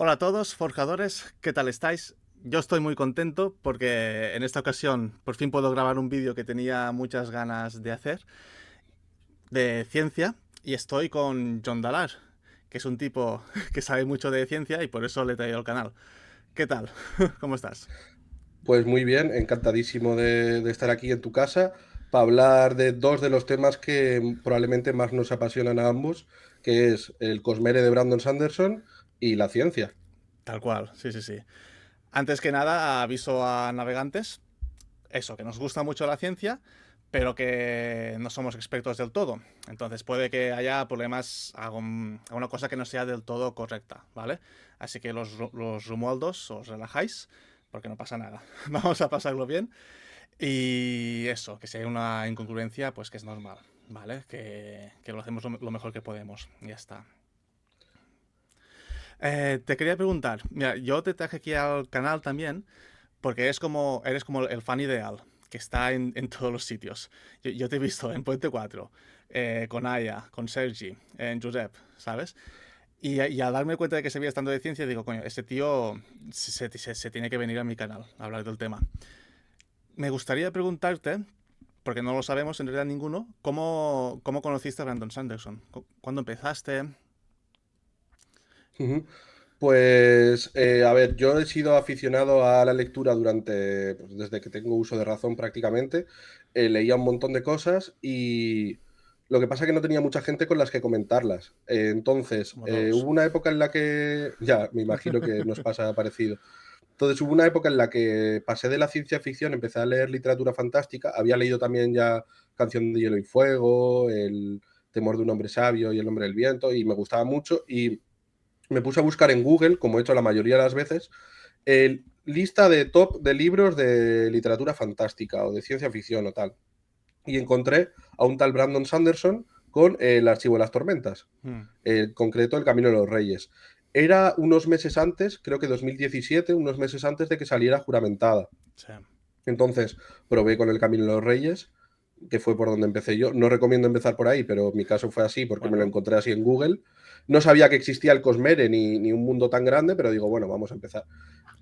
Hola a todos, forjadores, ¿qué tal estáis? Yo estoy muy contento porque en esta ocasión por fin puedo grabar un vídeo que tenía muchas ganas de hacer, de ciencia, y estoy con John Dalar, que es un tipo que sabe mucho de ciencia y por eso le he traído al canal. ¿Qué tal? ¿Cómo estás? Pues muy bien, encantadísimo de estar aquí en tu casa para hablar de dos de los temas que probablemente más nos apasionan a ambos, que es el Cosmere de Brandon Sanderson y la ciencia. Tal cual, sí, sí, sí. Antes que nada, aviso a navegantes, eso, que nos gusta mucho la ciencia, pero que no somos expertos del todo. Entonces puede que haya problemas, alguna cosa que no sea del todo correcta, ¿vale? Así que los Romualdos os relajáis, porque no pasa nada. Vamos a pasarlo bien. Y eso, que si hay una incongruencia, pues que es normal, ¿vale? Que lo hacemos lo mejor que podemos. Y ya está. Te quería preguntar, mira, yo te traje aquí al canal también porque eres como el fan ideal, que está en todos los sitios. Yo te he visto en Puente 4, con Aya, con Sergi, en Josep, ¿sabes? Y al darme cuenta de que seguía estando de ciencia, digo, coño, este tío se tiene que venir a mi canal a hablar del tema. Me gustaría preguntarte, porque no lo sabemos en realidad ninguno, ¿cómo conociste a Brandon Sanderson? ¿Cuándo empezaste? Ujú. Pues, a ver, yo he sido aficionado a la lectura durante, pues, desde que tengo uso de razón prácticamente. Leía un montón de cosas y lo que pasa es que no tenía mucha gente con las que comentarlas. Entonces, Como hubo todos. una época en la que, ya, me imagino que nos pasa parecido. Entonces hubo una época en la que pasé de la ciencia ficción, empecé a leer literatura fantástica, había leído también ya Canción de Hielo y Fuego, El temor de un hombre sabio y El hombre del viento, y me gustaba mucho, y me puse a buscar en Google, como he hecho la mayoría de las veces, lista de top de libros de literatura fantástica o de ciencia ficción o tal. Y encontré a un tal Brandon Sanderson con El archivo de las tormentas, Hmm, en concreto El camino de los reyes. Era unos meses antes, creo que 2017, unos meses antes de que saliera juramentada. sí. Entonces probé con El camino de los reyes, que fue por donde empecé yo. No recomiendo empezar por ahí, pero mi caso fue así porque me lo Bueno, encontré así en Google. No sabía que existía el Cosmere ni un mundo tan grande, pero digo, bueno, vamos a empezar.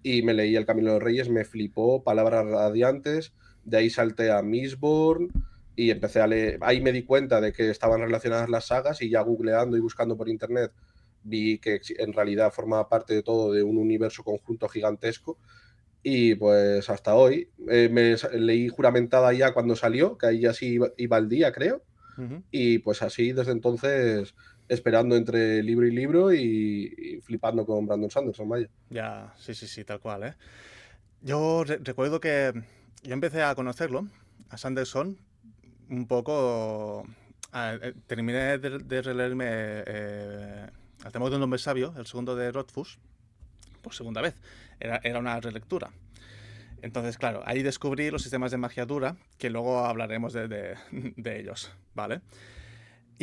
Y me leí El camino de los reyes, me flipó, palabras radiantes, de ahí salté a Mistborn y empecé a leer. Ahí me di cuenta de que estaban relacionadas las sagas y ya googleando y buscando por internet vi que en realidad formaba parte de todo de un universo conjunto gigantesco y pues hasta hoy. Leí Juramentada ya cuando salió, que ahí ya sí iba al día, creo. ujú. Y pues así desde entonces esperando entre libro y libro y flipando con Brandon Sanderson, vaya. Ya, sí, sí, sí, tal cual, ¿eh? Yo recuerdo que yo empecé a conocerlo, a Sanderson, un poco. Terminé de releerme El temor de un hombre sabio, el segundo de Rothfuss, por segunda vez. Era una relectura. Entonces, claro, ahí descubrí los sistemas de magia dura, que luego hablaremos de ellos, ¿vale?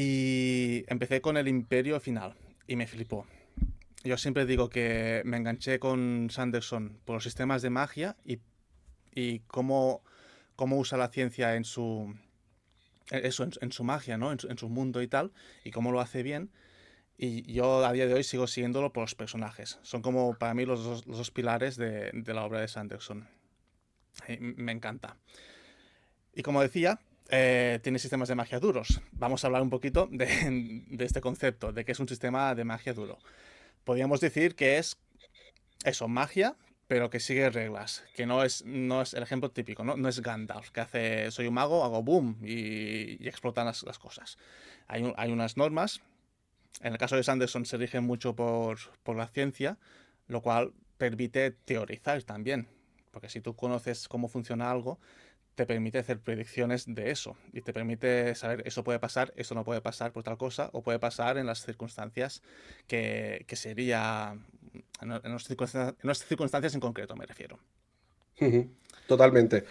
Y empecé con el Imperio Final, y me flipó. Yo siempre digo que me enganché con Sanderson por los sistemas de magia y cómo usa la ciencia en su, eso, en su magia, ¿no? En su mundo y tal, y cómo lo hace bien. Y yo a día de hoy sigo siguiéndolo por los personajes. Son como para mí los dos pilares de la obra de Sanderson. Y me encanta. Y como decía, tiene sistemas de magia duros. Vamos a hablar un poquito de este concepto, de que es un sistema de magia duro. Podríamos decir que es eso, magia, pero que sigue reglas. Que no es el ejemplo típico, ¿no? No es Gandalf, que hace, soy un mago, hago boom y explotan las cosas. Hay unas normas. En el caso de Sanderson se rigen mucho por la ciencia, lo cual permite teorizar también. Porque si tú conoces cómo funciona algo, te permite hacer predicciones de eso y te permite saber eso puede pasar, eso no puede pasar por tal cosa o puede pasar en las circunstancias que sería en las circunstancias en concreto me refiero. Totalmente.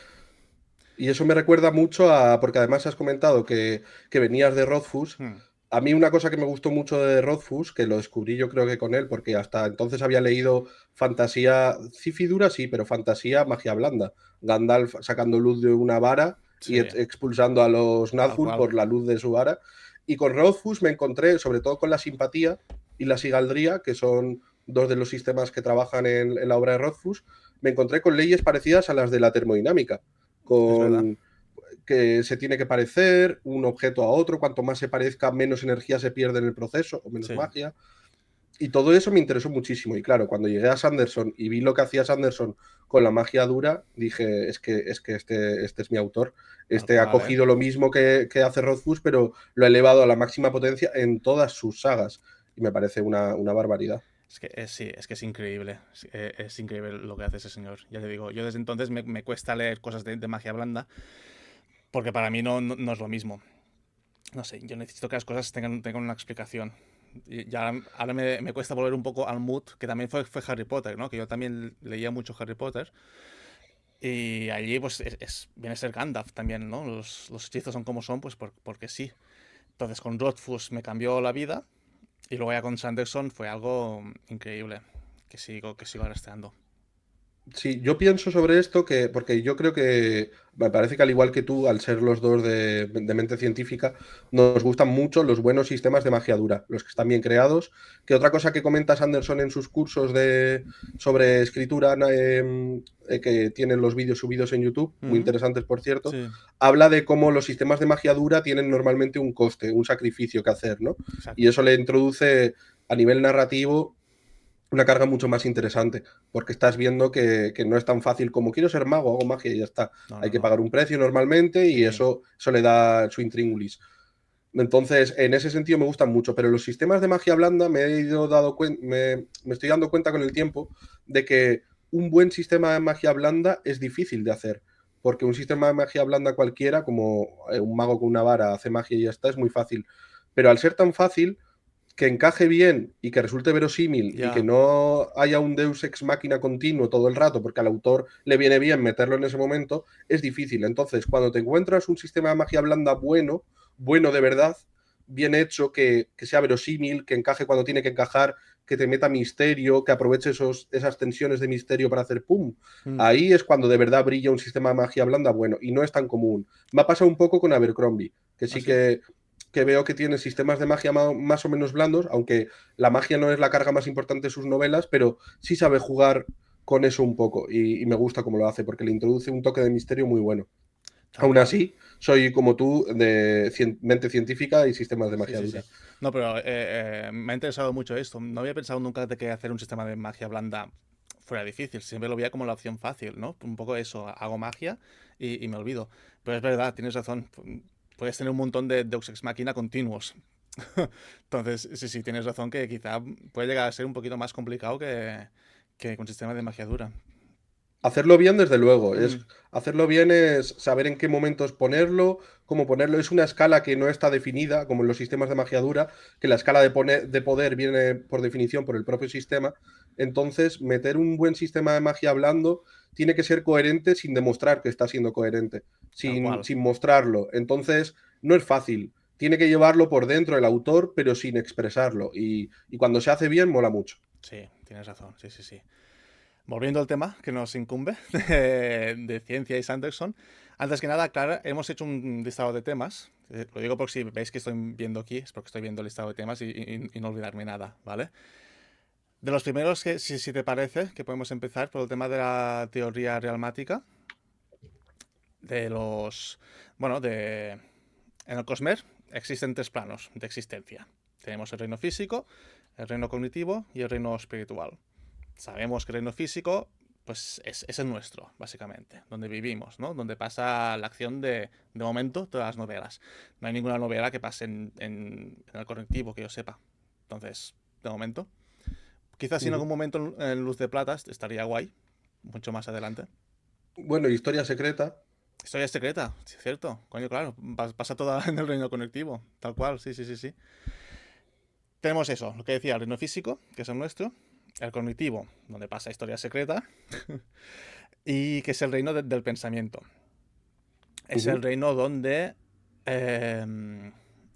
Y eso me recuerda mucho a, porque además has comentado que venías de Rothfuss. Hmm, A mí una cosa que me gustó mucho de Rothfuss, que lo descubrí yo creo que con él, porque hasta entonces había leído fantasía, cifidura sí, pero fantasía, magia blanda. Gandalf sacando luz de una vara y sí, expulsando a los tal Nazgûl cual. por la luz de su vara. Y con Rothfuss me encontré, sobre todo con la simpatía y la sigaldría, que son dos de los sistemas que trabajan en la obra de Rothfuss, me encontré con leyes parecidas a las de la termodinámica, Es verdad. con que se tiene que parecer un objeto a otro, cuanto más se parezca, menos energía se pierde en el proceso o menos Sí. magia. Y todo eso me interesó muchísimo. Y claro, cuando llegué a Sanderson y vi lo que hacía Sanderson con la magia dura, dije, es que este es mi autor. Este ha Cual, ¿eh? cogido lo mismo que hace Rothfuss, pero lo ha elevado a la máxima potencia en todas sus sagas. Y me parece una barbaridad. Es que sí, es que es increíble. Es increíble lo que hace ese señor. Ya te digo, yo desde entonces me cuesta leer cosas de magia blanda porque para mí no es lo mismo. No sé, yo necesito que las cosas tengan una explicación. Y ya ahora me cuesta volver un poco al mood, que también fue Harry Potter, ¿no? Que yo también leía mucho Harry Potter. Y allí, pues, viene a ser Gandalf también, ¿no? Los hechizos son como son, pues porque sí. Entonces, con Rothfuss me cambió la vida. Y luego ya con Sanderson fue algo increíble. Que sigo arrastrando. Sí, yo pienso sobre esto porque yo creo que me parece que al igual que tú, al ser los dos de mente científica, nos gustan mucho los buenos sistemas de magia dura, los que están bien creados. Que otra cosa que comenta Sanderson en sus cursos sobre escritura, que tienen los vídeos subidos en YouTube, muy Ujú. interesantes por cierto, Sí, habla de cómo los sistemas de magia dura tienen normalmente un coste, un sacrificio que hacer, ¿no? Y exacto. eso le introduce a nivel narrativo una carga mucho más interesante, porque estás viendo que no es tan fácil como quiero ser mago, hago magia y ya está. No, Hay no, que no. pagar un precio normalmente y Sí. eso le da su intríngulis. Entonces, en ese sentido me gustan mucho, pero los sistemas de magia blanda me estoy dando cuenta con el tiempo de que un buen sistema de magia blanda es difícil de hacer, porque un sistema de magia blanda cualquiera, como un mago con una vara hace magia y ya está, es muy fácil. Pero al ser tan fácil, que encaje bien y que resulte verosímil y que Ya. no haya un deus ex machina continuo todo el rato, porque al autor le viene bien meterlo en ese momento, es difícil. Entonces, cuando te encuentras un sistema de magia blanda bueno, bueno de verdad, bien hecho, que sea verosímil, que encaje cuando tiene que encajar, que te meta misterio, que aproveche esas tensiones de misterio para hacer pum. Mm. Ahí es cuando de verdad brilla un sistema de magia blanda bueno y no es tan común. Me ha pasado un poco con Abercrombie, que sí ¿Así? que veo que tiene sistemas de magia más o menos blandos, aunque la magia no es la carga más importante de sus novelas, pero sí sabe jugar con eso un poco y me gusta cómo lo hace porque le introduce un toque de misterio muy bueno. Tal Aún cual. así, soy como tú de mente científica y sistemas de Sí, magia sí, sí. dura. No, pero me ha interesado mucho esto. No había pensado nunca de que hacer un sistema de magia blanda fuera difícil. Siempre lo veía como la opción fácil, ¿no? Un poco eso, hago magia y me olvido. Pero es verdad, tienes razón. Puedes tener un montón de Deus Ex Machina continuos. Entonces, sí, sí, tienes razón que quizá puede llegar a ser un poquito más complicado que con sistemas de magia dura. Hacerlo bien, desde luego. Mm, Hacerlo bien es saber en qué momentos ponerlo, cómo ponerlo. Es una escala que no está definida, como en los sistemas de magia dura, que la escala de poder viene por definición por el propio sistema. Entonces, meter un buen sistema de magia blando tiene que ser coherente sin demostrar que está siendo coherente, tal cual. sin mostrarlo. Entonces, no es fácil. Tiene que llevarlo por dentro el autor, pero sin expresarlo. Y cuando se hace bien, mola mucho. Sí, tienes razón. Sí, sí, sí. Volviendo al tema que nos incumbe de ciencia y Sanderson, antes que nada, claro, hemos hecho un listado de temas. Lo digo porque si veis que estoy viendo aquí, es porque estoy viendo el listado de temas y no olvidarme nada, ¿vale? De los primeros, que si te parece, que podemos empezar por el tema de la teoría realmática, de los... Bueno, de... En el Cosmer existen tres planos de existencia. Tenemos el reino físico, el reino cognitivo y el reino espiritual. Sabemos que el reino físico pues es el nuestro, básicamente, donde vivimos, ¿no? Donde pasa la acción de momento, todas las novelas. No hay ninguna novela que pase en el cognitivo, que yo sepa. Entonces, de momento. Quizás si en algún Ujú. momento en Luz de Plata estaría guay, mucho más adelante. Bueno, historia secreta. Historia secreta, sí, es cierto. Coño, claro, pasa toda en el reino conectivo, tal cual, sí, sí, sí, sí. Tenemos eso, lo que decía, el reino físico, que es el nuestro, el cognitivo, donde pasa historia secreta, y que es el reino del pensamiento. Es el Ujú. reino donde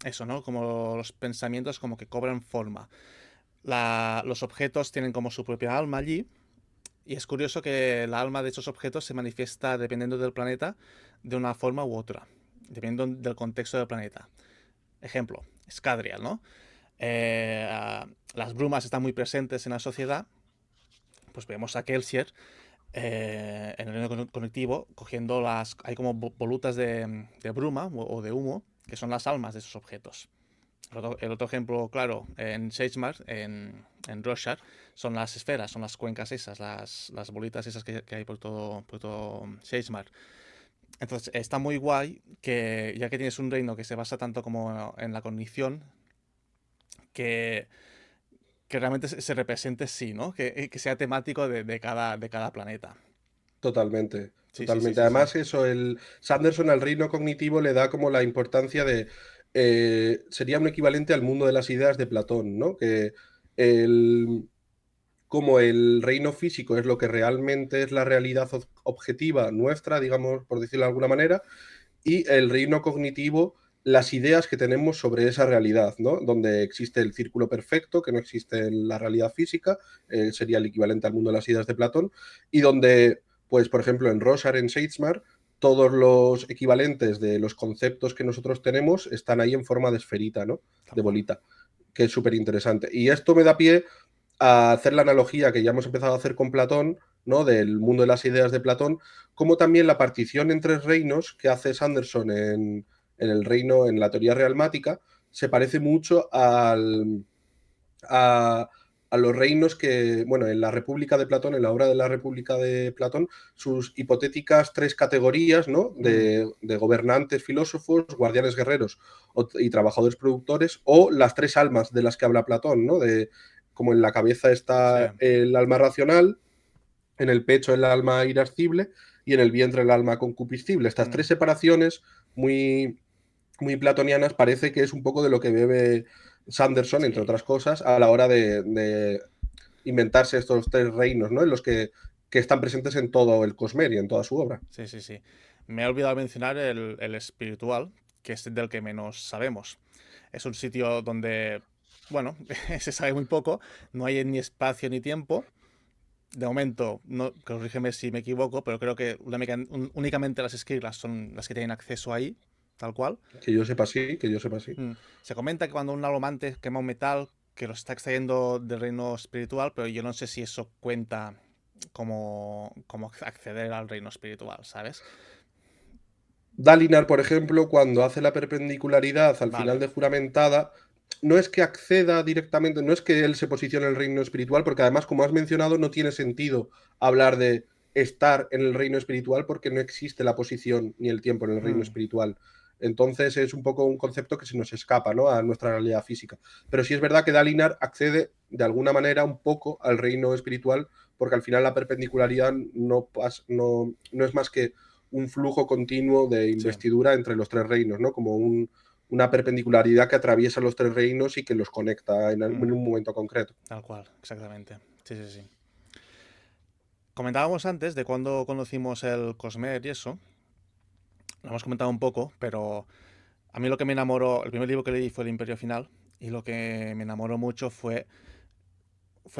eso, ¿no? Como los pensamientos como que cobran forma. Los objetos tienen como su propia alma allí. Y es curioso que el alma de esos objetos se manifiesta dependiendo del planeta de una forma u otra. Dependiendo del contexto del planeta. Ejemplo, Scadrial, ¿no? las brumas están muy presentes en la sociedad, pues vemos a Kelsier en el reino conectivo cogiendo hay como volutas de bruma o de humo, que son las almas de esos objetos. El otro ejemplo claro en Shadesmar, en Rorschach, son las esferas, son las cuencas esas, las bolitas esas que hay por todo Shadesmar. Entonces está muy guay que ya que tienes un reino que se basa tanto como en la cognición, que realmente se represente sí, ¿no? Que sea temático de cada planeta. Totalmente, Sí, sí, sí, totalmente. sí, sí. Además, eso, el Sanderson al reino cognitivo le da como la importancia de. Sería un equivalente al mundo de las ideas de Platón, ¿no? Que el, como el reino físico es lo que realmente es la realidad objetiva nuestra, digamos, por decirlo de alguna manera, y el reino cognitivo, las ideas que tenemos sobre esa realidad, ¿no? Donde existe el círculo perfecto, que no existe en la realidad física, sería el equivalente al mundo de las ideas de Platón, y donde, pues, por ejemplo, en Rorschach, en Shadesmar, todos los equivalentes de los conceptos que nosotros tenemos están ahí en forma de esferita, ¿no? Tal De cual. bolita, que es súper interesante. Y esto me da pie a hacer la analogía que ya hemos empezado a hacer con Platón, ¿no? Del mundo de las ideas de Platón, como también la partición en tres reinos que hace Sanderson en el reino, en la teoría realmática, se parece mucho a, a los reinos que, bueno, en la República de Platón, en la obra de la República de Platón, sus hipotéticas tres categorías, ¿no? De gobernantes, filósofos, guardianes guerreros y trabajadores productores, o las tres almas de las que habla Platón, ¿no? De como en la cabeza Sí, está el alma racional, en el pecho el alma irascible y en el vientre el alma concupiscible. Estas tres separaciones muy, muy platonianas parece que es un poco de lo que bebe Sanderson, entre sí, otras cosas, a la hora de inventarse estos tres reinos, ¿no? En los que están presentes en todo el Cosmere y en toda su obra. sí, sí, sí. Me he olvidado mencionar el espiritual, que es del que menos sabemos. Es un sitio donde, bueno, se sabe muy poco, no hay ni espacio ni tiempo. De momento, no, corrígeme si me equivoco, pero creo que únicamente las escrilas son las que tienen acceso ahí, tal cual. Que yo sepa sí, que yo sepa sí. Se comenta que cuando un alomante quema un metal, que lo está extrayendo del reino espiritual, pero yo no sé si eso cuenta como acceder al reino espiritual, ¿sabes? Dalinar, por ejemplo, cuando hace la perpendicularidad al final Vale. de juramentada, no es que acceda directamente, no es que él se posicione en el reino espiritual, porque además, como has mencionado, no tiene sentido hablar de estar en el reino espiritual porque no existe la posición ni el tiempo en el reino Mm, espiritual. Entonces es un poco un concepto que se nos escapa, ¿no? A nuestra realidad física. Pero sí es verdad que Dalinar accede de alguna manera un poco al reino espiritual, porque al final la perpendicularidad no es más que un flujo continuo de sí, investidura entre los tres reinos, ¿no? Como una perpendicularidad que atraviesa los tres reinos y que los conecta en un momento concreto. tal cual, exactamente. Sí, sí, sí. Comentábamos antes de cuando conocimos el Cosmer y eso. Lo hemos comentado un poco, pero a mí lo que me enamoró, el primer libro que leí fue El Imperio Final, y lo que me enamoró mucho fue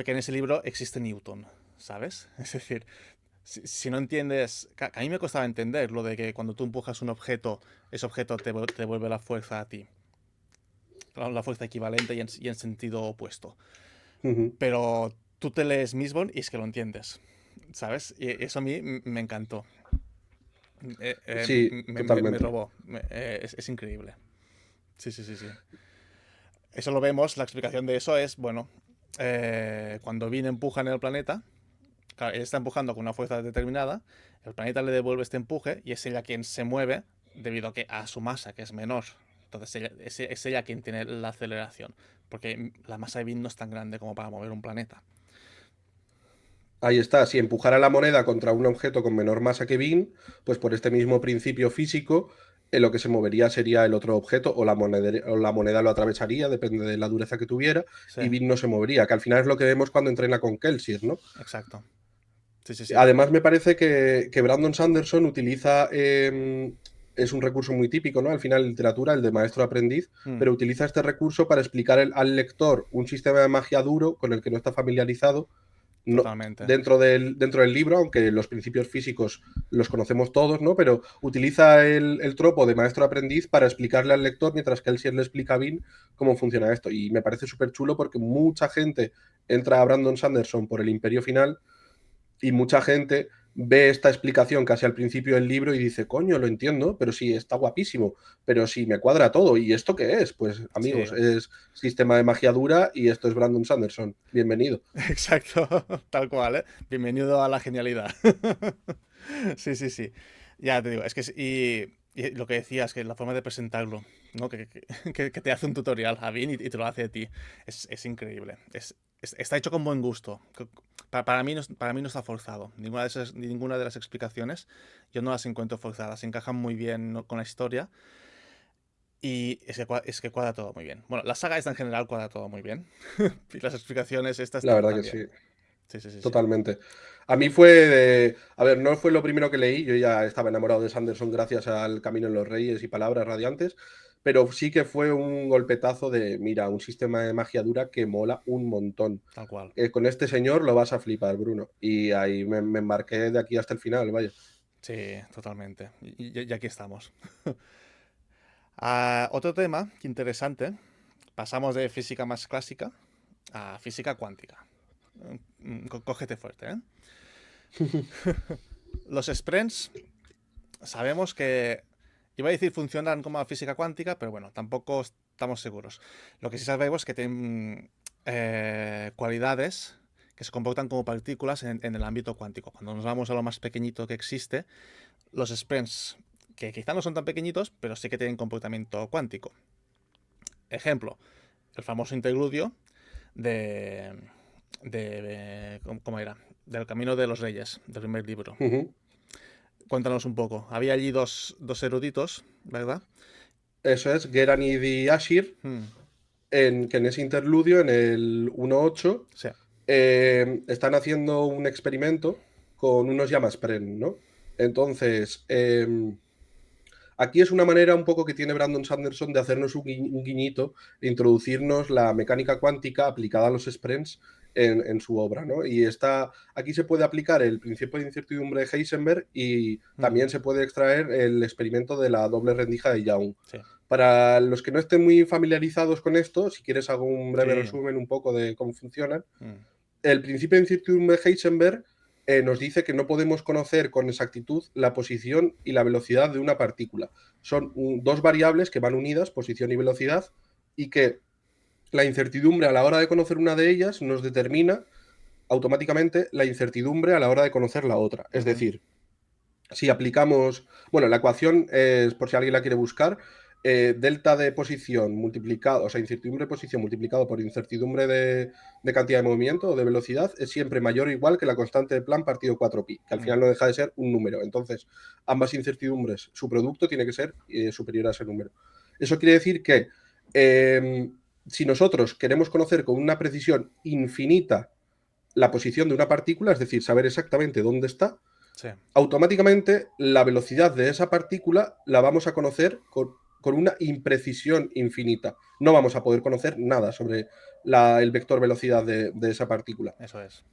que en ese libro existe Newton, ¿sabes? Es decir, si no entiendes, a mí me costaba entender lo de que cuando tú empujas un objeto, ese objeto te devuelve la fuerza a ti, la fuerza equivalente y en sentido opuesto. Ujú. Pero tú te lees Mistborn y es que lo entiendes, ¿sabes? Y eso a mí me encantó. Sí, Me totalmente. robó. Es increíble. Sí, sí, sí, sí. Eso lo vemos, la explicación de eso es, bueno, cuando Vin empuja en el planeta, claro, él está empujando con una fuerza determinada, el planeta le devuelve este empuje y es ella quien se mueve debido a su masa, que es menor. Entonces es ella quien tiene la aceleración, porque la masa de Vin no es tan grande como para mover un planeta. Ahí está, si empujara la moneda contra un objeto con menor masa que Bin, pues por este mismo principio físico, lo que se movería sería el otro objeto o la moneda lo atravesaría, depende de la dureza que tuviera, Sí, y Bin no se movería, que al final es lo que vemos cuando entrena con Kelsier, ¿no? exacto. Sí, sí, sí. Además, me parece que Brandon Sanderson utiliza, es un recurso muy típico, ¿no? Al final, en literatura, el de maestro-aprendiz, Mm, pero utiliza este recurso para explicar al lector un sistema de magia duro con el que no está familiarizado, No, totalmente. dentro del libro, aunque los principios físicos los conocemos todos, ¿no? Pero utiliza el tropo de maestro-aprendiz para explicarle al lector, mientras que él sí le explica bien cómo funciona esto. Y me parece súper chulo porque mucha gente entra a Brandon Sanderson por el Imperio Final y mucha gente ve esta explicación casi al principio del libro y dice, coño, lo entiendo, pero sí, está guapísimo, pero sí, me cuadra todo. ¿Y esto qué es? Pues Sí, amigos, es sistema de magia dura y esto es Brandon Sanderson. Bienvenido. exacto, tal cual, ¿eh? Bienvenido a la genialidad. Sí, sí, sí. Ya te digo, es que y lo que decías, que la forma de presentarlo, ¿no? Que te hace un tutorial a Vin y te lo hace a ti, es increíble. Está hecho con buen gusto. Para mí no está forzado. Ninguna de las explicaciones yo no las encuentro forzadas. Encajan muy bien, ¿no?, con la historia. Y es que cuadra todo muy bien. Bueno, la saga esta en general cuadra todo muy bien. Y las explicaciones estas La verdad que también. sí. Sí, sí, sí, sí. Totalmente. A mí fue de. A ver, no fue lo primero que leí. Yo ya estaba enamorado de Sanderson gracias al Camino en los Reyes y Palabras Radiantes. Pero sí que fue un golpetazo de, mira, un sistema de magia dura que mola un montón. Tal cual. Con este señor lo vas a flipar, Bruno. Y ahí me embarqué de aquí hasta el final, vaya. Sí, totalmente. Y aquí estamos. Otro tema interesante. Pasamos de física más clásica a física cuántica. Cógete fuerte, ¿eh? Los sprints sabemos que, iba a decir, funcionan como física cuántica, pero bueno, tampoco estamos seguros. Lo que sí sabemos es que tienen cualidades que se comportan como partículas en el ámbito cuántico. Cuando nos vamos a lo más pequeñito que existe, los sprints, que quizá no son tan pequeñitos, pero sí que tienen comportamiento cuántico. Ejemplo, el famoso interludio de, ¿cómo era? Del Camino de los Reyes, del primer libro. Ujú. Cuéntanos un poco. Había allí dos eruditos, ¿verdad? Eso es, Geran y Di Ashir, Hmm, que en ese interludio, en el 1.8, sí. están haciendo un experimento con unos llamas Pren, ¿no? Entonces, aquí es una manera un poco que tiene Brandon Sanderson de hacernos un guiñito e introducirnos la mecánica cuántica aplicada a los sprints en su obra, ¿no? Y aquí se puede aplicar el principio de incertidumbre de Heisenberg y Hmm, también se puede extraer el experimento de la doble rendija de Young. sí. Para los que no estén muy familiarizados con esto, si quieres hago un breve Sí. resumen un poco de cómo funcionan. Hmm, El principio de incertidumbre de Heisenberg nos dice que no podemos conocer con exactitud la posición y la velocidad de una partícula. Son dos variables que van unidas, posición y velocidad, y que la incertidumbre a la hora de conocer una de ellas nos determina automáticamente la incertidumbre a la hora de conocer la otra. Es ujú, decir, si aplicamos, bueno, la ecuación es, por si alguien la quiere buscar, delta de posición multiplicado, o sea, incertidumbre de posición multiplicado por incertidumbre de cantidad de movimiento o de velocidad es siempre mayor o igual que la constante de Planck partido 4pi, que al hmm, final no deja de ser un número. Entonces, ambas incertidumbres, su producto tiene que ser superior a ese número. Eso quiere decir que si nosotros queremos conocer con una precisión infinita la posición de una partícula, es decir, saber exactamente dónde está, sí. automáticamente la velocidad de esa partícula la vamos a conocer con una imprecisión infinita. No vamos a poder conocer nada sobre el vector velocidad de esa partícula. Eso es.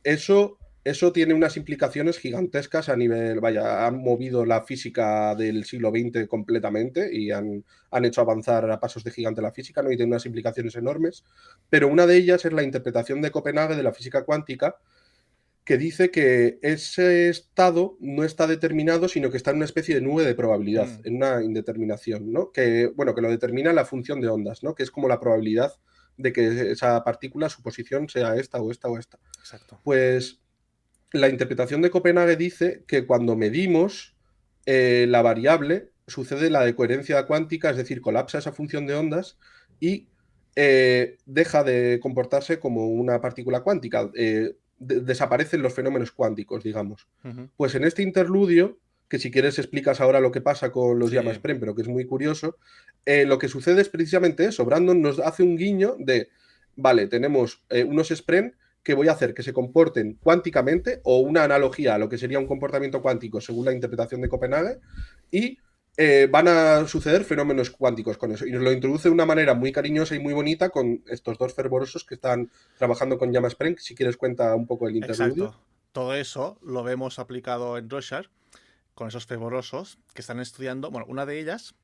Eso tiene unas implicaciones gigantescas a nivel, vaya, han movido la física del siglo XX completamente y han hecho avanzar a pasos de gigante la física, ¿no? Y tiene unas implicaciones enormes, pero una de ellas es la interpretación de Copenhague de la física cuántica, que dice que ese estado no está determinado, sino que está en una especie de nube de probabilidad, Hmm, en una indeterminación, ¿no? Que, bueno, que lo determina la función de ondas, ¿no? Que es como la probabilidad de que esa partícula, su posición sea esta o esta o esta. exacto. Pues la interpretación de Copenhague dice que cuando medimos la variable, sucede la decoherencia cuántica, es decir, colapsa esa función de ondas y deja de comportarse como una partícula cuántica. Desaparecen los fenómenos cuánticos, digamos. Ujú, Pues en este interludio, que si quieres explicas ahora lo que pasa con los llamas sí. Prem, pero que es muy curioso, lo que sucede es precisamente eso. Brandon nos hace un guiño de, vale, tenemos unos Sprem que voy a hacer que se comporten cuánticamente o una analogía a lo que sería un comportamiento cuántico según la interpretación de Copenhague y van a suceder fenómenos cuánticos con eso. Y nos lo introduce de una manera muy cariñosa y muy bonita con estos dos fervorosos que están trabajando con Llama Spren. Si quieres, cuenta un poco el interludio. Exacto. Todo eso lo vemos aplicado en Rorschach con esos fervorosos que están estudiando. Bueno, una de ellas,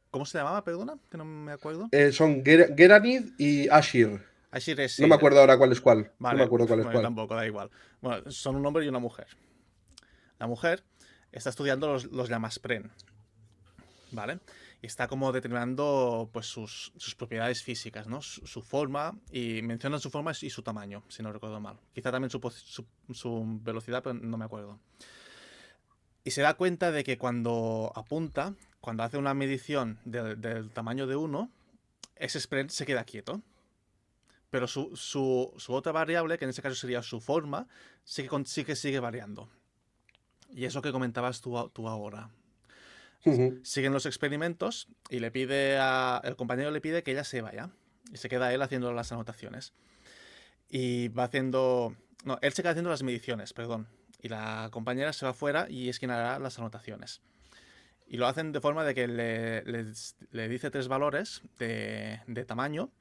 ¿cómo se llamaba? Perdona, que no me acuerdo. Son Geranid y Ashir. Ashir es No sí. me acuerdo ahora cuál es cuál. No me Vale, acuerdo cuál es bueno, cuál. tampoco, da igual. Bueno, son un hombre y una mujer. La mujer está estudiando los llamaspren, ¿vale? Y está como determinando pues sus propiedades físicas, ¿no? Su forma, y mencionan su forma y su tamaño, si no recuerdo mal. Quizá también su velocidad, pero no me acuerdo. Y se da cuenta de que cuando apunta, cuando hace una medición del tamaño de uno, ese sprint se queda quieto. Pero su otra variable, que en este caso sería su forma, sí que sigue variando. Y eso que comentabas tú ahora. Siguen los experimentos y el compañero le pide que ella se vaya. Y se queda él haciendo las anotaciones. Y va haciendo... No, él se queda haciendo las mediciones, perdón. Y la compañera se va afuera y es quien hará las anotaciones. Y lo hacen de forma de que le dice 3 valores de tamaño,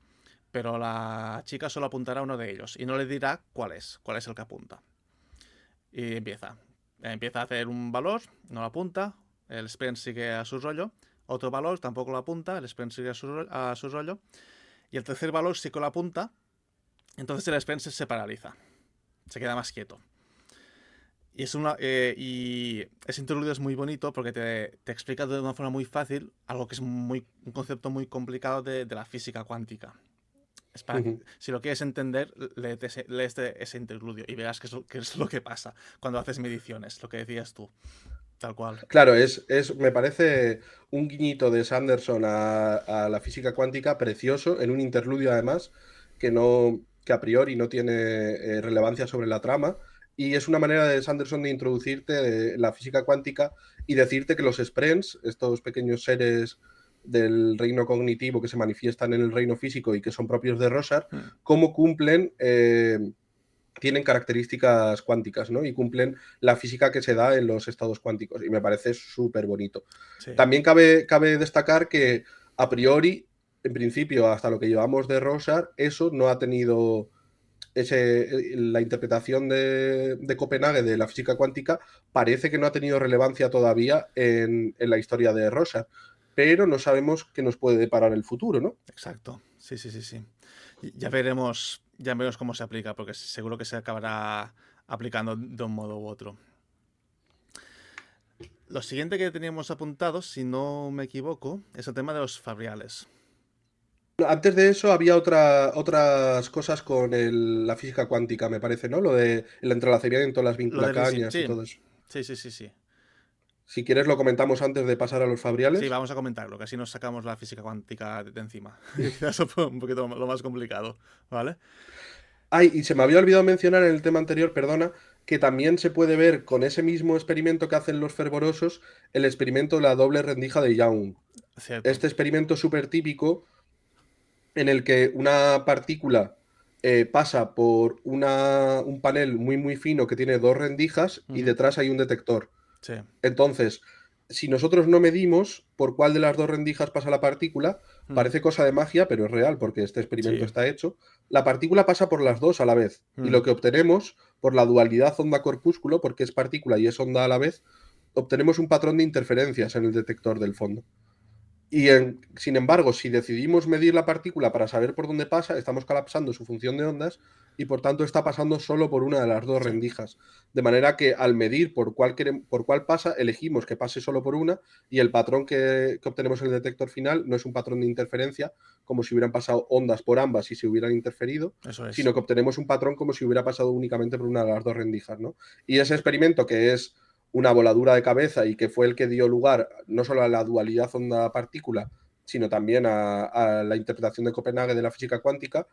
pero la chica solo apuntará uno de ellos y no le dirá cuál es el que apunta. Y empieza a hacer un valor, no lo apunta, el sprint sigue a su rollo, otro valor tampoco lo apunta, el sprint sigue a su rollo, y el tercer valor sí que lo apunta, entonces el sprint se paraliza, se queda más quieto. Y ese interludio es muy bonito porque te explica de una forma muy fácil algo que es un concepto muy complicado de la física cuántica. Es para, si lo quieres entender, lee ese interludio y verás qué es lo que pasa cuando haces mediciones, lo que decías tú, tal cual. Claro, me parece un guiñito de Sanderson a la física cuántica precioso, en un interludio además, que a priori no tiene relevancia sobre la trama, y es una manera de Sanderson de introducirte la física cuántica y decirte que los sprints, estos pequeños seres del reino cognitivo que se manifiestan en el reino físico y que son propios de Rorschach, cómo cumplen... tienen características cuánticas, ¿no? Y cumplen la física que se da en los estados cuánticos. Y me parece súper bonito. Sí. También cabe destacar que, a priori, en principio, hasta lo que llevamos de Rorschach, eso no ha tenido la interpretación de Copenhague de la física cuántica parece que no ha tenido relevancia todavía en la historia de Rorschach, pero no sabemos qué nos puede deparar el futuro, ¿no? Exacto, sí. Ya veremos cómo se aplica, porque seguro que se acabará aplicando de un modo u otro. Lo siguiente que teníamos apuntado, si no me equivoco, es el tema de los fabriales. Antes de eso había otras cosas con la física cuántica, me parece, ¿no? Lo de el entrelazamiento, las Lo del vinculacañas y sí. todo eso. Sí. Si quieres lo comentamos antes de pasar a los Sí, fabriales. vamos a comentarlo, que así nos sacamos la física cuántica de encima. Eso fue un poquito lo más complicado, ¿vale? Ay, y se me había olvidado mencionar en el tema anterior, perdona, que también se puede ver con ese mismo experimento que hacen los fervorosos, el experimento de la doble rendija de Young. Cierto. Este experimento súper típico en el que una partícula pasa por un panel muy muy fino que tiene dos rendijas y detrás hay un detector. Sí. Entonces, si nosotros no medimos por cuál de las dos rendijas pasa la partícula, parece cosa de magia, pero es real porque este experimento Sí. está hecho. La partícula pasa por las dos a la vez. Y lo que obtenemos, por la dualidad onda-corpúsculo, porque es partícula y es onda a la vez, obtenemos un patrón de interferencias en el detector del fondo. Sin embargo, si decidimos medir la partícula para saber por dónde pasa, estamos colapsando su función de ondas y por tanto está pasando solo por una de las dos rendijas. De manera que al medir por cuál pasa, elegimos que pase solo por una y el patrón que obtenemos en el detector final no es un patrón de interferencia como si hubieran pasado ondas por ambas y se hubieran interferido, Eso es. sino que obtenemos un patrón como si hubiera pasado únicamente por una de las dos rendijas, ¿no? Y ese experimento, que es una voladura de cabeza y que fue el que dio lugar no solo a la dualidad onda-partícula, sino también a la interpretación de Copenhague de la física cuántica,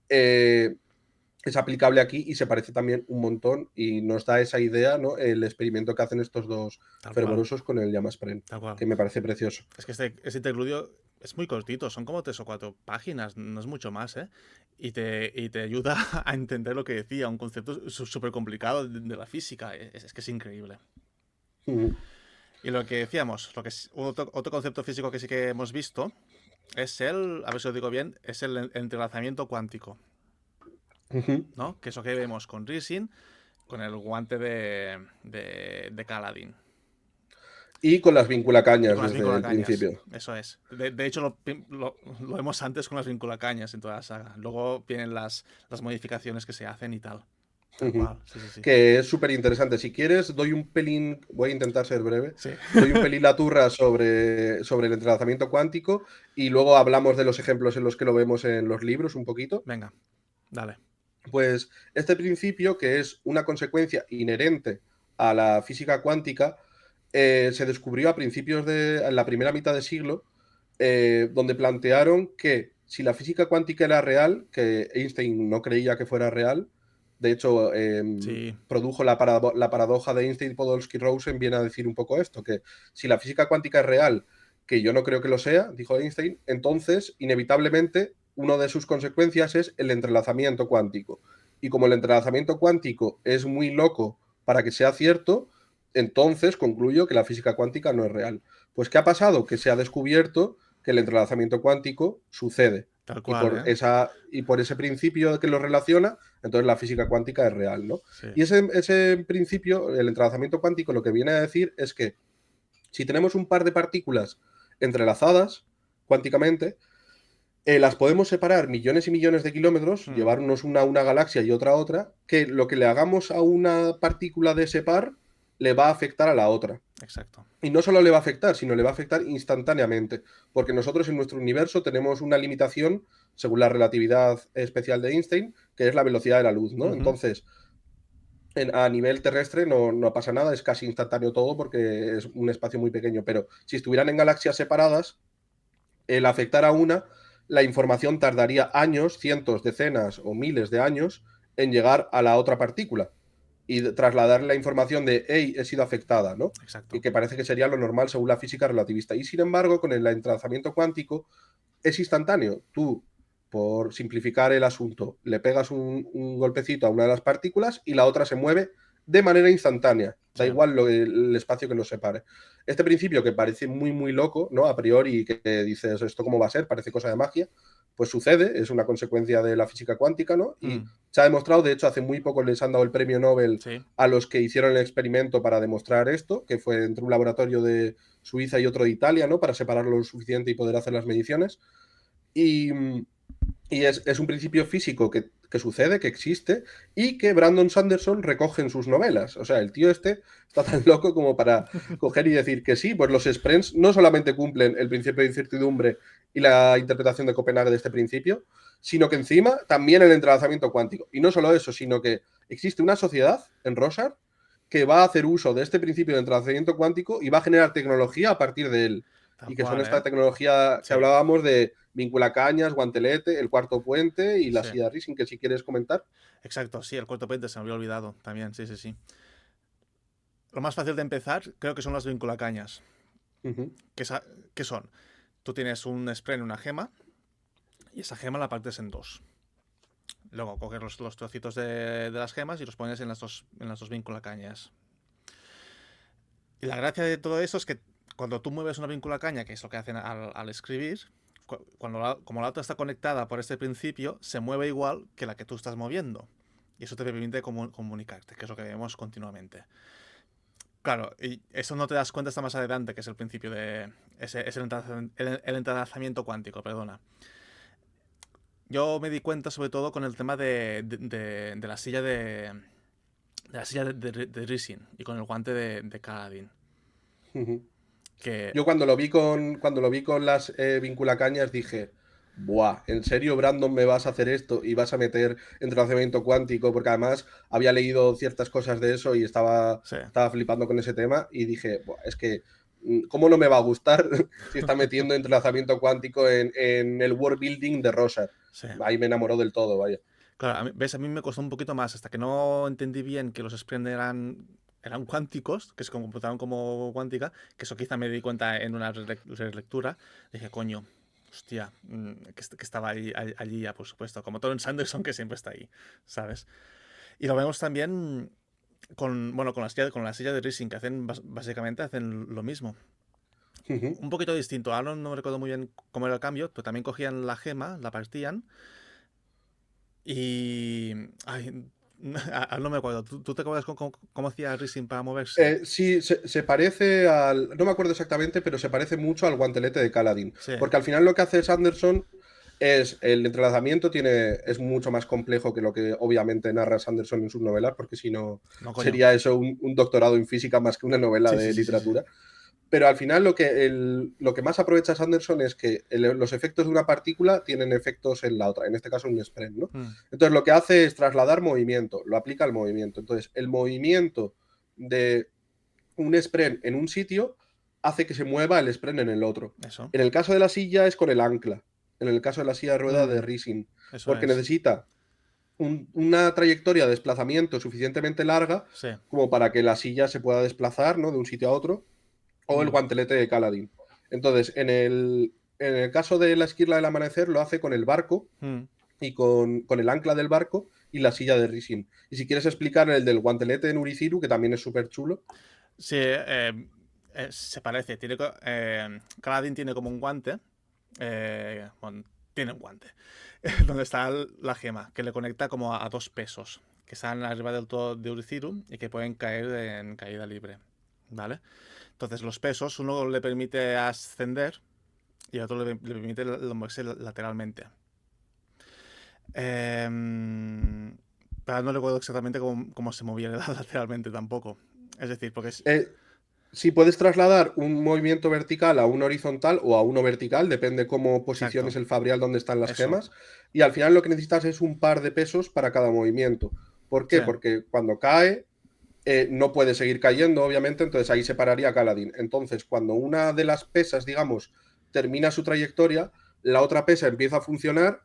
es aplicable aquí y se parece también un montón y nos da esa idea, ¿no? El experimento que hacen estos dos fervorosos con el Llamaspren, que me parece precioso. Es que este interludio es muy cortito, son como 3 o 4 páginas, no es mucho más, ¿eh? Y te ayuda a entender lo que decía, un concepto súper complicado de la física. Es que es increíble. Y lo que decíamos, otro concepto físico que sí que hemos visto es a ver si lo digo bien, es el entrelazamiento cuántico, Ujú. ¿no? Que es lo que vemos con Rising, con el guante de Kaladin. Y con las Y vinculacañas con las desde el vinculacañas, principio. eso es. De hecho, lo vemos antes con las vinculacañas en toda la saga. Luego vienen las modificaciones que se hacen y tal. Tal Ujú. cual, sí, sí, sí. Que es súper interesante. Si quieres, doy un pelín, voy a intentar ser breve, Sí, doy un pelín la turra sobre el entrelazamiento cuántico y luego hablamos de los ejemplos en los que lo vemos en los libros un poquito. venga, dale. Pues este principio, que es una consecuencia inherente a la física cuántica, se descubrió a principios en la primera mitad de siglo, donde plantearon que si la física cuántica era real, que Einstein no creía que fuera real, de hecho, Sí, produjo la paradoja de Einstein-Podolsky-Rosen, viene a decir un poco esto, que si la física cuántica es real, que yo no creo que lo sea, dijo Einstein, entonces, inevitablemente, una de sus consecuencias es el entrelazamiento cuántico. Y como el entrelazamiento cuántico es muy loco para que sea cierto, entonces concluyo que la física cuántica no es real. Pues, ¿qué ha pasado? Que se ha descubierto que el entrelazamiento cuántico sucede. tal Y cual, por, ¿eh? y por ese principio que lo relaciona, entonces la física cuántica es real, ¿no? Sí. Y ese principio, el entrelazamiento cuántico, lo que viene a decir es que si tenemos un par de partículas entrelazadas cuánticamente, las podemos separar millones y millones de kilómetros, Mm, llevarnos una a una galaxia y otra a otra, que lo que le hagamos a una partícula de ese par le va a afectar a la otra. exacto. Y no solo le va a afectar, sino le va a afectar instantáneamente, porque nosotros en nuestro universo tenemos una limitación, según la relatividad especial de Einstein, que es la velocidad de la luz, ¿no? Ujú, Entonces, a nivel terrestre no pasa nada, es casi instantáneo todo porque es un espacio muy pequeño, pero si estuvieran en galaxias separadas, el afectar a una, la información tardaría años, cientos, decenas o miles de años en llegar a la otra partícula y trasladar la información de, hey, he sido afectada, ¿no? Y exacto. que parece que sería lo normal según la física relativista. Y sin embargo, con el entrelazamiento cuántico es instantáneo. Tú, por simplificar el asunto, le pegas un golpecito a una de las partículas y la otra se mueve de manera instantánea. Da Sí. igual el espacio que los separe. Este principio que parece muy, muy loco, ¿no? A priori, que dices, ¿esto cómo va a ser? Parece cosa de magia. Pues sucede, es una consecuencia de la física cuántica, ¿no? Y Mm, se ha demostrado, de hecho, hace muy poco les han dado el premio Nobel sí. a los que hicieron el experimento para demostrar esto, que fue entre un laboratorio de Suiza y otro de Italia, ¿no? Para separarlo lo suficiente y poder hacer las mediciones. Y, es un principio físico que sucede, que existe, y que Brandon Sanderson recoge en sus novelas. O sea, el tío este está tan loco como para coger y decir que sí, pues los sprints no solamente cumplen el principio de incertidumbre y la interpretación de Copenhague de este principio, sino que encima también el entrelazamiento cuántico. Y no solo eso, sino que existe una sociedad en Rosar que va a hacer uso de este principio de entrelazamiento cuántico y va a generar tecnología a partir de él. Tal Y que son cual, esta ¿eh? tecnología que Sí, hablábamos de vinculacañas, guantelete, el cuarto puente y la sí. silla de Rising, que si quieres comentar. Exacto, sí, el cuarto puente se me había olvidado también, sí, sí, sí. Lo más fácil de empezar creo que son las vinculacañas. Ujú, ¿Qué, qué son? Tú tienes un spray en una gema y esa gema la partes en dos. Luego coges los trocitos de las gemas y los pones en las dos vinculacañas. Y la gracia de todo eso es que cuando tú mueves una vinculacaña, que es lo que hacen al escribir, como la otra está conectada por este principio, se mueve igual que la que tú estás moviendo. Y eso te permite comunicarte, que es lo que vemos continuamente. Claro, y eso no te das cuenta hasta más adelante, que es el principio de... Es el entrelazamiento cuántico, perdona. Yo me di cuenta sobre todo con el tema de la silla de la silla de Rising y con el guante de Kaladin. ujú. Que Yo cuando lo vi con las vinculacañas dije, buah, ¿en serio, Brandon, me vas a hacer esto y vas a meter entrelazamiento cuántico? Porque además había leído ciertas cosas de eso y sí, estaba flipando con ese tema y dije, buah, es que, ¿cómo no me va a gustar si está metiendo entrelazamiento cuántico en el world building de Rosar? sí. Ahí me enamoró del todo, vaya. Claro, ves, a mí me costó un poquito más hasta que no entendí bien que los Sprint eran cuánticos, que se computaban como cuántica, que eso quizá me di cuenta en una relectura. Dije, coño, hostia, que estaba allí ya, por supuesto, como todo en Sanderson, que siempre está ahí, ¿sabes? Y lo vemos también con la silla de Rising, que básicamente hacen lo mismo. Ujú. Un poquito distinto. Ahora no me recuerdo muy bien cómo era el cambio, pero también cogían la gema, la partían y... Ay, ahora no me acuerdo. ¿Tú te acuerdas cómo hacía Rising para moverse? Sí, se parece al. No me acuerdo exactamente, pero se parece mucho al guantelete de Kaladin. Sí, Porque al final lo que hace Sanderson es. El entrelazamiento es mucho más complejo que lo que obviamente narra Sanderson en sus novelas, porque si no no, coño. sería eso un doctorado en física más que una novela Sí, sí, de sí, sí, sí. literatura. Pero al final lo que más aprovecha Sanderson es que los efectos de una partícula tienen efectos en la otra, en este caso un spread, ¿no? Mm, Entonces lo que hace es trasladar movimiento, lo aplica al movimiento. Entonces el movimiento de un spread en un sitio hace que se mueva el spread en el otro. eso. En el caso de la silla es con el ancla, en el caso de la silla de rueda de Mm, Rising, eso porque es. necesita una trayectoria de desplazamiento suficientemente larga Sí. como para que la silla se pueda desplazar, ¿no?, de un sitio a otro, o el Mm, guantelete de Kaladin. Entonces, en el caso de la esquirla del amanecer, lo hace con el barco mm. y con el ancla del barco y la silla de Rising. Y si quieres explicar el del guantelete de Nuriciru, que también es súper chulo. Sí, se parece. Kaladin tiene como un guante. Bueno, tiene un guante. Donde está la gema, que le conecta como a dos pesos. Que están arriba del todo de Uriciru y que pueden caer en caída libre. ¿Vale? Entonces los pesos, uno le permite ascender y el otro le permite moverse lateralmente. Pero no recuerdo exactamente cómo se movía lateralmente tampoco. Es decir, porque es... Eh, si puedes trasladar un movimiento vertical a uno horizontal o a uno vertical, depende cómo Exacto, posiciones el fabrial donde están las eso. gemas, y al final lo que necesitas es un par de pesos para cada movimiento. ¿Por Sí. qué? Porque cuando cae, no puede seguir cayendo, obviamente, entonces ahí se pararía Kaladin. Entonces, cuando una de las pesas, digamos, termina su trayectoria, la otra pesa empieza a funcionar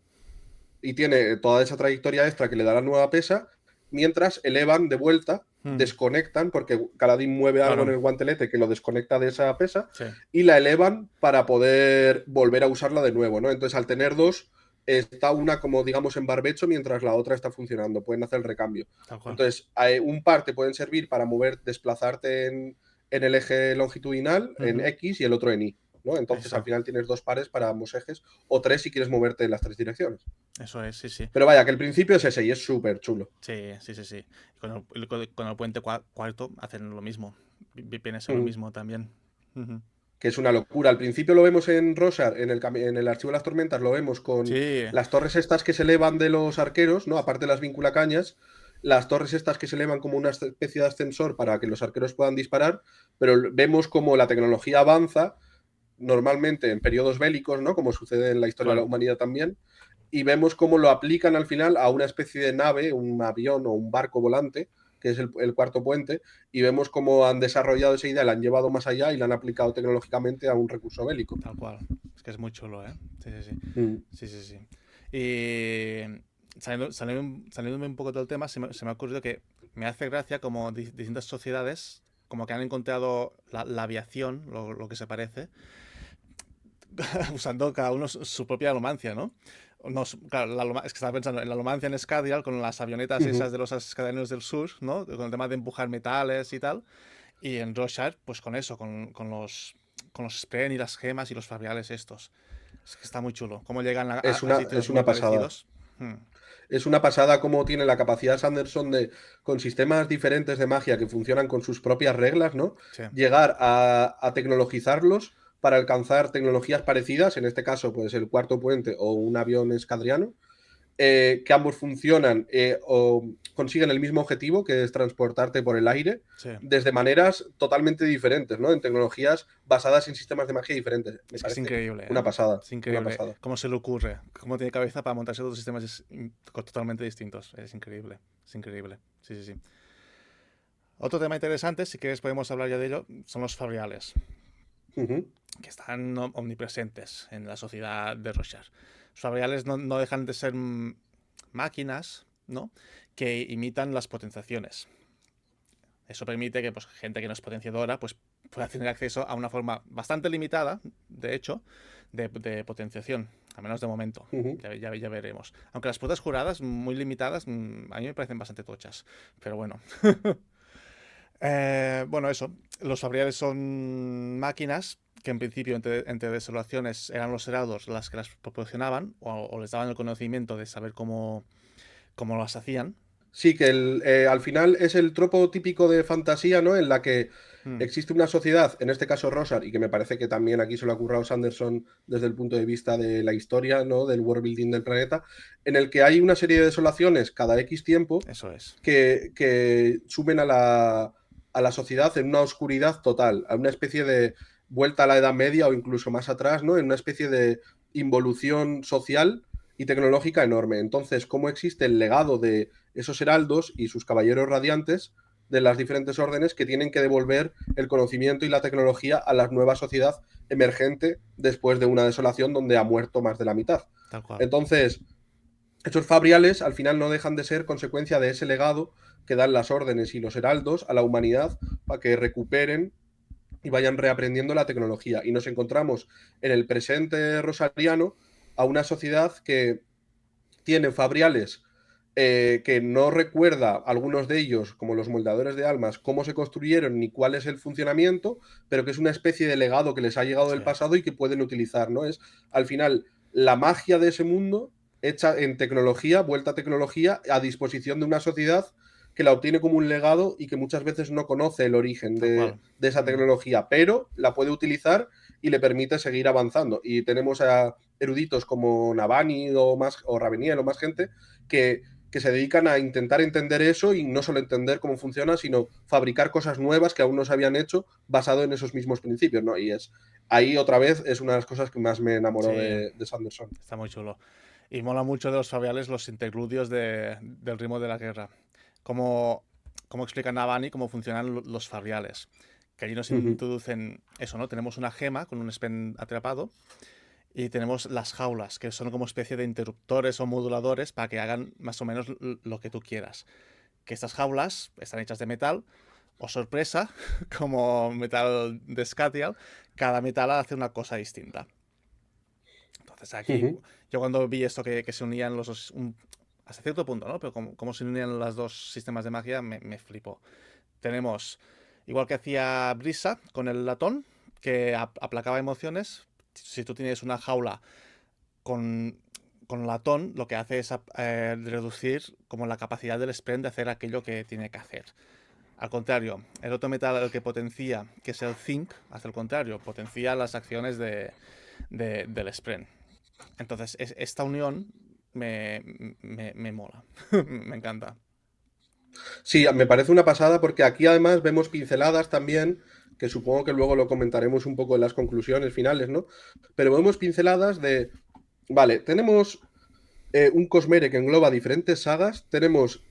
y tiene toda esa trayectoria extra que le da la nueva pesa, mientras elevan de vuelta, Mm, desconectan, porque Kaladin mueve algo en claro, el guantelete que lo desconecta de esa pesa, sí, y la elevan para poder volver a usarla de nuevo, ¿no? Entonces, al tener dos, está una como, digamos, en barbecho, mientras la otra está funcionando, pueden hacer el recambio. tal cual. Entonces, un par te pueden servir para desplazarte en el eje longitudinal, en Ujú, X, y el otro en Y, ¿no? Entonces, al eso, final tienes dos pares para ambos ejes, o tres si quieres moverte en las tres direcciones. eso es, sí, sí. Pero vaya, que el principio es ese y es súper chulo. Sí, sí, sí, sí. Y con el puente cuarto hacen lo mismo. Viene a ser lo Mm. mismo también. Ujú. Que es una locura. Al principio lo vemos en Rosar, en el archivo de las tormentas, lo vemos con Sí, las torres estas que se elevan de los arqueros, ¿no? Aparte de las vinculacañas, las torres estas que se elevan como una especie de ascensor para que los arqueros puedan disparar, pero vemos como la tecnología avanza normalmente en periodos bélicos, ¿no? Como sucede en la historia de la claro, humanidad también, y vemos cómo lo aplican al final a una especie de nave, un avión o un barco volante, que es el cuarto puente, y vemos cómo han desarrollado esa idea, la han llevado más allá y la han aplicado tecnológicamente a un recurso bélico. tal cual. Es que es muy chulo, ¿eh? Sí, sí, sí. Mm. Sí, sí, sí. Y saliéndome un poco del tema, se me ha ocurrido que me hace gracia como distintas sociedades como que han encontrado la aviación, lo que se parece, usando cada uno su propia alomancia, ¿no? No, claro, es que estaba pensando en la alomancia en Scadial con las avionetas esas Ujú. de los escadreros del sur, ¿no? Con el tema de empujar metales y tal. Y en Rorschach, pues con eso, con los Spren y las gemas y los fabriales estos. Es que está muy chulo. Cómo llegan a Es sitios muy una pasada. parecidos. Hmm, Es una pasada cómo tiene la capacidad Sanderson de, con sistemas diferentes de magia que funcionan con sus propias reglas, ¿no? sí, Llegar a tecnologizarlos para alcanzar tecnologías parecidas, en este caso, pues el cuarto puente o un avión escadriano, que ambos funcionan o consiguen el mismo objetivo, que es transportarte por el aire, sí. desde maneras totalmente diferentes, ¿no? En tecnologías basadas en sistemas de magia diferentes. Me Es que es parece increíble, ¿eh? una pasada, Es una increíble pasada. cómo se le ocurre, cómo tiene cabeza para montarse dos sistemas totalmente distintos. Es increíble, es increíble. Sí, sí, sí. Otro tema interesante, si quieres podemos hablar ya de ello, son los fabriales, Ujú. que están omnipresentes en la sociedad de Rorschach. Los fabriales no dejan de ser máquinas, ¿no? Que imitan las potenciaciones. Eso permite que pues, gente que no es potenciadora pues, pueda tener acceso a una forma bastante limitada, de hecho, de potenciación, al menos de momento. Ujú. Ya veremos. Aunque las puertas juradas, muy limitadas, a mí me parecen bastante tochas. Pero bueno. Bueno, eso. Los fabriales son máquinas que en principio entre desolaciones eran los heraldos las que las proporcionaban o les daban el conocimiento de saber cómo las hacían. Sí, que al final es el tropo típico de fantasía, ¿no? En la que Mm, existe una sociedad, en este caso Rosar, y que me parece que también aquí se lo ha currado Sanderson desde el punto de vista de la historia, ¿no? Del world building del planeta, en el que hay una serie de desolaciones cada X tiempo eso es. que sumen a la sociedad en una oscuridad total, a una especie de vuelta a la Edad Media o incluso más atrás, ¿no? En una especie de involución social y tecnológica enorme. Entonces, ¿cómo existe el legado de esos heraldos y sus caballeros radiantes de las diferentes órdenes que tienen que devolver el conocimiento y la tecnología a la nueva sociedad emergente después de una desolación donde ha muerto más de la mitad? Tal cual. Entonces, esos fabriales al final no dejan de ser consecuencia de ese legado que dan las órdenes y los heraldos a la humanidad para que recuperen y vayan reaprendiendo la tecnología. Y nos encontramos en el presente rosariano a una sociedad que tiene fabriales que no recuerda algunos de ellos, como los moldadores de almas, cómo se construyeron ni cuál es el funcionamiento, pero que es una especie de legado que les ha llegado Sí, del pasado y que pueden utilizar, ¿no? Es al final la magia de ese mundo hecha en tecnología, vuelta a tecnología, a disposición de una sociedad que la obtiene como un legado y que muchas veces no conoce el origen tal cual. de esa Mm, tecnología, pero la puede utilizar y le permite seguir avanzando. Y tenemos a eruditos como Navani o Raveniel o más gente que se dedican a intentar entender eso y no solo entender cómo funciona, sino fabricar cosas nuevas que aún no se habían hecho basado en esos mismos principios, ¿no? Y es ahí otra vez es una de las cosas que más me enamoró sí, de Sanderson. está muy chulo. Y mola mucho de los fabriales los interludios del ritmo de la guerra. Cómo, cómo explica Navani cómo funcionan los fabriales. Que allí nos Uh -huh. introducen eso, ¿no? Tenemos una gema con un Spen atrapado y tenemos las jaulas, que son como especie de interruptores o moduladores para que hagan más o menos lo que tú quieras. Que estas jaulas están hechas de metal, o sorpresa, como metal de Scatial, cada metal hace una cosa distinta. Entonces Uh aquí, -huh. yo cuando vi esto que se unían hasta cierto punto, ¿no? Pero como se unían los dos sistemas de magia, me flipó. Tenemos, igual que hacía Brisa con el latón, que aplacaba emociones, si tú tienes una jaula con, con latón, lo que hace es reducir como la capacidad del Spren de hacer aquello que tiene que hacer. Al contrario, el otro metal el que potencia, que es el zinc, hace el contrario, potencia las acciones del Spren. Entonces, esta unión me mola, me encanta. Sí, me parece una pasada porque aquí además vemos pinceladas también, que supongo que luego lo comentaremos un poco en las conclusiones finales, ¿no? Pero vemos pinceladas de, vale, tenemos un Cosmere que engloba diferentes sagas, tenemos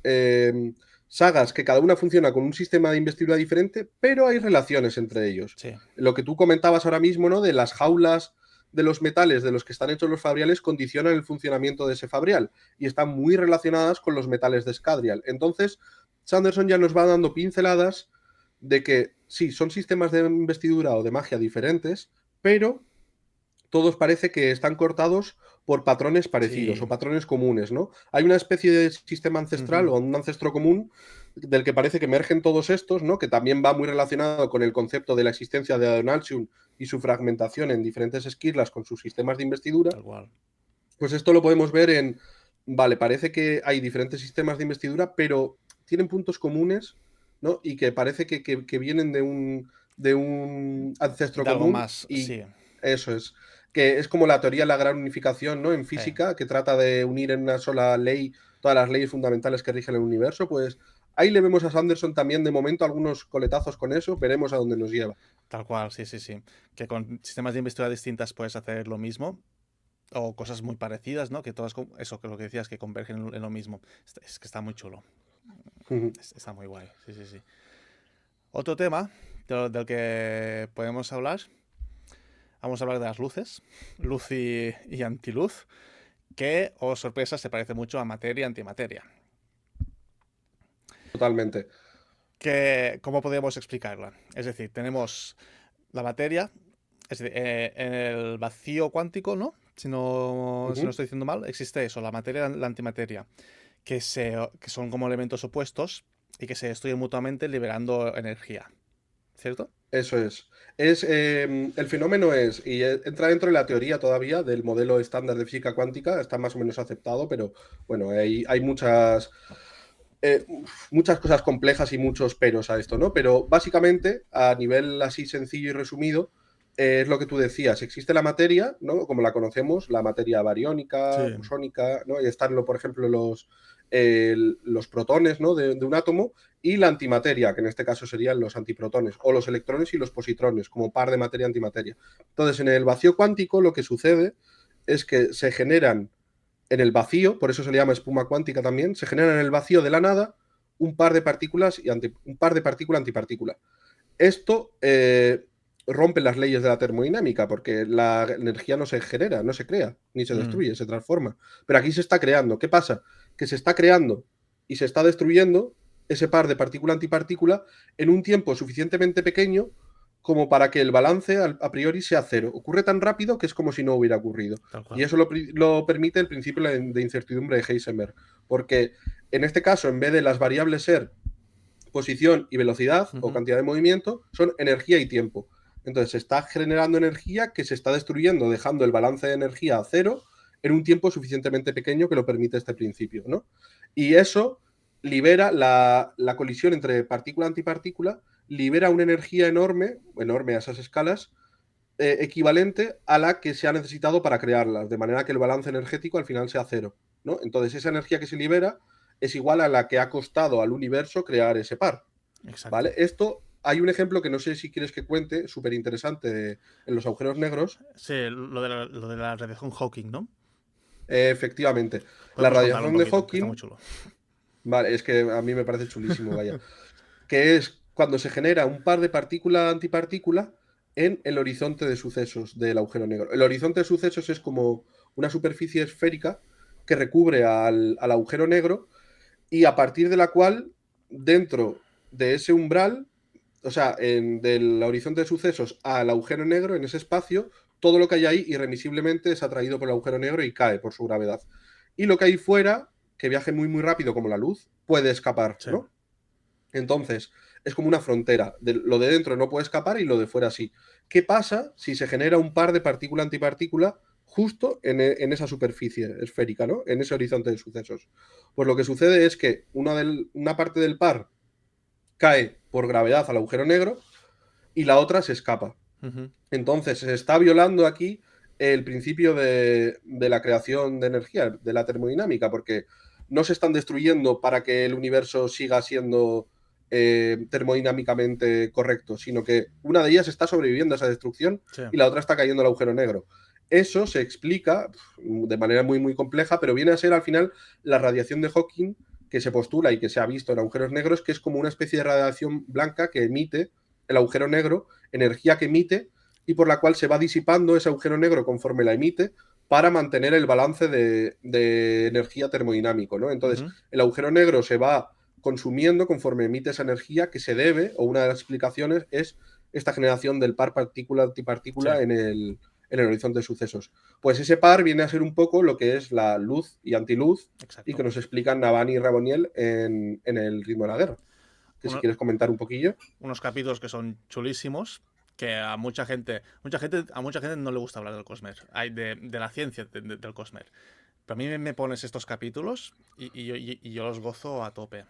sagas que cada una funciona con un sistema de investidura diferente, pero hay relaciones entre ellos. Sí, Lo que tú comentabas ahora mismo, ¿no? De las jaulas de los metales de los que están hechos los fabriales condicionan el funcionamiento de ese fabrial y están muy relacionadas con los metales de Scadrial. Entonces, Sanderson ya nos va dando pinceladas de que sí, son sistemas de investidura o de magia diferentes, pero todos parece que están cortados por patrones parecidos sí. o patrones comunes, ¿no? Hay una especie de sistema ancestral Ujú, o un ancestro común del que parece que emergen todos estos, ¿no? Que también va muy relacionado con el concepto de la existencia de Adonalsium y su fragmentación en diferentes esquirlas con sus sistemas de investidura. tal cual. Pues esto lo podemos ver en, vale, parece que hay diferentes sistemas de investidura, pero tienen puntos comunes, ¿no? Y que parece que vienen de un ancestro De algo común más, y sí. eso es. Que es como la teoría de la gran unificación, ¿no? En física, que trata de unir en una sola ley todas las leyes fundamentales que rigen el universo, pues ahí le vemos a Sanderson también de momento algunos coletazos con eso, veremos a dónde nos lleva. Tal cual, sí, sí, sí. Que con sistemas de investidura distintas puedes hacer lo mismo o cosas muy parecidas, ¿no? Que todas, eso, que lo que decías, que convergen en lo mismo. Es que está muy chulo. Está muy guay, sí, sí, sí. Otro tema del que podemos hablar, vamos a hablar de las luces, luz y antiluz, que, oh sorpresa, se parece mucho a materia y antimateria. Totalmente. ¿Cómo podríamos explicarla? Es decir, tenemos la materia, es decir, en el vacío cuántico, ¿no? Si no Ujú. estoy diciendo mal, existe eso, la materia y la antimateria, que son como elementos opuestos, y que se destruyen mutuamente liberando energía, ¿cierto? Eso es. El fenómeno es, y entra dentro de la teoría todavía del modelo estándar de física cuántica, está más o menos aceptado, pero bueno, hay muchas cosas complejas y muchos peros a esto, ¿no? Pero básicamente, a nivel así sencillo y resumido, es lo que tú decías. Existe la materia, ¿no? Como la conocemos, la materia bariónica, Sí. bosónica, ¿no? Y están, por ejemplo, los protones, ¿no? de un átomo, y la antimateria, que en este caso serían los antiprotones, o los electrones y los positrones, como par de materia-antimateria. Entonces, en el vacío cuántico lo que sucede es que se generan en el vacío, por eso se le llama espuma cuántica también, se generan en el vacío de la nada un par de partículas y un par de partícula-antipartícula. Esto rompe las leyes de la termodinámica, porque la energía no se genera, no se crea, ni se destruye, se transforma. Pero aquí se está creando. ¿Qué pasa? Que se está creando y se está destruyendo ese par de partícula-antipartícula en un tiempo suficientemente pequeño como para que el balance a priori sea cero. Ocurre tan rápido que es como si no hubiera ocurrido. Tal Y cual. eso lo permite el principio de incertidumbre de Heisenberg. Porque en este caso, en vez de las variables ser posición y velocidad o cantidad de movimiento, son energía y tiempo. Entonces se está generando energía que se está destruyendo, dejando el balance de energía a cero en un tiempo suficientemente pequeño que lo permite este principio, ¿no? Y eso libera la colisión entre partícula-antipartícula, libera una energía enorme, enorme a esas escalas, equivalente a la que se ha necesitado para crearlas, de manera que el balance energético al final sea cero, ¿no? Entonces esa energía que se libera es igual a la que ha costado al universo crear ese par, Exacto. ¿vale? Esto hay un ejemplo que no sé si quieres que cuente, súper interesante, en los agujeros negros. Sí, lo de la radiación Hawking, ¿no? Efectivamente, la Podemos contarlo un radiación de poquito, que está muy Hawking, chulo. vale, es que a mí me parece chulísimo, vaya, que es cuando se genera un par de partícula-antipartícula en el horizonte de sucesos del agujero negro. El horizonte de sucesos es como una superficie esférica que recubre al agujero negro y a partir de la cual, dentro de ese umbral, o sea, del horizonte de sucesos al agujero negro, en ese espacio, todo lo que hay ahí irremisiblemente es atraído por el agujero negro y cae por su gravedad. Y lo que hay fuera, que viaje muy, muy rápido como la luz, puede escapar, Sí. ¿no? Entonces, es como una frontera. Lo de dentro no puede escapar y lo de fuera sí. ¿Qué pasa si se genera un par de partícula-antipartícula justo en esa superficie esférica, ¿no? En ese horizonte de sucesos? Pues lo que sucede es que una parte del par cae por gravedad al agujero negro y la otra se escapa. Entonces, se está violando aquí el principio de la creación de energía, de la termodinámica, porque no se están destruyendo para que el universo siga siendo termodinámicamente correcto, sino que una de ellas está sobreviviendo a esa destrucción Sí. y la otra está cayendo al agujero negro. Eso se explica de manera muy, muy compleja, pero viene a ser al final la radiación de Hawking que se postula y que se ha visto en agujeros negros, que es como una especie de radiación blanca que emite el agujero negro, energía que emite y por la cual se va disipando ese agujero negro conforme la emite para mantener el balance de energía termodinámico, ¿no? Entonces, el agujero negro se va consumiendo conforme emite esa energía que se debe, o una de las explicaciones es esta generación del par partícula-antipartícula Sí. en el horizonte de sucesos. Pues ese par viene a ser un poco lo que es la luz y antiluz y que Exacto. nos explican Navani y Raboniel en el ritmo de la guerra. Que si Uno- quieres comentar un poquillo. unos capítulos que son chulísimos, que a mucha gente no le gusta hablar del Cosmere, de la ciencia del Cosmere. Pero a mí me pones estos capítulos y yo los gozo a tope.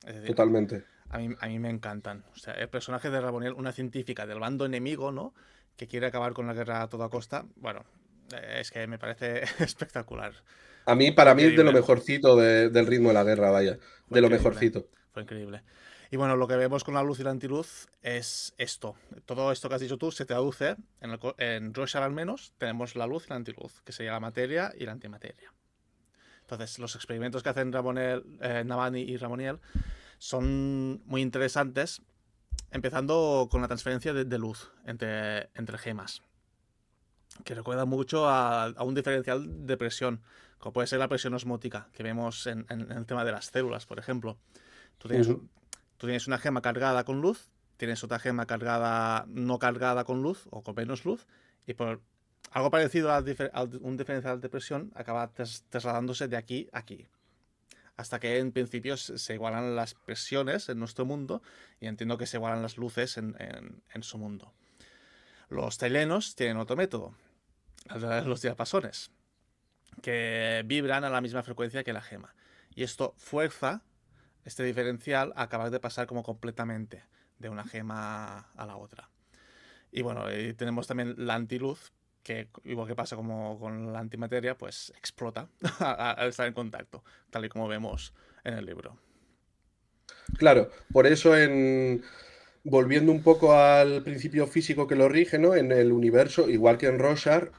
Es decir, Totalmente. a mí me encantan. O sea, el personaje de Raboniel, una científica del bando enemigo, ¿no? Que quiere acabar con la guerra a toda costa. Bueno, es que me parece espectacular. Fue Para mí es de lo increíble. mejorcito del ritmo de la guerra, vaya. Fue De lo increíble. mejorcito. Fue increíble. Y bueno, lo que vemos con la luz y la antiluz es esto. Todo esto que has dicho tú se traduce, en Rorschach al menos, tenemos la luz y la antiluz, que sería la materia y la antimateria. Entonces, los experimentos que hacen Navani y Raboniel son muy interesantes, empezando con la transferencia de luz entre gemas, que recuerda mucho a un diferencial de presión, como puede ser la presión osmótica, que vemos en el tema de las células, por ejemplo. Tú tienes, Ujú. tú tienes una gema cargada con luz, tienes otra gema cargada no cargada con luz o con menos luz, y por algo parecido a un diferencial de presión acaba trasladándose de aquí a aquí. hasta que en principio se igualan las presiones en nuestro mundo y entiendo que se igualan las luces en su mundo. Los telianos tienen otro método, los diapasones, que vibran a la misma frecuencia que la gema. Y esto fuerza este diferencial a acabar de pasar como completamente de una gema a la otra. Y bueno, y tenemos también la antiluz, que igual que pasa como con la antimateria, pues explota al estar en contacto, tal y como vemos en el libro. Claro, por eso volviendo un poco al principio físico que lo rige, ¿no? En el universo, igual que en Rorschach,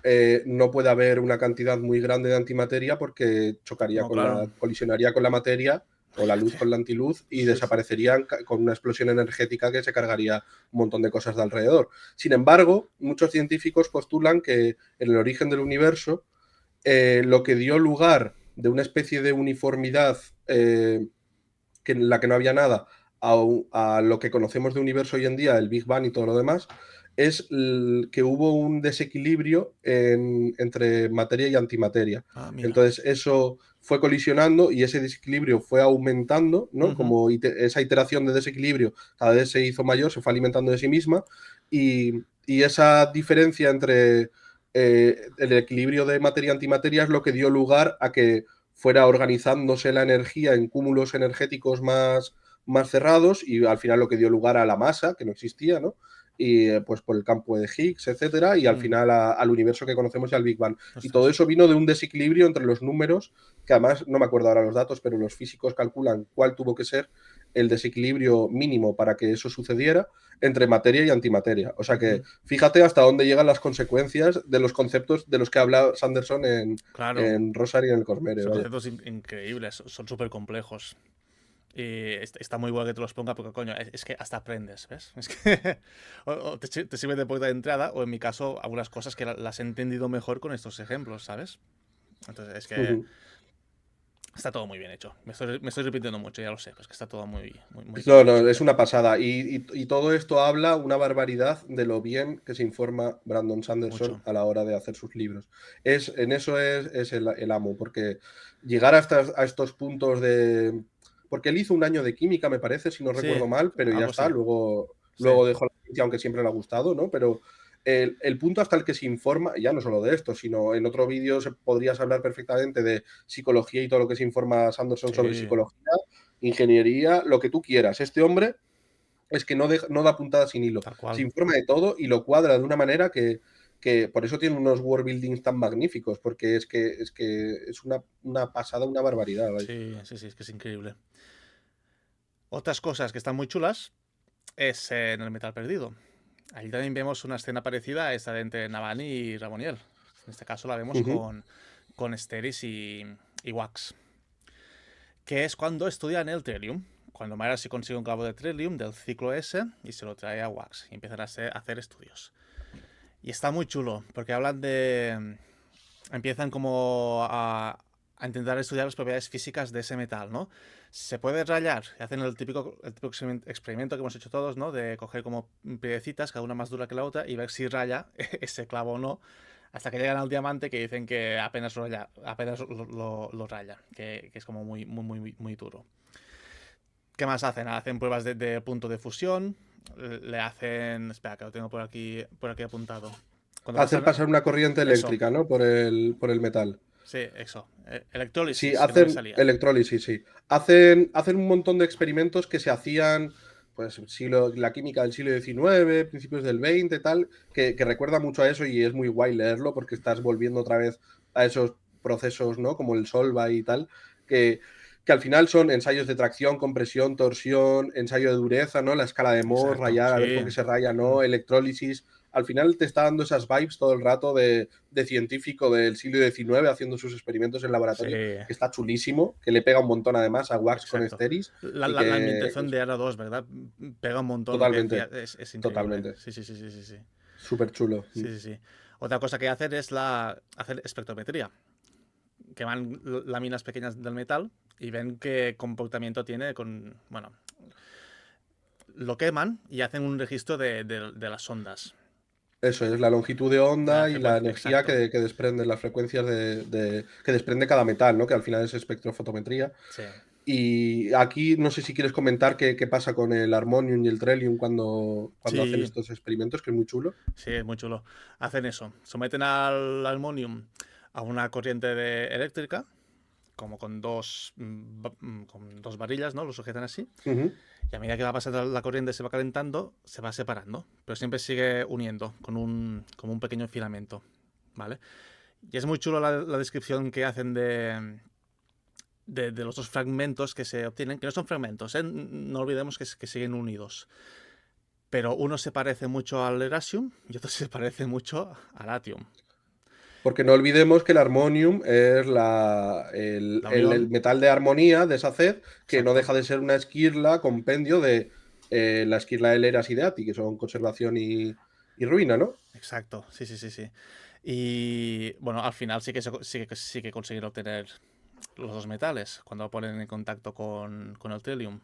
no puede haber una cantidad muy grande de antimateria porque chocaría No, claro. colisionaría con la materia o la luz con la antiluz y Sí, sí. desaparecerían con una explosión energética que se cargaría un montón de cosas de alrededor. Sin embargo, muchos científicos postulan que en el origen del universo lo que dio lugar de una especie de uniformidad en la que no había nada a lo que conocemos de universo hoy en día, el Big Bang y todo lo demás, es que hubo un desequilibrio entre materia y antimateria. Ah, mira. Entonces eso fue colisionando y ese desequilibrio fue aumentando, ¿no? Como esa iteración de desequilibrio cada vez se hizo mayor, se fue alimentando de sí misma y esa diferencia entre el equilibrio de materia y antimateria es lo que dio lugar a que fuera organizándose la energía en cúmulos energéticos más cerrados y al final lo que dio lugar a la masa, que no existía, ¿no? Y pues por el campo de Higgs, etcétera, y al final al universo que conocemos y al Big Bang. Y todo Ostras. eso vino de un desequilibrio entre los números, que además no me acuerdo ahora los datos, pero los físicos calculan cuál tuvo que ser el desequilibrio mínimo para que eso sucediera entre materia y antimateria. O sea que fíjate hasta dónde llegan las consecuencias de los conceptos de los que habla Sanderson Claro. en Rosary y en el Cosmere. Son Vaya. conceptos increíbles, son súper complejos. Y está muy bueno que te los ponga porque, coño, es que hasta aprendes, ¿ves? Es que o te sirve de puerta de entrada, o en mi caso, algunas cosas que las he entendido mejor con estos ejemplos, ¿sabes? Entonces, es que está todo muy bien hecho. Me estoy repitiendo mucho, ya lo sé, pues que está todo muy No, bien no, hecho. es una pasada. Y todo esto habla una barbaridad de lo bien que se informa Brandon Sanderson Mucho. a la hora de hacer sus libros. En eso es el amo, porque llegar a estos puntos de... Porque él hizo un año de química, me parece, si no Sí, recuerdo mal, pero ya algo está. así. Sí, Luego dejó la ciencia, aunque siempre le ha gustado, ¿no? Pero el punto hasta el que se informa, ya no solo de esto, sino en otro vídeo podrías hablar perfectamente de psicología y todo lo que se informa Sanderson sobre sí, psicología, ingeniería, lo que tú quieras. Este hombre es que no da puntada sin hilo. tal Se cual. informa de todo y lo cuadra de una manera que por eso tiene unos world buildings tan magníficos, porque es una pasada, una barbaridad. Vaya. Sí, sí, sí, es que es increíble. Otras cosas que están muy chulas es en el Metal Perdido. Ahí también vemos una escena parecida a esta de entre Navani y Raboniel. En este caso la vemos Ujú. con Steris y Wax. Que es cuando estudian el Trellium. Cuando Mayra se consigue un clavo de Trellium del ciclo S y se lo trae a Wax. Y empiezan a hacer estudios. Y está muy chulo, porque hablan de... Empiezan como a intentar estudiar las propiedades físicas de ese metal, ¿no? Se puede rayar, y hacen el típico experimento que hemos hecho todos, ¿no? De coger como piedecitas, cada una más dura que la otra, y ver si raya ese clavo o no, hasta que llegan al diamante que dicen que apenas lo raya, que es como muy duro. ¿Qué más hacen? Hacen pruebas de punto de fusión, le hacen... Espera, que lo tengo por aquí apuntado. Cuando Hacer pasan... pasar una corriente Eso, eléctrica, ¿no? Por el metal. sí, eso. Sí, Electrólisis, que no me hacen salía. electrólisis, sí. Hacen un montón de experimentos que se hacían, pues, la química del siglo XIX, principios del XX, tal, que recuerda mucho a eso y es muy guay leerlo porque estás volviendo otra vez a esos procesos, ¿no? Como el Solvay y tal, que al final son ensayos de tracción, compresión, torsión, ensayo de dureza, ¿no? La escala de Mohs, Exacto, rayar, a ver sí. por qué se raya, ¿no? Electrólisis. Al final te está dando esas vibes todo el rato de científico del siglo XIX haciendo sus experimentos en Sí, laboratorio, que está chulísimo, que le pega un montón además a Wax con exacto. Steris La, y la, la que ambientación de Ara 2, ¿verdad? Pega un montón lo que decía. totalmente, Es increíble. totalmente, Sí, sí, sí, sí, sí, sí. súper chulo. Sí, sí, sí. Otra cosa que hacen es hacer espectrometría. Que van láminas pequeñas del metal y ven qué comportamiento tiene con. Bueno, lo queman y hacen un registro de las ondas. Eso es la longitud de De la onda y la frecuencia, energía exacto. que desprenden las frecuencias que desprende cada metal, ¿no? Que al final es espectrofotometría. Sí. Y aquí no sé si quieres comentar qué pasa con el Harmonium y el Trellium cuando hacen Sí, estos experimentos, que es muy chulo. sí, es muy chulo. Hacen eso. Someten al almonium a una corriente eléctrica, como con dos varillas, ¿no? Lo sujetan así. Ujú. Y a medida que va pasando la corriente, se va calentando, se va separando. Pero siempre sigue uniendo como un pequeño filamento. ¿Vale? Y es muy chulo la descripción que hacen de los dos fragmentos que se obtienen, que no son fragmentos, ¿eh? No olvidemos que siguen unidos. Pero uno se parece mucho al Erasium y otro se parece mucho al Atium. Porque no olvidemos que el Harmonium es La el unión, metal de armonía de Saced, que no exacto, deja de ser una esquirla, compendio de la esquirla de Leras y de Ati, que son conservación y ruina, ¿no? exacto, sí, sí, sí, sí. Y bueno, al final sí que consiguen obtener los dos metales cuando lo ponen en contacto con el Trillium.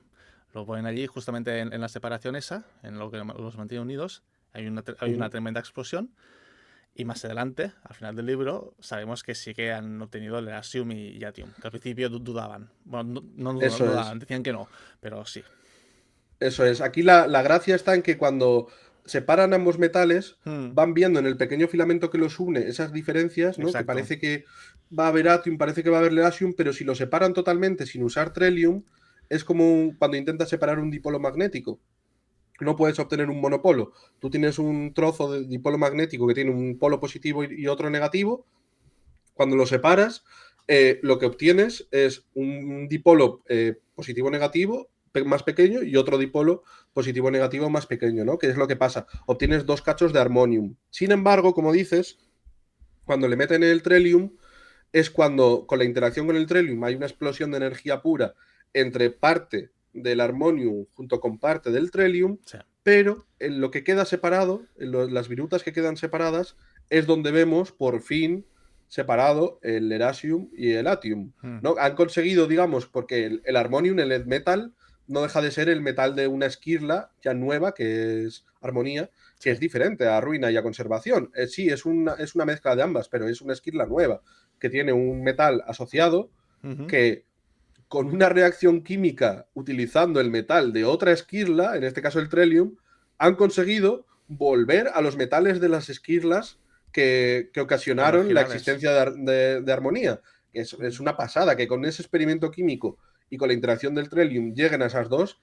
Lo ponen allí justamente en la separación esa, en lo que los mantiene unidos. Hay una Ujú. tremenda explosión. Y más adelante, al final del libro, sabemos que sí que han obtenido el Erasium y Yatium, que al principio dudaban. Bueno, no Eso dudaban, es. decían que no, pero sí. Eso es. Aquí la gracia está en que cuando separan ambos metales, Hmm, van viendo en el pequeño filamento que los une esas diferencias, ¿no? Que exacto. parece que va a haber atium, parece que va a haber leasium, pero si lo separan totalmente sin usar trellium, es como cuando intentas separar un dipolo magnético. No puedes obtener un monopolo. Tú tienes un trozo de dipolo magnético que tiene un polo positivo y otro negativo. Cuando lo separas, lo que obtienes es un dipolo positivo-negativo más pequeño y otro dipolo positivo-negativo más pequeño, ¿no? ¿Qué es lo que pasa? Obtienes dos cachos de armonium. Sin embargo, como dices, cuando le meten el trellium, es cuando con la interacción con el trellium hay una explosión de energía pura entre parte del armonium junto con parte del trellium, Sí. pero en lo que queda separado, las virutas que quedan separadas, es donde vemos por fin separado el Erasium y el Atium. Hmm, ¿No? Han conseguido, digamos, porque el Harmonium, el metal, no deja de ser el metal de una esquirla ya nueva, que es armonía, que sí. es diferente a ruina y a conservación. Sí, es una mezcla de ambas, pero es una esquirla nueva, que tiene un metal asociado Ujú, que con una reacción química utilizando el metal de otra esquirla, en este caso el trellium, han conseguido volver a los metales de las esquirlas que ocasionaron la originales. existencia de armonía. Es una pasada que con ese experimento químico y con la interacción del trellium lleguen a esas dos.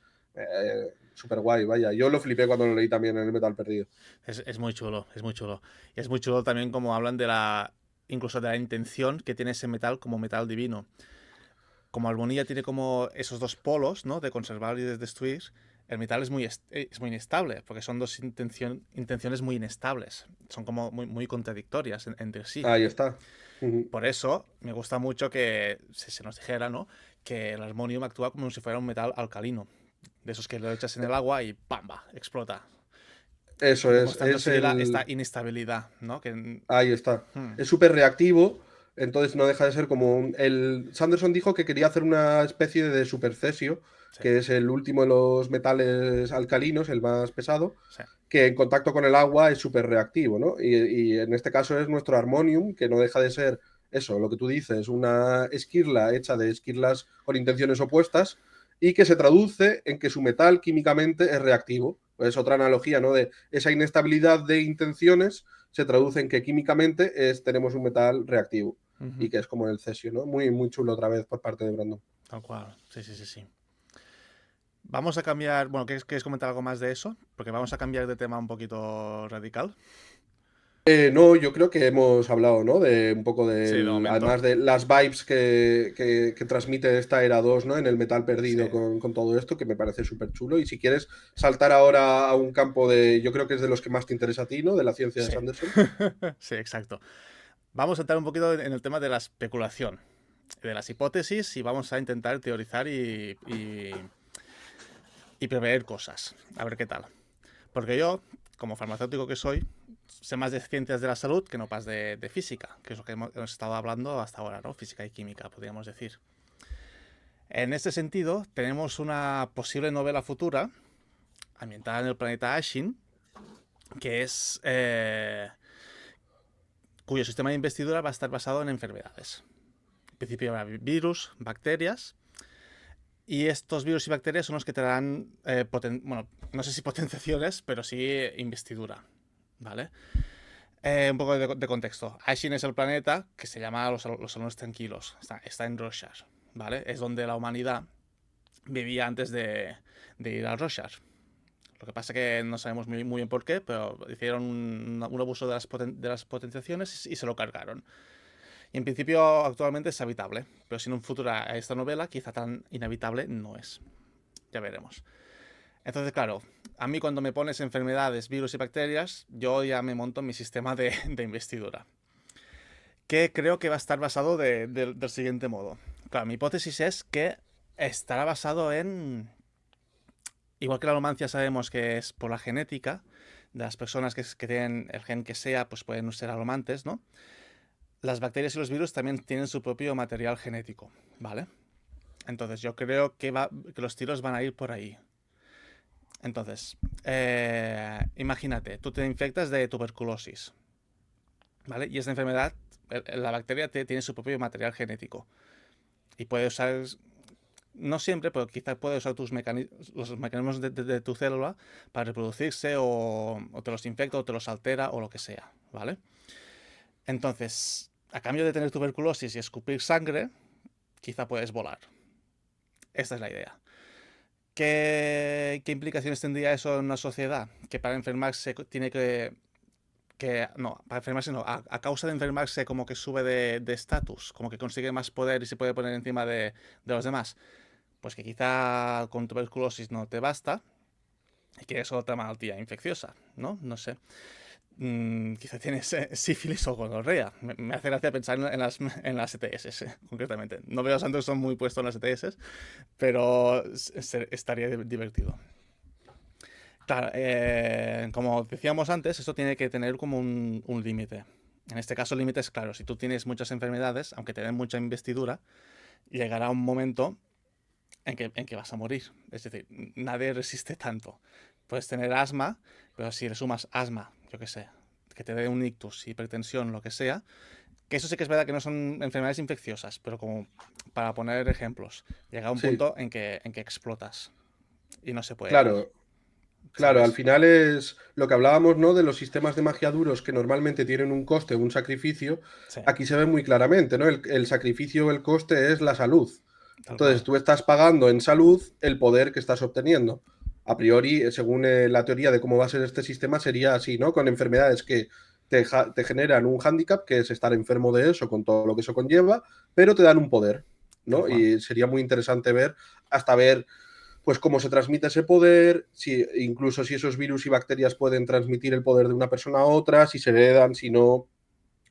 Súper guay, vaya. Yo lo flipé cuando lo leí también en el Metal Perdido. Es muy chulo, es muy chulo. Y es muy chulo también como hablan incluso de la intención que tiene ese metal como metal divino. Como Armonía tiene como esos dos polos, ¿no? De conservar y de destruir, el metal es muy inestable, porque son dos intenciones muy inestables. Son como muy contradictorias entre sí. Ahí está. Por eso me gusta mucho que se nos dijera, ¿no? Que el armonium actúa como si fuera un metal alcalino. De esos que lo echas en el agua y ¡pamba! Explota. Eso Demostrando es así esta el, inestabilidad, ¿no? ahí está. Hmm, Es súper reactivo, entonces no deja de ser como el Sanderson dijo que quería hacer una especie de supercesio, sí, que es el último de los metales alcalinos, el más pesado, sí. que en contacto con el agua es súper reactivo, ¿no? Y en este caso es nuestro armonium, que no deja de ser eso, lo que tú dices, una esquirla hecha de esquirlas con intenciones opuestas y que se traduce en que su metal químicamente es reactivo. Es otra analogía, ¿no? De esa inestabilidad de intenciones se traduce en que químicamente tenemos un metal reactivo y Ujú, que es como el cesio, ¿no? Muy, muy chulo otra vez por parte de Brandon. tal cual. Sí, sí, sí, sí. Vamos a cambiar. Bueno, ¿quieres comentar algo más de eso? Porque vamos a cambiar de tema un poquito radical. No, yo creo que hemos hablado, ¿no? De un poco Sí, de momento. además de las vibes que transmite esta era 2, ¿no? En el metal Sí. perdido con todo esto, que me parece súper chulo. Y si quieres saltar ahora a un campo yo creo que es de los que más te interesa a ti, ¿no? De la ciencia de Sí. Sanderson. Sí, exacto. Vamos a entrar un poquito en el tema de la especulación, de las hipótesis y vamos a intentar teorizar y prever cosas. A ver qué tal. Porque yo, como farmacéutico que soy, sé más de ciencias de la salud que no más de física, que es lo que hemos estado hablando hasta ahora, ¿no? Física y química, podríamos decir. En este sentido, tenemos una posible novela futura ambientada en el planeta Ashin, que es cuyo sistema de investidura va a estar basado en enfermedades. En principio habrá virus, bacterias, Y estos virus y bacterias son los que te dan, bueno, no sé si potenciaciones, pero sí investidura, ¿vale? Un poco de contexto. Aishin es el planeta que se llama los Salones Tranquilos. Está en Roshar, ¿vale? Es donde la humanidad vivía antes de ir al Roshar. Lo que pasa es que no sabemos muy bien por qué, pero hicieron un abuso de las potenciaciones y se lo cargaron. Y en principio actualmente es habitable, pero si en un futuro a esta novela quizá tan inhabitable no es. Ya veremos. Entonces, claro, a mí cuando me pones enfermedades, virus y bacterias, yo ya me monto mi sistema de investidura. Que creo que va a estar basado del siguiente modo. Claro, mi hipótesis es que estará basado en... Igual que la alomancia sabemos que es por la genética, de las personas que tienen el gen que sea, pues pueden ser alomantes, ¿no? Las bacterias y los virus también tienen su propio material genético, ¿vale? Entonces yo creo que los tiros van a ir por ahí. Entonces, imagínate, tú te infectas de tuberculosis, ¿vale? Y esta enfermedad, la bacteria tiene su propio material genético. Y puede usar, no siempre, pero quizás puede usar los mecanismos de tu célula para reproducirse o te los infecta o te los altera o lo que sea, ¿vale? Entonces, a cambio de tener tuberculosis y escupir sangre, quizá puedes volar. Esta es la idea. ¿Qué implicaciones tendría eso en una sociedad? Que para enfermarse tiene no, para enfermarse no. A causa de enfermarse como que sube de estatus, como que consigue más poder y se puede poner encima de los demás. Pues que quizá con tuberculosis no te basta y que es otra malaltía infecciosa, ¿no? No sé. Quizá tienes sífilis o gonorrea. Me hace gracia pensar en las ETS, concretamente. No veo a Sanderson muy puesto en las ETS, pero estaría divertido. Claro, como decíamos antes, esto tiene que tener como un límite. En este caso, el límite es claro. Si tú tienes muchas enfermedades, aunque te den mucha investidura, llegará un momento en que vas a morir. Es decir, nadie resiste tanto. Puedes tener asma, pero si le sumas asma, yo qué sé, que te dé un ictus, hipertensión, lo que sea, que eso sí que es verdad que no son enfermedades infecciosas, pero como para poner ejemplos, llega un Sí, punto en que explotas y no se puede ir, claro. Claro, al ¿sabes? final es lo que hablábamos, ¿no? De los sistemas de magia duros que normalmente tienen un coste, un sacrificio. Sí, Aquí se ve muy claramente, ¿no? El sacrificio, el coste es la salud. tal Entonces, cual. tú estás pagando en salud el poder que estás obteniendo. A priori, según la teoría de cómo va a ser este sistema, sería así, ¿no? Con enfermedades que te generan un hándicap, que es estar enfermo de eso, con todo lo que eso conlleva, pero te dan un poder, Tal ¿no? cual. Y sería muy interesante hasta ver pues cómo se transmite ese poder, incluso si esos virus y bacterias pueden transmitir el poder de una persona a otra, si se heredan, si no,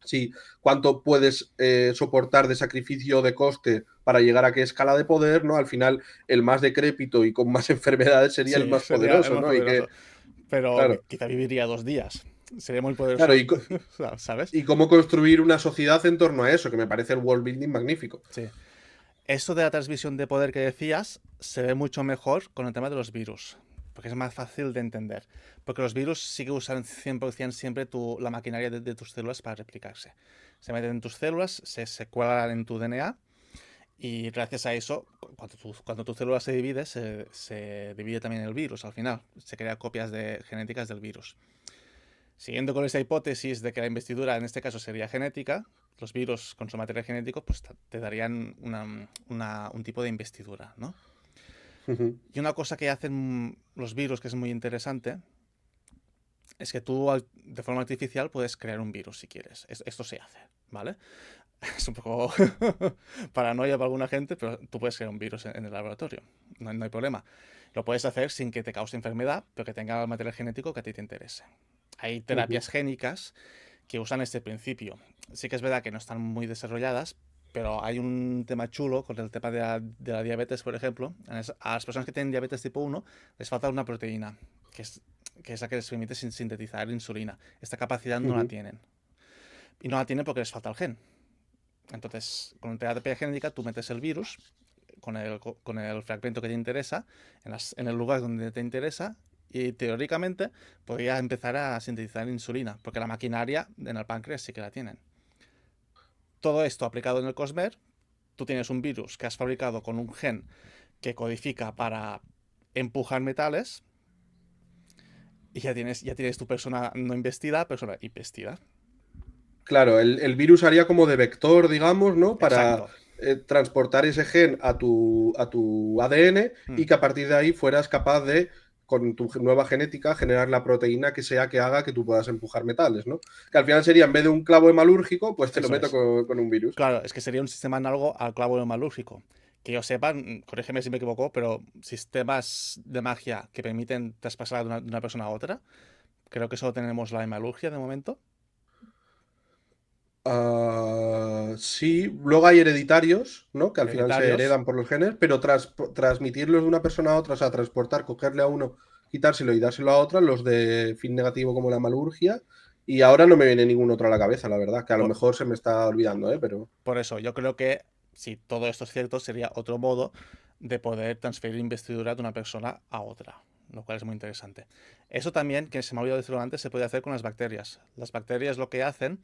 si cuánto puedes soportar de sacrificio de coste para llegar a qué escala de poder, ¿no? Al final, el más decrépito y con más enfermedades sería el Sí, más sería el poderoso, más ¿no? Y que, poderoso. Pero claro, quizá viviría 2 días. Sería muy claro, poderoso, ¿sabes? y cómo construir una sociedad en torno a eso, que me parece el world building magnífico. Sí. Esto de la transmisión de poder que decías se ve mucho mejor con el tema de los virus, porque es más fácil de entender. Porque los virus sí que usan 100% siempre la maquinaria de tus células para replicarse. Se meten en tus células, se cuelan en tu DNA y gracias a eso, cuando tu célula se divide, se divide también el virus al final. Se crean copias genéticas del virus. Siguiendo con esa hipótesis de que la investidura en este caso sería genética, los virus con su material genético pues te darían un tipo de investidura, ¿no? Y una cosa que hacen los virus que es muy interesante es que tú de forma artificial puedes crear un virus si quieres. Esto se hace, ¿vale? Es un poco paranoia para alguna gente, pero tú puedes crear un virus en el laboratorio, no hay problema. Lo puedes hacer sin que te cause enfermedad, pero que tenga el material genético que a ti te interese. Hay terapias génicas que usan este principio. Sí que es verdad que no están muy desarrolladas, pero hay un tema chulo con el tema de la diabetes, por ejemplo. A las personas que tienen diabetes tipo 1 les falta una proteína, que es la que les permite sintetizar insulina. Esta capacidad no la tienen. Y no la tienen porque les falta el gen. Entonces, con terapia genética tú metes el virus con el fragmento que te interesa en el lugar donde te interesa y teóricamente podría empezar a sintetizar insulina, porque la maquinaria en el páncreas sí que la tienen. Todo esto aplicado en el Cosmer, tú tienes un virus que has fabricado con un gen que codifica para empujar metales y ya tienes tu persona no investida, persona investida. Claro, el virus haría como de vector, digamos, ¿no? Para Exacto. transportar ese gen a tu ADN y Mm, que a partir de ahí fueras capaz de, con tu nueva genética, generar la proteína que sea que haga que tú puedas empujar metales, ¿no? Que al final sería, en vez de un clavo hemalúrgico, pues te lo eso meto es. con un virus. Claro, es que sería un sistema análogo al clavo hemalúrgico. Que yo sepa, corrígeme si me equivoco, pero sistemas de magia que permiten traspasar de una persona a otra, creo que solo tenemos la hemalurgia de momento. Sí, luego hay hereditarios, ¿no? Que al final se Hereditarios. heredan por los genes, pero transmitirlos de una persona a otra, o sea, transportar, cogerle a uno, quitárselo y dárselo a otra, los de fin negativo como la malurgia, y ahora no me viene ningún otro a la cabeza, la verdad, que a lo Por, mejor se me está olvidando, ¿eh? Pero por eso, yo creo que si todo esto es cierto, sería otro modo de poder transferir investidura de una persona a otra, lo cual es muy interesante. Eso también, que se me ha olvidado decirlo antes, se puede hacer con las bacterias. Las bacterias lo que hacen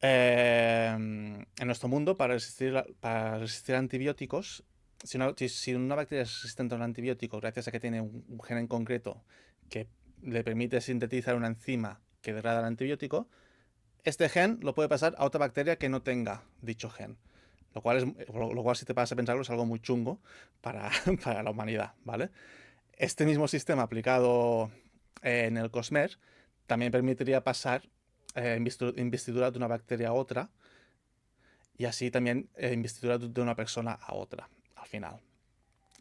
en nuestro mundo para resistir antibióticos, si una bacteria es resistente a un antibiótico gracias a que tiene un gen en concreto que le permite sintetizar una enzima que degrada el antibiótico, este gen lo puede pasar a otra bacteria que no tenga dicho gen. Lo cual, si te pasas a pensarlo, es algo muy chungo para, para la humanidad, ¿vale? Este mismo sistema aplicado en el Cosmer también permitiría pasar investidura de una bacteria a otra y así también investidura de una persona a otra, al final.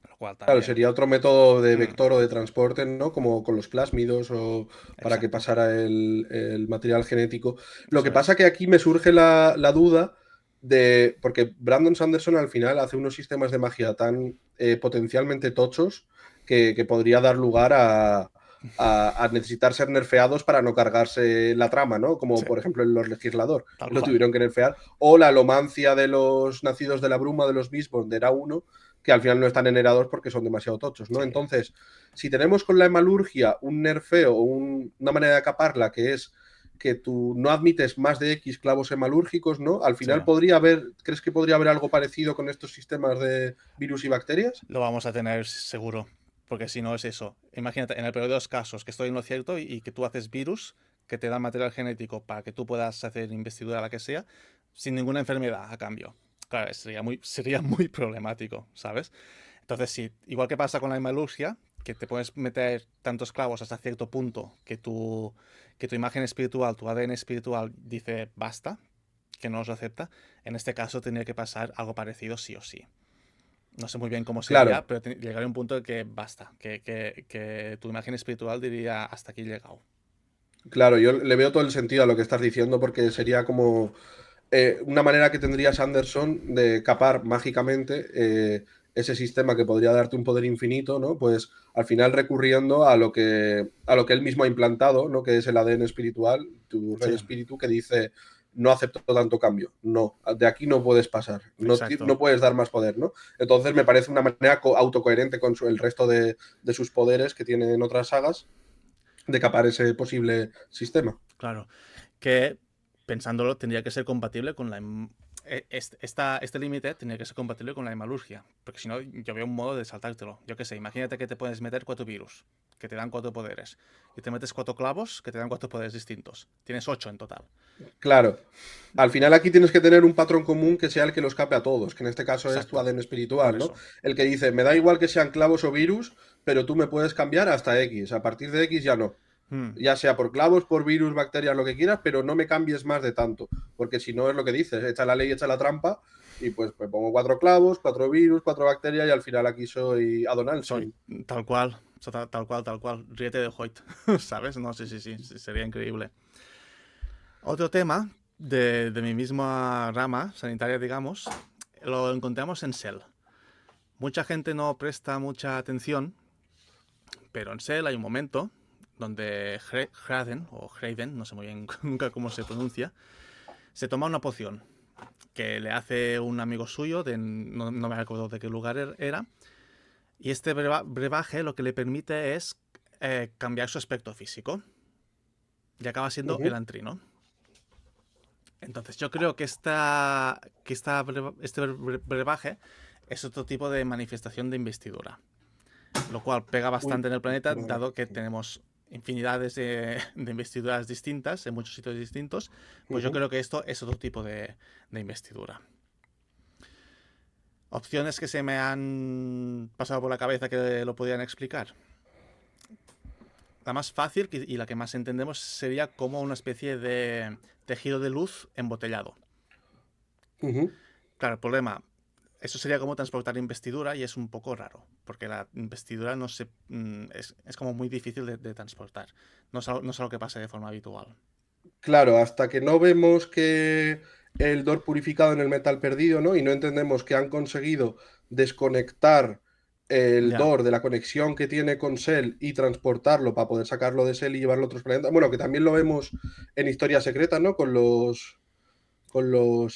Lo cual claro, también... sería otro método de mm, vector o de transporte, ¿no? Como con los plásmidos o para que exacto, pasara el material genético. Lo que eso pasa es. que aquí me surge la duda de, porque Brandon Sanderson al final hace unos sistemas de magia tan potencialmente tochos que podría dar lugar a necesitar ser nerfeados para no cargarse la trama, ¿no? Como Sí, por ejemplo en Los Legislador, tal que lo cual. tuvieron que nerfear, o la alomancia de los nacidos de la bruma de los Mistborn era uno que al final no están enerados porque son demasiado tochos, ¿no? Sí, Entonces, si tenemos con la hemalurgia un nerfeo o una manera de caparla que es que tú no admites más de X clavos hemalúrgicos, ¿no? Al sí. final podría haber, ¿crees que podría haber algo parecido con estos sistemas de virus y bacterias? Lo vamos a tener seguro. Porque si no es eso. Imagínate, en el peor de los casos, que estoy en lo cierto y que tú haces virus que te dan material genético para que tú puedas hacer investidura, la que sea, sin ninguna enfermedad a cambio. Claro, sería muy problemático, ¿sabes? Entonces, sí, igual que pasa con la hemalurgia, que te puedes meter tantos clavos hasta cierto punto que tu imagen espiritual, tu ADN espiritual dice basta, que no os lo acepta, en este caso tendría que pasar algo parecido sí o sí. No sé muy bien cómo sería, Claro, pero llegaría a un punto de que basta, que tu imagen espiritual diría hasta aquí he llegado. claro, yo le veo todo el sentido a lo que estás diciendo porque sería como una manera que tendría Sanderson de capar mágicamente ese sistema que podría darte un poder infinito, ¿no? Pues al final recurriendo a lo que él mismo ha implantado, ¿no? Que es el ADN espiritual, tu red Sí, de espíritu que dice no acepto tanto cambio, no, de aquí no puedes pasar, no, exacto. no puedes dar más poder, ¿no? Entonces me parece una manera autocoherente con el resto de sus poderes que tiene en otras sagas de capar ese posible sistema. Claro. Que pensándolo tendría que ser compatible con este límite tendría que ser compatible con la hemalurgia. Porque si no, yo veo un modo de saltártelo. Yo qué sé, imagínate que te puedes meter 4 virus, que te dan 4 poderes. Y te metes 4 clavos, que te dan 4 poderes distintos. Tienes 8 en total. Claro. Al final aquí tienes que tener un patrón común que sea el que los cape a todos, que en este caso es tu Exacto. ADN Por espiritual, ¿no? eso. El que dice, me da igual que sean clavos o virus, pero tú me puedes cambiar hasta X. A partir de X ya no. Hmm, Ya sea por clavos, por virus, bacterias, lo que quieras, pero no me cambies más de tanto. Porque si no es lo que dices, echa la ley, echa la trampa, y pues me pongo 4 clavos, 4 virus, 4 bacterias, y al final aquí soy soy Adonalsen. tal cual. Tal cual, tal cual. Ríete de Hoyt. ¿Sabes? No, sí, sí, sí. Sería increíble. Otro tema de mi misma rama sanitaria, digamos, lo encontramos en Cell. Mucha gente no presta mucha atención, pero en Cell hay un momento donde Hraden, o Hraden, no sé muy bien nunca cómo se pronuncia, se toma una poción que le hace un amigo suyo, no me acuerdo de qué lugar era, y este brebaje lo que le permite es cambiar su aspecto físico, y acaba siendo el Ujú. antrino. Entonces yo creo que este brebaje es otro tipo de manifestación de investidura, lo cual pega bastante Uy, en el planeta, perdona. dado que tenemos infinidades de investiduras distintas en muchos sitios distintos. Pues yo Ujú, creo que esto es otro tipo de investidura. Opciones que se me han pasado por la cabeza que lo podrían explicar. La más fácil y la que más entendemos sería como una especie de tejido de luz embotellado. ujú. Claro, el problema, eso sería como transportar investidura y es un poco raro, porque la investidura no se, es como muy difícil de transportar. No es algo que pase de forma habitual. Claro, hasta que no vemos que el DOR purificado en el metal perdido, ¿no? Y no entendemos que han conseguido desconectar el Ya, DOR de la conexión que tiene con Cell y transportarlo para poder sacarlo de Cell y llevarlo a otros planetas. Bueno, que también lo vemos en Historia Secreta, ¿no? Con los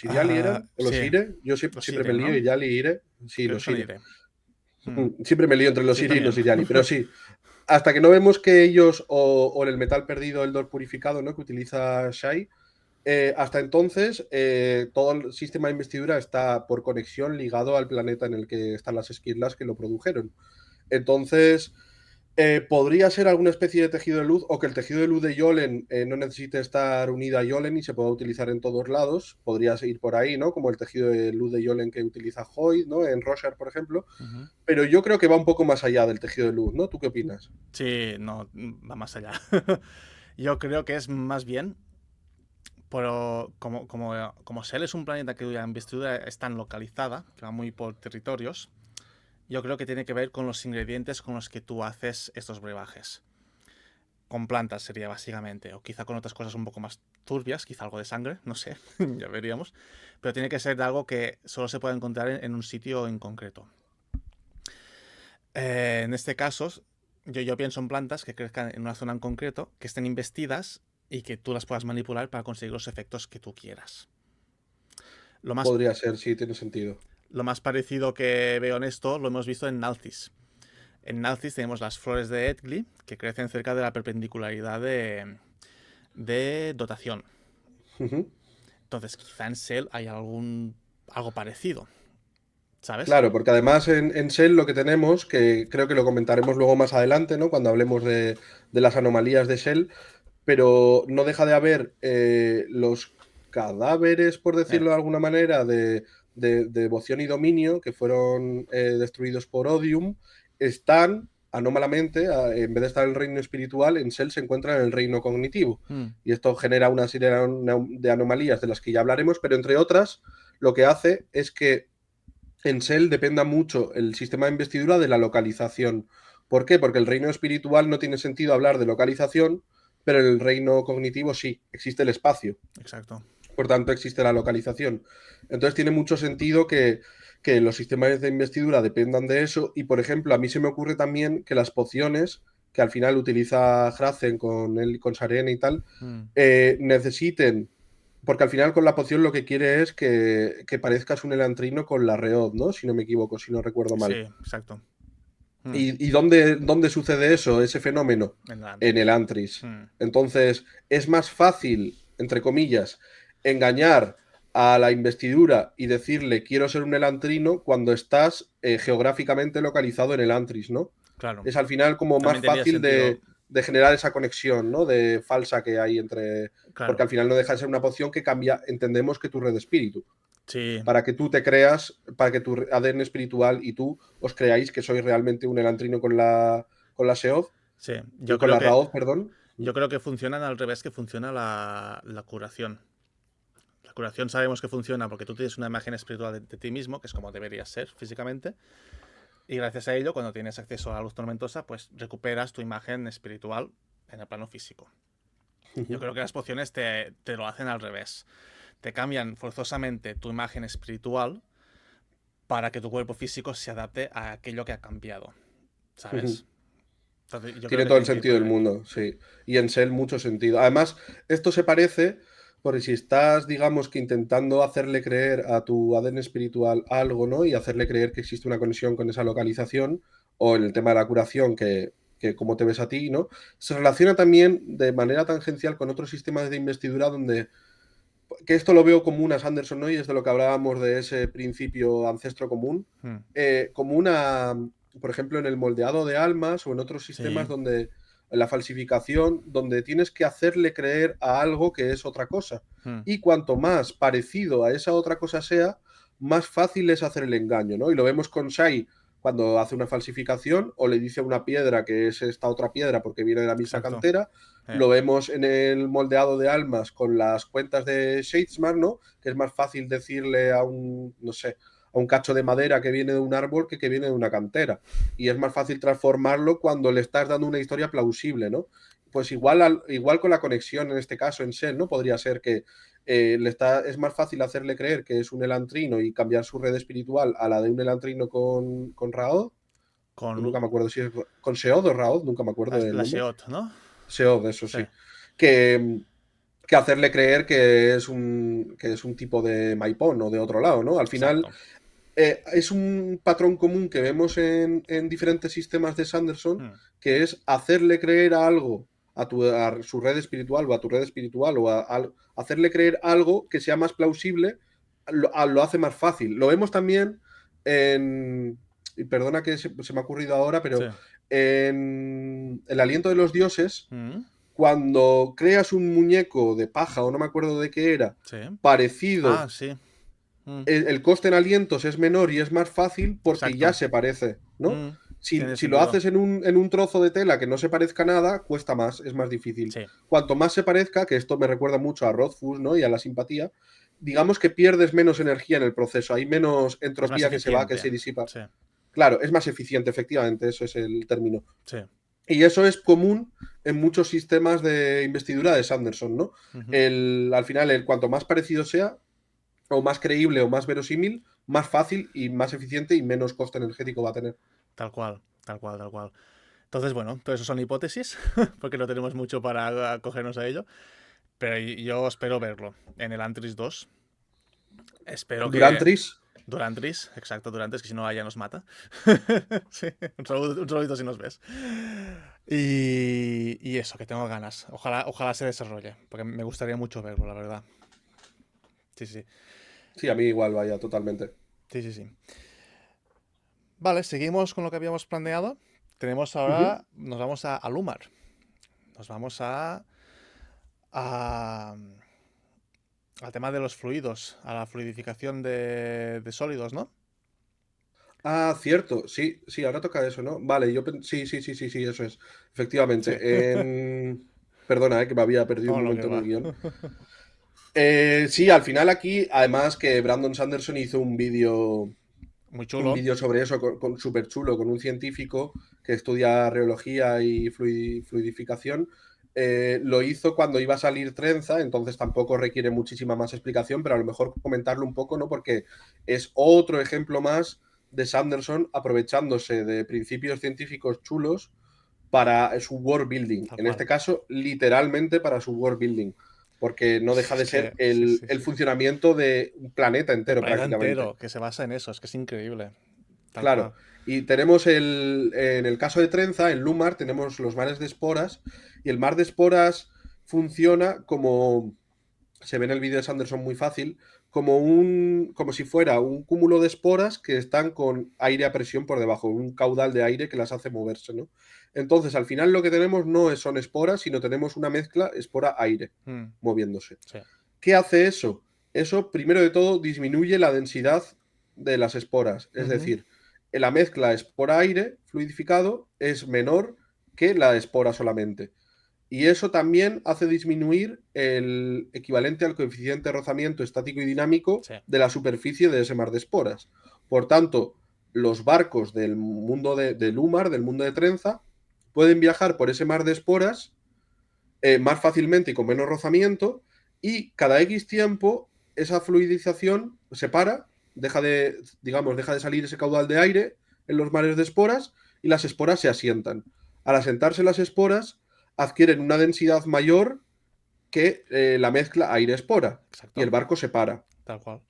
Iriali eran, o los sí, Ire. Yo los siempre me iré, lío, ¿no? Iriali, Ire. Sí, Creo que los son Ire. iré. Mm, Siempre me lío entre los sí, Ire y los también. Iriali, pero sí. Hasta que no vemos que ellos, o en el metal perdido, el DOR purificado, ¿no? Que utiliza Shai, hasta entonces, todo el sistema de investidura está por conexión ligado al planeta en el que están las esquirlas que lo produjeron. Entonces, podría ser alguna especie de tejido de luz o que el tejido de luz de Yolen no necesite estar unido a Yolen y se pueda utilizar en todos lados. Podría ir por ahí, ¿no? Como el tejido de luz de Yolen que utiliza Hoyd, ¿no? En Roshar, por ejemplo. Ujú. Pero yo creo que va un poco más allá del tejido de luz, ¿no? ¿Tú qué opinas? Sí, no, va más allá. Yo creo que es más bien, pero como Sel es un planeta que la investidura es tan localizada, que va muy por territorios, yo creo que tiene que ver con los ingredientes con los que tú haces estos brebajes. Con plantas sería básicamente, o quizá con otras cosas un poco más turbias, quizá algo de sangre, no sé, ya veríamos. Pero tiene que ser de algo que solo se puede encontrar en un sitio en concreto. En este caso, yo pienso en plantas que crezcan en una zona en concreto, que estén investidas y que tú las puedas manipular para conseguir los efectos que tú quieras. Lo más, Podría ser, sí, tiene sentido. lo más parecido que veo en esto lo hemos visto en Nalthis. En Nalthis tenemos las flores de Edgli que crecen cerca de la perpendicularidad de dotación. Ujú. Entonces, quizá en Cell hay algo parecido, ¿sabes? Claro, porque además en Shell lo que tenemos, que creo que lo comentaremos luego más adelante, ¿no? Cuando hablemos de las anomalías de Shell, pero no deja de haber los cadáveres, por Eh, decirlo de alguna manera, de devoción y dominio, que fueron destruidos por Odium, están anómalamente, en vez de estar en el reino espiritual, en Shell se encuentran en el reino cognitivo. hmm, Y esto genera una serie de anomalías de las que ya hablaremos, pero entre otras, lo que hace es que en Shell dependa mucho el sistema de investidura de la localización. ¿Por qué? Porque el reino espiritual no tiene sentido hablar de localización, pero en el reino cognitivo sí, existe el espacio, exacto. por tanto existe la localización. Entonces tiene mucho sentido que los sistemas de investidura dependan de eso y, por ejemplo, a mí se me ocurre también que las pociones que al final utiliza Hrazen con él, con Sarene y tal, Hmm, necesiten porque al final con la poción lo que quiere es que parezcas un elantrino con la Reod, ¿no? Si no me equivoco, si no recuerdo sí, mal. exacto. Hmm, ¿Y dónde sucede eso, ese fenómeno? en la En el Antris. Antris. Hmm, Entonces, es más fácil, entre comillas, engañar a la investidura y decirle quiero ser un elantrino cuando estás geográficamente localizado en el Antris, ¿no? claro. Es al final como más También tendría fácil sentido, de generar esa conexión, ¿no? De falsa que hay entre. Porque claro. al final no deja de ser una poción que cambia, entendemos que tu red de espíritu. Sí, Para que tú te creas, para que tu ADN espiritual y tú os creáis que sois realmente un elantrino con la Seoth sí. y con la Raoth, perdón. Yo creo que funcionan al revés que funciona la curación. La curación sabemos que funciona porque tú tienes una imagen espiritual de ti mismo, que es como deberías ser físicamente, y gracias a ello, cuando tienes acceso a la luz tormentosa, pues recuperas tu imagen espiritual en el plano físico. Yo creo que las pociones te lo hacen al revés. Te cambian forzosamente tu imagen espiritual para que tu cuerpo físico se adapte a aquello que ha cambiado, ¿sabes? Entonces, yo creo Tiene que todo el tiene que ir sentido por del ahí. mundo, sí. Y en Cell mucho sentido. Además, esto se parece, porque si estás, digamos que intentando hacerle creer a tu ADN espiritual algo, ¿no? Y hacerle creer que existe una conexión con esa localización, o en el tema de la curación, que cómo te ves a ti, ¿no? Se relaciona también de manera tangencial con otros sistemas de investidura donde que esto lo veo común a Sanderson, ¿no? Y es de lo que hablábamos de ese principio ancestro común, como por ejemplo, en el moldeado de almas o en otros sistemas Sí. donde la falsificación, donde tienes que hacerle creer a algo que es otra cosa. Y cuanto más parecido a esa otra cosa sea, más fácil es hacer el engaño, ¿no? Y lo vemos con Shai cuando hace una falsificación o le dice a una piedra que es esta otra piedra porque viene de la misma Exacto. cantera. Lo vemos en el moldeado de almas con las cuentas de Shadesmar, ¿no? Que es más fácil decirle a un, no sé, a un cacho de madera que viene de un árbol que viene de una cantera. Y es más fácil transformarlo cuando le estás dando una historia plausible, ¿no? Pues igual con la conexión, en este caso en Shell, ¿no? Podría ser que es más fácil hacerle creer que es un elantrino y cambiar su red espiritual a la de un elantrino con Raod. Nunca me acuerdo si es con Seod o Raod, nunca me acuerdo del La nombre. Sheot, ¿no? Seod, eso sí. Que hacerle creer que es un tipo de Maipón o de otro lado, ¿no? Al final es un patrón común que vemos en diferentes sistemas de Sanderson, que es hacerle creer a algo, a su red espiritual o a tu red espiritual, o hacerle creer algo que sea más plausible, lo hace más fácil. Lo vemos también y perdona que se me ha ocurrido ahora, pero en El aliento de los dioses, cuando creas un muñeco de paja, o no me acuerdo de qué era, parecido, el coste en alientos es menor y es más fácil porque ya se parece, ¿no? Si lo haces en un trozo de tela que no se parezca nada, cuesta más, es más difícil. Cuanto más se parezca, que esto me recuerda mucho a Rothfuss, ¿no? Y a la simpatía, digamos que pierdes menos energía en el proceso, hay menos entropía que se va, que se disipa. Claro, es más eficiente, efectivamente, eso es el término. Y eso es común en muchos sistemas de investidura de Sanderson, ¿no? Al final, cuanto más parecido sea, o más creíble o más verosímil, más fácil y más eficiente y menos coste energético va a tener. Tal cual, tal cual, tal cual. Entonces, bueno, todo eso son hipótesis, porque no tenemos mucho para acogernos a ello. Pero yo espero verlo en el Antris 2. Espero Durantris. Durantris, exacto, Durantris, que si no, ya nos mata. Sí, un saludito si nos ves. Y eso, que tengo ganas. Ojalá se desarrolle, porque me gustaría mucho verlo, la verdad. Sí, sí. Sí, a mí igual, vaya, totalmente. Sí, sí, sí. Vale, seguimos con lo que habíamos planeado. Tenemos ahora, nos vamos a Lumar. Nos vamos a al tema de los fluidos, a la fluidificación de sólidos, ¿no? Ah, cierto, sí, sí, ahora toca eso, ¿no? Vale, sí, eso es. Efectivamente. Sí. Perdona, que me había perdido un No, lo que momento en el va. guión. Sí, al final aquí, además que Brandon Sanderson hizo un vídeo Muy chulo. sobre eso, súper chulo, con un científico que estudia reología y fluidificación. Lo hizo cuando iba a salir Trenza, entonces tampoco requiere muchísima más explicación, pero a lo mejor comentarlo un poco, ¿no? Porque es otro ejemplo más de Sanderson aprovechándose de principios científicos chulos para su world building. Tal En cual. este caso, literalmente para su world building. Porque no deja Es de ser que, sí, el, sí, el sí. funcionamiento de un planeta Del entero planeta prácticamente. entero, que se basa en eso, es que es increíble. Tal Claro. cual. Y tenemos en el caso de Trenza, en Lumar, tenemos los mares de esporas. Y el mar de esporas funciona como, se ve en el vídeo de Sanderson muy fácil, como si fuera un cúmulo de esporas que están con aire a presión por debajo, un caudal de aire que las hace moverse, ¿no? Entonces, al final lo que tenemos no son esporas, sino tenemos una mezcla espora-aire moviéndose. Sí. ¿Qué hace eso? Eso, primero de todo, disminuye la densidad de las esporas. Es decir, la mezcla espora-aire fluidificado es menor que la espora solamente. Y eso también hace disminuir el equivalente al coeficiente de rozamiento estático y dinámico Sí. de la superficie de ese mar de esporas. Por tanto, los barcos del mundo de Lumar, del mundo de Trenza, pueden viajar por ese mar de esporas más fácilmente y con menos rozamiento, y cada X tiempo esa fluidización se para, deja de salir ese caudal de aire en los mares de esporas y las esporas se asientan. Al asentarse las esporas, adquieren una densidad mayor que la mezcla aire-espora y el Exacto. barco se para. Tal cual.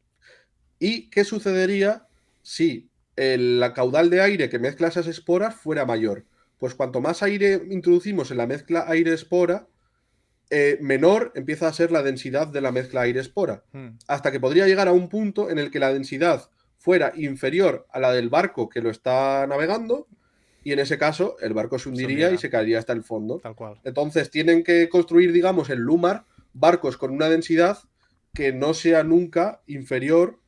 ¿Y qué sucedería si la caudal de aire que mezcla esas esporas fuera mayor? Pues cuanto más aire introducimos en la mezcla aire-espora, menor empieza a ser la densidad de la mezcla aire-espora, Mm, hasta que podría llegar a un punto en el que la densidad fuera inferior a la del barco que lo está navegando, y en ese caso el barco se se hundiría y hundirá, se caería hasta el fondo. tal cual. Entonces tienen que construir, digamos, en Lumar barcos con una densidad que no sea nunca inferior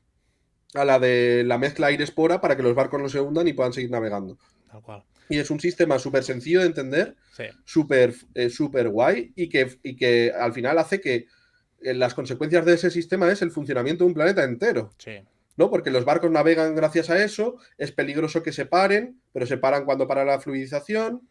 a la de la mezcla aire-espora para que los barcos no se hundan y puedan seguir navegando. Tal cual. Y es un sistema súper sencillo de entender, Sí, súper guay y que al final hace que las consecuencias de ese sistema es el funcionamiento de un planeta entero. sí. ¿No? Porque los barcos navegan gracias a eso, es peligroso que se paren, pero se paran cuando para la fluidización.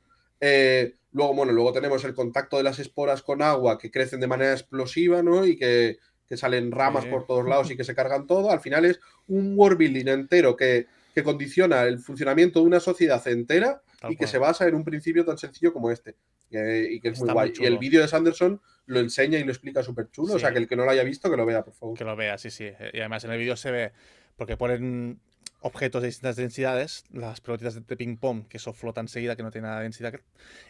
Luego tenemos el contacto de las esporas con agua que crecen de manera explosiva, ¿no? Y que salen ramas Sí. por todos lados y que se cargan todo. Al final es un world building entero que condiciona el funcionamiento de una sociedad entera Tal y que cual. se basa en un principio tan sencillo como este. Y que es muy Está muy guay. Y el chulo. vídeo de Sanderson lo enseña y lo explica súper chulo. O sea, Sí, que el que no lo haya visto, que lo vea, por favor. que lo veas, sí, sí. Y además en el vídeo se ve, porque ponen objetos de distintas densidades, las pelotitas de ping-pong, que eso flota enseguida, que no tiene nada de densidad,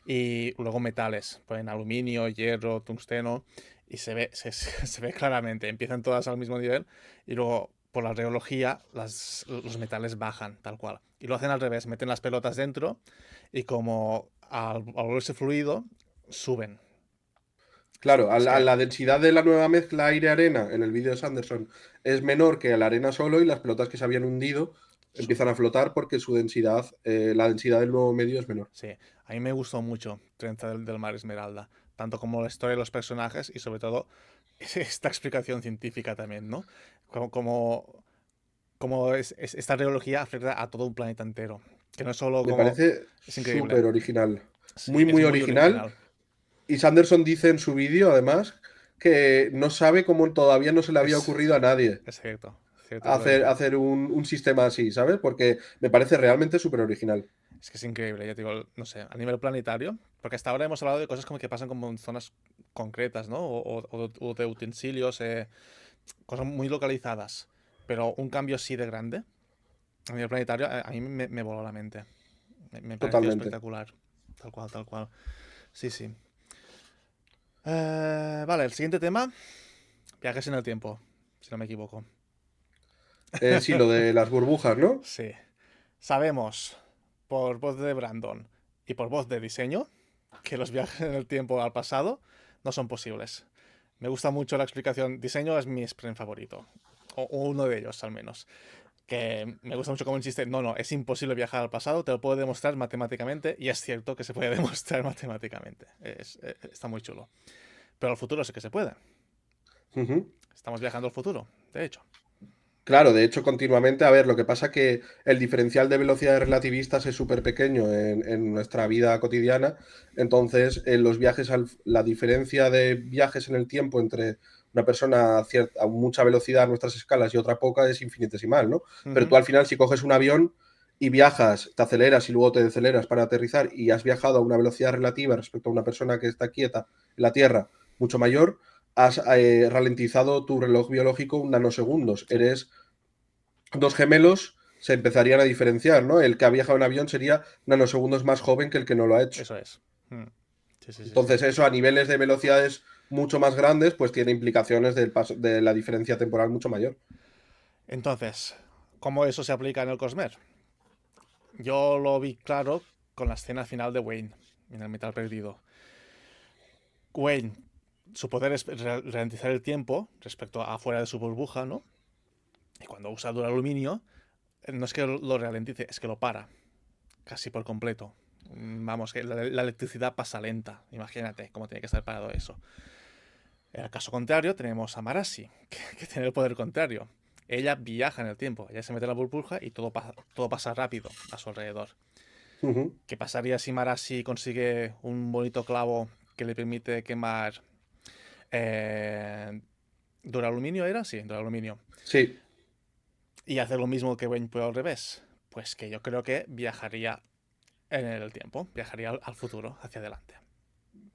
y luego metales, ponen aluminio, hierro, tungsteno, y se ve claramente, empiezan todas al mismo nivel, y luego por la reología los metales bajan, tal cual. Y lo hacen al revés, meten las pelotas dentro, y como al volverse fluido, suben. Claro, Es a que la densidad de la nueva mezcla aire-arena en el vídeo de Sanderson es menor que a la arena solo y las pelotas que se habían hundido empiezan suben. a flotar porque su densidad, la densidad del nuevo medio es menor. Sí, a mí me gustó mucho Trenza del Mar Esmeralda, tanto como la historia de los personajes y sobre todo esta explicación científica también, ¿no? Como esta reología afecta a todo un planeta entero, que no es solo Me como... parece Es increíble. súper original, Sí, muy, es muy muy original. original. Y Sanderson dice en su vídeo, además, que no sabe cómo todavía no se le había Es, ocurrido a nadie es cierto, lo dice. hacer un sistema así, ¿sabes? Porque me parece realmente súper original. Es que es increíble, ya te digo, no sé, a nivel planetario, porque hasta ahora hemos hablado de cosas como que pasan como en zonas concretas, ¿no? O de utensilios, cosas muy localizadas, pero un cambio así de grande a nivel planetario a mí me voló la mente. Me pareció Totalmente. espectacular. Tal cual, tal cual. Sí, sí. Vale, el siguiente tema, viajes en el tiempo, si no me equivoco. Sí, lo de las burbujas, ¿no? Sí. Sabemos por voz de Brandon y por voz de diseño que los viajes en el tiempo al pasado no son posibles. Me gusta mucho la explicación. Diseño es mi sprint favorito. O uno de ellos, al menos. Que me gusta mucho cómo insiste. No, no, es imposible viajar al pasado. Te lo puedo demostrar matemáticamente. Y es cierto que se puede demostrar matemáticamente. Está muy chulo. Pero al futuro sí que se puede. Ujú. Estamos viajando al futuro, de hecho. Claro, de hecho, continuamente, a ver, lo que pasa que el diferencial de velocidades relativistas es súper pequeño en nuestra vida cotidiana, entonces en los viajes, la diferencia de viajes en el tiempo entre una persona a mucha velocidad a nuestras escalas y otra poca es infinitesimal, ¿no? Pero Ujú. tú al final, si coges un avión y viajas, te aceleras y luego te deceleras para aterrizar y has viajado a una velocidad relativa respecto a una persona que está quieta en la Tierra mucho mayor, has ralentizado tu reloj biológico un nanosegundos. Sí, Eres dos gemelos, se empezarían a diferenciar, ¿no? El que ha viajado en avión sería nanosegundos más joven que el que no lo ha hecho. eso es. Mm. Sí, sí, sí, sí. Entonces, eso a niveles de velocidades mucho más grandes, pues tiene implicaciones de la diferencia temporal mucho mayor. Entonces, ¿cómo eso se aplica en el Cosmer? Yo lo vi claro con la escena final de Wayne en el Metal Perdido. Wayne, su poder es ralentizar el tiempo respecto a fuera de su burbuja, ¿no? Y cuando usa duraluminio, no es que lo ralentice, es que lo para, casi por completo. Vamos, que la electricidad pasa lenta. Imagínate cómo tiene que estar parado eso. En el caso contrario, tenemos a Marasi, que tiene el poder contrario. Ella viaja en el tiempo, ella se mete en la burbuja y todo pasa rápido a su alrededor. Ujú. ¿Qué pasaría si Marasi consigue un bonito clavo que le permite quemar duraluminio? ¿Era? Sí, duraluminio. Sí, Y hacer lo mismo que Wayne pero al revés. Pues que yo creo que viajaría en el tiempo, viajaría al futuro, hacia adelante.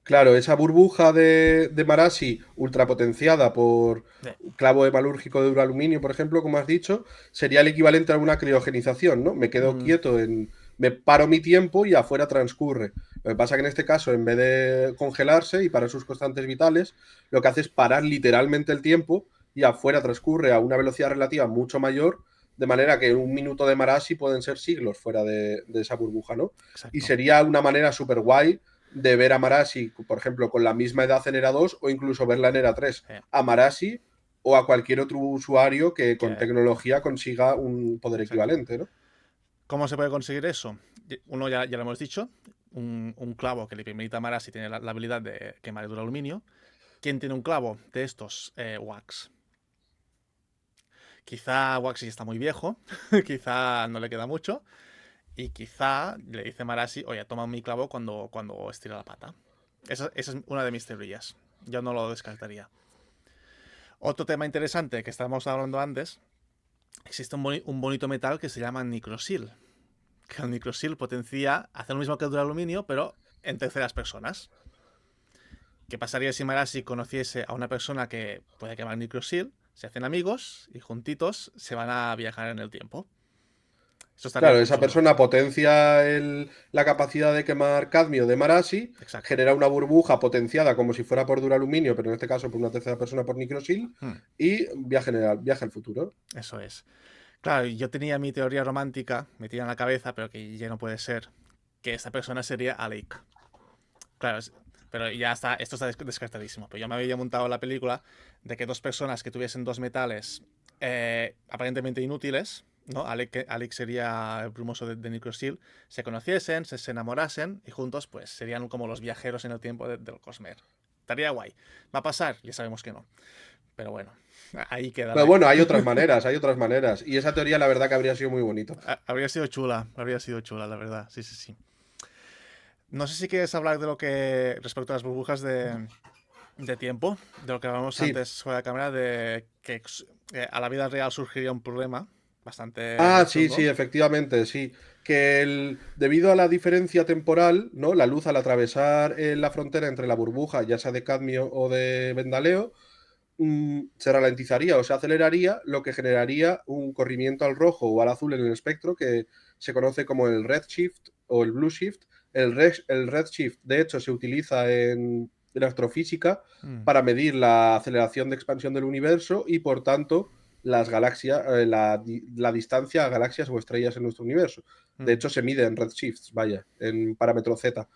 claro, esa burbuja de Marasi ultrapotenciada por Sí, clavo hemalúrgico de duraluminio, por ejemplo, como has dicho, sería el equivalente a una criogenización, ¿no? Me quedo mm, quieto me paro mi tiempo y afuera transcurre. Lo que pasa que en este caso, en vez de congelarse y parar sus constantes vitales, lo que hace es parar literalmente el tiempo y afuera transcurre a una velocidad relativa mucho mayor, de manera que un minuto de Marashi pueden ser siglos fuera de esa burbuja, ¿no? Y Exacto. sería una manera súper guay de ver a Marashi, por ejemplo, con la misma edad en ERA 2 o incluso verla en ERA 3. Sí. A Marashi o a cualquier otro usuario que con Que- tecnología consiga un poder exacto. equivalente, ¿no? ¿Cómo se puede conseguir eso? Uno ya lo hemos dicho, un clavo que le permita a Marashi tiene la habilidad de quemar el aluminio. ¿Quién tiene un clavo de estos? Wax. Quizá Wax ya está muy viejo, quizá no le queda mucho, y quizá le dice Marashi, oye, toma mi clavo cuando estira la pata. Esa es una de mis teorías. Yo no lo descartaría. Otro tema interesante que estábamos hablando antes, existe un bonito metal que se llama Nicrosil. Que el Nicrosil potencia, hace lo mismo que el aluminio, pero en terceras personas. ¿Qué pasaría si Marashi conociese a una persona que puede quemar Nicrosil? Se hacen amigos y juntitos se van a viajar en el tiempo. Eso estaría Claro, muy esa chulo. persona potencia la capacidad de quemar cadmio de Marashi, Exacto. genera una burbuja potenciada como si fuera por duraluminio, pero en este caso por una tercera persona por Nicrosil, Hmm, y viaja al futuro. eso es. Claro, yo tenía mi teoría romántica metida en la cabeza, pero que ya no puede ser, que esta persona sería Alec. Claro, pero ya está, esto está descartadísimo. Pero yo me había montado la película de que dos personas que tuviesen dos metales aparentemente inútiles, ¿no? Alec sería el brumoso de Nicrosil, se conociesen, se enamorasen y juntos pues serían como los viajeros en el tiempo del Cosmer. Estaría guay. ¿Va a pasar? Ya sabemos que no. Pero bueno, ahí queda Pero bueno, hay otras maneras, hay otras maneras. Y esa teoría la verdad que habría sido muy bonito. habría sido chula, la verdad. Sí, sí, sí. No sé si quieres hablar de lo que respecto a las burbujas de tiempo, de lo que hablábamos Sí. antes fuera de cámara, de que a la vida real surgiría un problema bastante Ah, sí, sí, chungo. efectivamente, sí. Que debido a la diferencia temporal, ¿no? La luz al atravesar la frontera entre la burbuja, ya sea de cadmio o de Vendaleo, se ralentizaría o se aceleraría, lo que generaría un corrimiento al rojo o al azul en el espectro que se conoce como el redshift o el blue shift. El redshift, de hecho, se utiliza en astrofísica Mm, para medir la aceleración de expansión del universo y, por tanto, las galaxias, la distancia a galaxias o estrellas en nuestro universo. De mm, hecho, se mide en redshifts, vaya, en parámetro Z.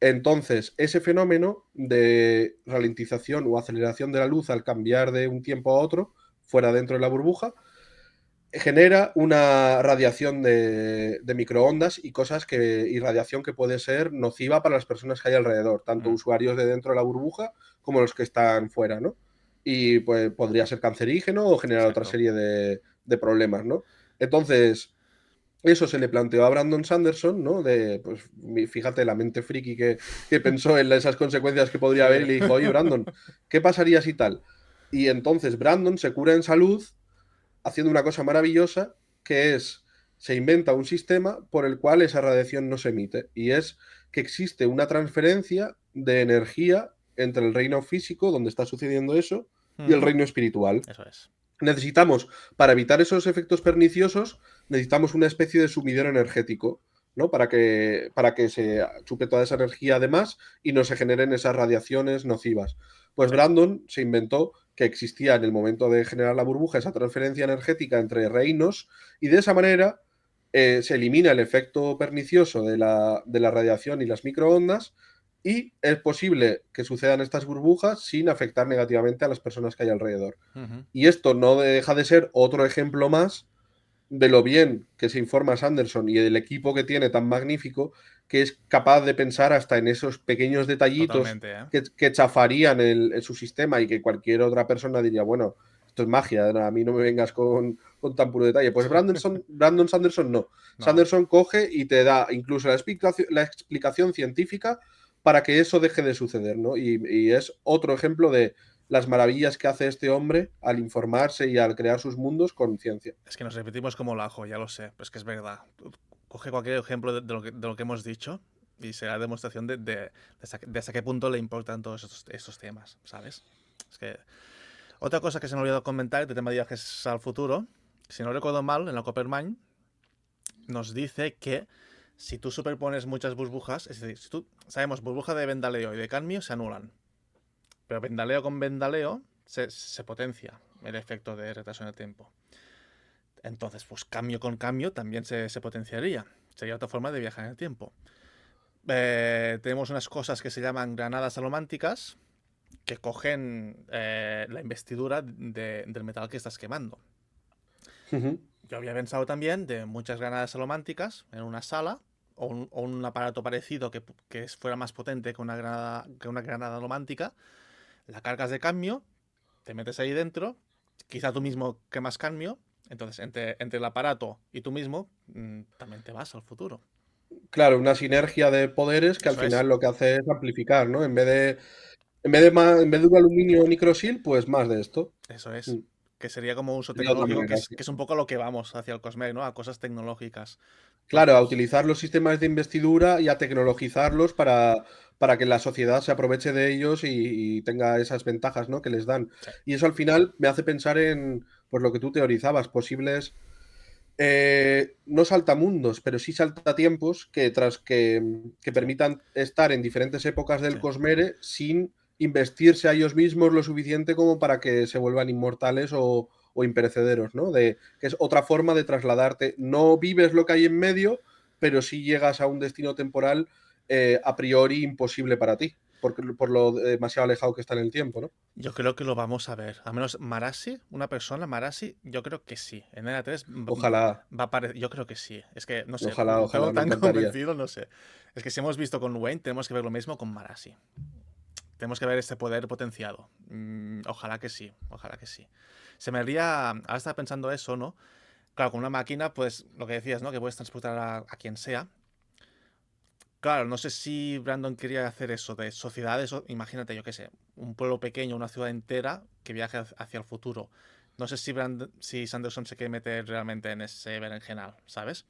Entonces, ese fenómeno de ralentización o aceleración de la luz al cambiar de un tiempo a otro, fuera dentro de la burbuja, genera una radiación de microondas y y radiación que puede ser nociva para las personas que hay alrededor, tanto mm, usuarios de dentro de la burbuja como los que están fuera, ¿no? Y pues podría ser cancerígeno o generar otra exacto. serie de problemas, ¿no? Entonces, eso se le planteó a Brandon Sanderson, ¿no? Pues fíjate la mente friki que pensó en esas consecuencias que podría Sí. haber y le dijo, oye, Brandon, ¿qué pasaría si tal? Y entonces Brandon se cura en salud haciendo una cosa maravillosa que es, se inventa un sistema por el cual esa radiación no se emite y es que existe una transferencia de energía entre el reino físico, donde está sucediendo eso, y el Ujú, reino espiritual. eso es. Necesitamos, para evitar esos efectos perniciosos, necesitamos una especie de sumidero energético, ¿no? Para que se chupe toda esa energía además y no se generen esas radiaciones nocivas. Pues Sí. Brandon se inventó que existía en el momento de generar la burbuja esa transferencia energética entre reinos y de esa manera se elimina el efecto pernicioso de la radiación y las microondas y es posible que sucedan estas burbujas sin afectar negativamente a las personas que hay alrededor. Ujú, Y esto no deja de ser otro ejemplo más de lo bien que se informa Sanderson y del equipo que tiene tan magnífico, que es capaz de pensar hasta en esos pequeños detallitos totalmente, ¿eh? que chafarían su sistema y que cualquier otra persona diría, bueno, esto es magia, a mí no me vengas con tan puro detalle. Pues Brandon Sanderson no. No. Sanderson coge y te da incluso la explicación científica para que eso deje de suceder, ¿no? Y es otro ejemplo de las maravillas que hace este hombre al informarse y al crear sus mundos con ciencia. Es que nos repetimos como el ajo, ya lo sé, pero es que es verdad. Coge cualquier ejemplo de lo que hemos dicho y será demostración de hasta qué punto le importan todos estos temas, ¿sabes? Es que otra cosa que se me ha olvidado comentar de tema de viajes al futuro, si no recuerdo mal, en la Coppermine nos dice que Si tú superpones muchas burbujas, es decir, si tú, sabemos, burbuja de Vendaleo y de Cadmio se anulan, pero Vendaleo con Vendaleo se potencia el efecto de retraso en el tiempo. Entonces, pues cambio con cambio también se potenciaría. Sería otra forma de viajar en el tiempo. Tenemos unas cosas que se llaman granadas alománticas que cogen la investidura del metal que estás quemando. Ujú. Yo había pensado también de muchas granadas alománticas en una sala o un aparato parecido que fuera más potente que una granada alomántica. La cargas de cadmio, te metes ahí dentro, quizá tú mismo quemas cadmio. Entonces, entre el aparato y tú mismo, también te vas al futuro. Claro, una sinergia de poderes que al Eso es, final lo que hace es amplificar, ¿no? En vez de un aluminio nicrosil, pues más de esto. eso es. Mm. Que sería como uso De otra tecnológico, manera, sí. que es un poco a lo que vamos hacia el Cosmere, ¿no? A cosas tecnológicas. Claro, a Entonces, utilizar los sistemas de investidura y a tecnologizarlos para que la sociedad se aproveche de ellos y tenga esas ventajas, ¿no? Que les dan. sí, Y eso al final me hace pensar en, pues lo que tú teorizabas, posibles, no saltamundos, pero sí saltatiempos que sí, permitan estar en diferentes épocas del sí. Cosmere sin investirse a ellos mismos lo suficiente como para que se vuelvan inmortales o imperecederos, ¿no? Que es otra forma de trasladarte. No vives lo que hay en medio, pero sí llegas a un destino temporal a priori imposible para ti, por lo demasiado alejado que está en el tiempo, ¿no? Yo creo que lo vamos a ver. Al menos Marasi, una persona, Marasi, yo creo que sí. En ERA 3 Ojalá, va a aparecer. Yo creo que sí. Es que, no sé, ojalá, lo tengo ojalá, me tan encantaría. convencido, no sé. Es que si hemos visto con Wayne, tenemos que ver lo mismo con Marasi. Tenemos que ver este poder potenciado. Ojalá que sí, ojalá que sí. Se me haría. Ahora estaba pensando eso, ¿no? Claro, con una máquina, pues lo que decías, ¿no? Que puedes transportar a quien sea. Claro, no sé si Brandon quería hacer eso de sociedades, imagínate, yo qué sé, un pueblo pequeño, una ciudad entera que viaje hacia el futuro. No sé si Sanderson se quiere meter realmente en ese berenjenal, ¿sabes?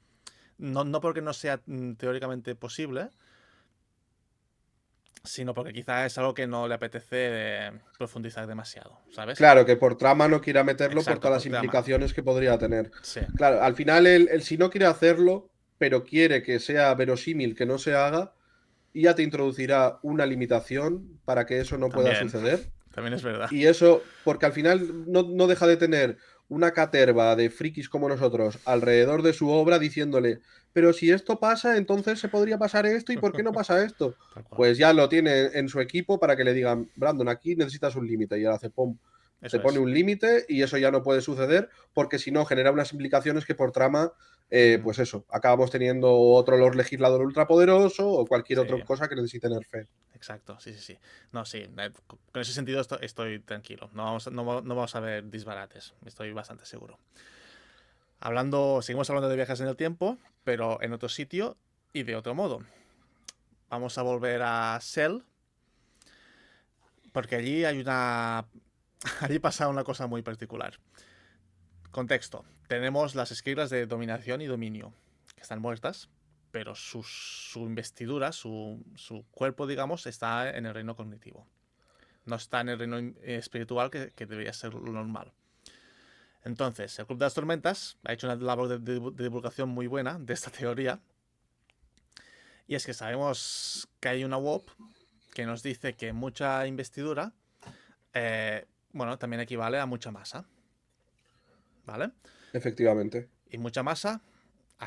No porque no sea teóricamente posible, sino porque quizá es algo que no le apetece profundizar demasiado, ¿sabes? Claro, que por trama no quiera meterlo por Exacto, todas por las trama. implicaciones que podría tener. Sí, Claro, al final el si no quiere hacerlo, pero quiere que sea verosímil que no se haga, y ya te introducirá una limitación para que eso no pueda también, suceder. también es verdad. Y eso, porque al final no deja de tener una caterva de frikis como nosotros alrededor de su obra diciéndole, pero si esto pasa, entonces se podría pasar esto, ¿y por qué no pasa esto? Tal cual. Pues ya lo tiene en su equipo para que le digan, Brandon, aquí necesitas un límite. Y él hace, pum, se Eso pone es. un límite y eso ya no puede suceder porque si no genera unas implicaciones que por trama, Ujú. pues eso, acabamos teniendo otro Lord Legislador ultrapoderoso o cualquier Sí. otra cosa que necesite Nerfe. Exacto, sí, sí, sí. No, sí, con ese sentido estoy tranquilo. No vamos a ver disparates, estoy bastante seguro. Seguimos hablando de viajes en el tiempo, pero en otro sitio y de otro modo. Vamos a volver a Cell, porque allí hay una. Allí pasa una cosa muy particular. Contexto: tenemos las escribas de dominación y dominio, que están muertas, pero su investidura, su cuerpo, digamos, está en el reino cognitivo. No está en el reino espiritual que debería ser lo normal. Entonces, el Club de las Tormentas ha hecho una labor de divulgación muy buena de esta teoría. Y es que sabemos que hay una WOP que nos dice que mucha investidura, bueno, también equivale a mucha masa. ¿Vale? Efectivamente. Y mucha masa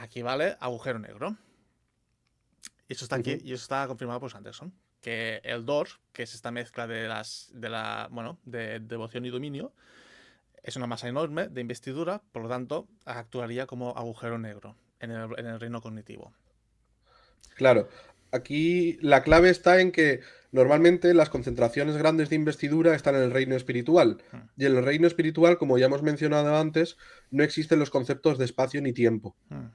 equivale a agujero negro. Y eso está aquí, Ujú. y eso está confirmado por Sanderson. Que el DOR, que es esta mezcla de devoción y dominio, es una masa enorme de investidura, por lo tanto, actuaría como agujero negro en el reino cognitivo. Claro, aquí la clave está en que normalmente las concentraciones grandes de investidura están en el reino espiritual. Hmm. Y en el reino espiritual, como ya hemos mencionado antes, no existen los conceptos de espacio ni tiempo. Hmm.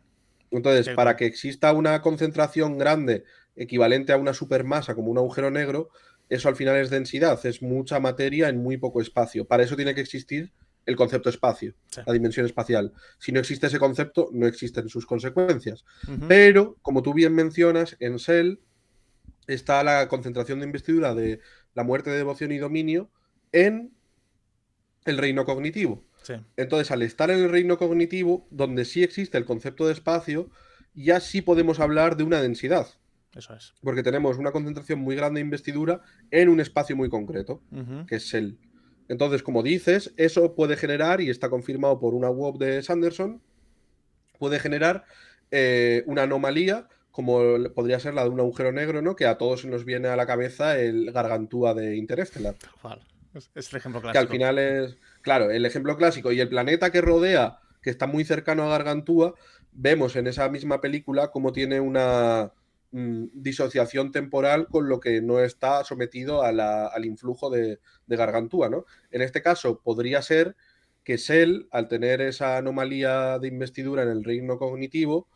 Entonces, para Cierto. que exista una concentración grande equivalente a una supermasa como un agujero negro, eso al final es densidad, es mucha materia en muy poco espacio. Para eso tiene que existir el concepto espacio, Sí. la dimensión espacial. Si no existe ese concepto, no existen sus consecuencias. Ujú. Pero, como tú bien mencionas, en Cell está la concentración de investidura de la muerte de devoción y dominio en el reino cognitivo. Sí. Entonces, al estar en el reino cognitivo, donde sí existe el concepto de espacio, ya sí podemos hablar de una densidad, Eso es. porque tenemos una concentración muy grande de investidura en un espacio muy concreto, Ujú. que es el. Entonces, como dices, eso puede generar, y está confirmado por una web de Sanderson, puede generar una anomalía como podría ser la de un agujero negro, ¿no? Que a todos se nos viene a la cabeza el Gargantúa de Interestelar. Tal cual. Es el ejemplo Que al clásico. final es, claro, el ejemplo clásico. Y el planeta que rodea, que está muy cercano a Gargantúa, vemos en esa misma película cómo tiene una disociación temporal con lo que no está sometido al influjo de Gargantúa, ¿no? En este caso, podría ser que Sel, al tener esa anomalía de investidura en el reino cognitivo,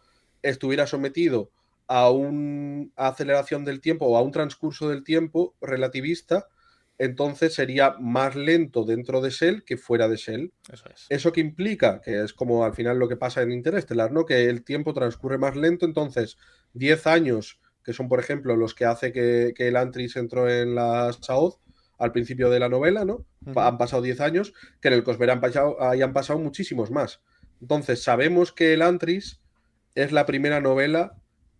estuviera sometido a una aceleración del tiempo o a un transcurso del tiempo relativista, entonces sería más lento dentro de Shell que fuera de Shell. Eso es. ¿Eso qué implica? Que es como al final lo que pasa en Interestelar, ¿no? Que el tiempo transcurre más lento, entonces 10 años, que son por ejemplo los que hace que el Antris entró en la Saoz al principio de la novela, ¿no? Ujú. Han pasado 10 años, que en el Cosmere hayan pasado muchísimos más. Entonces sabemos que el Antris es la primera novela,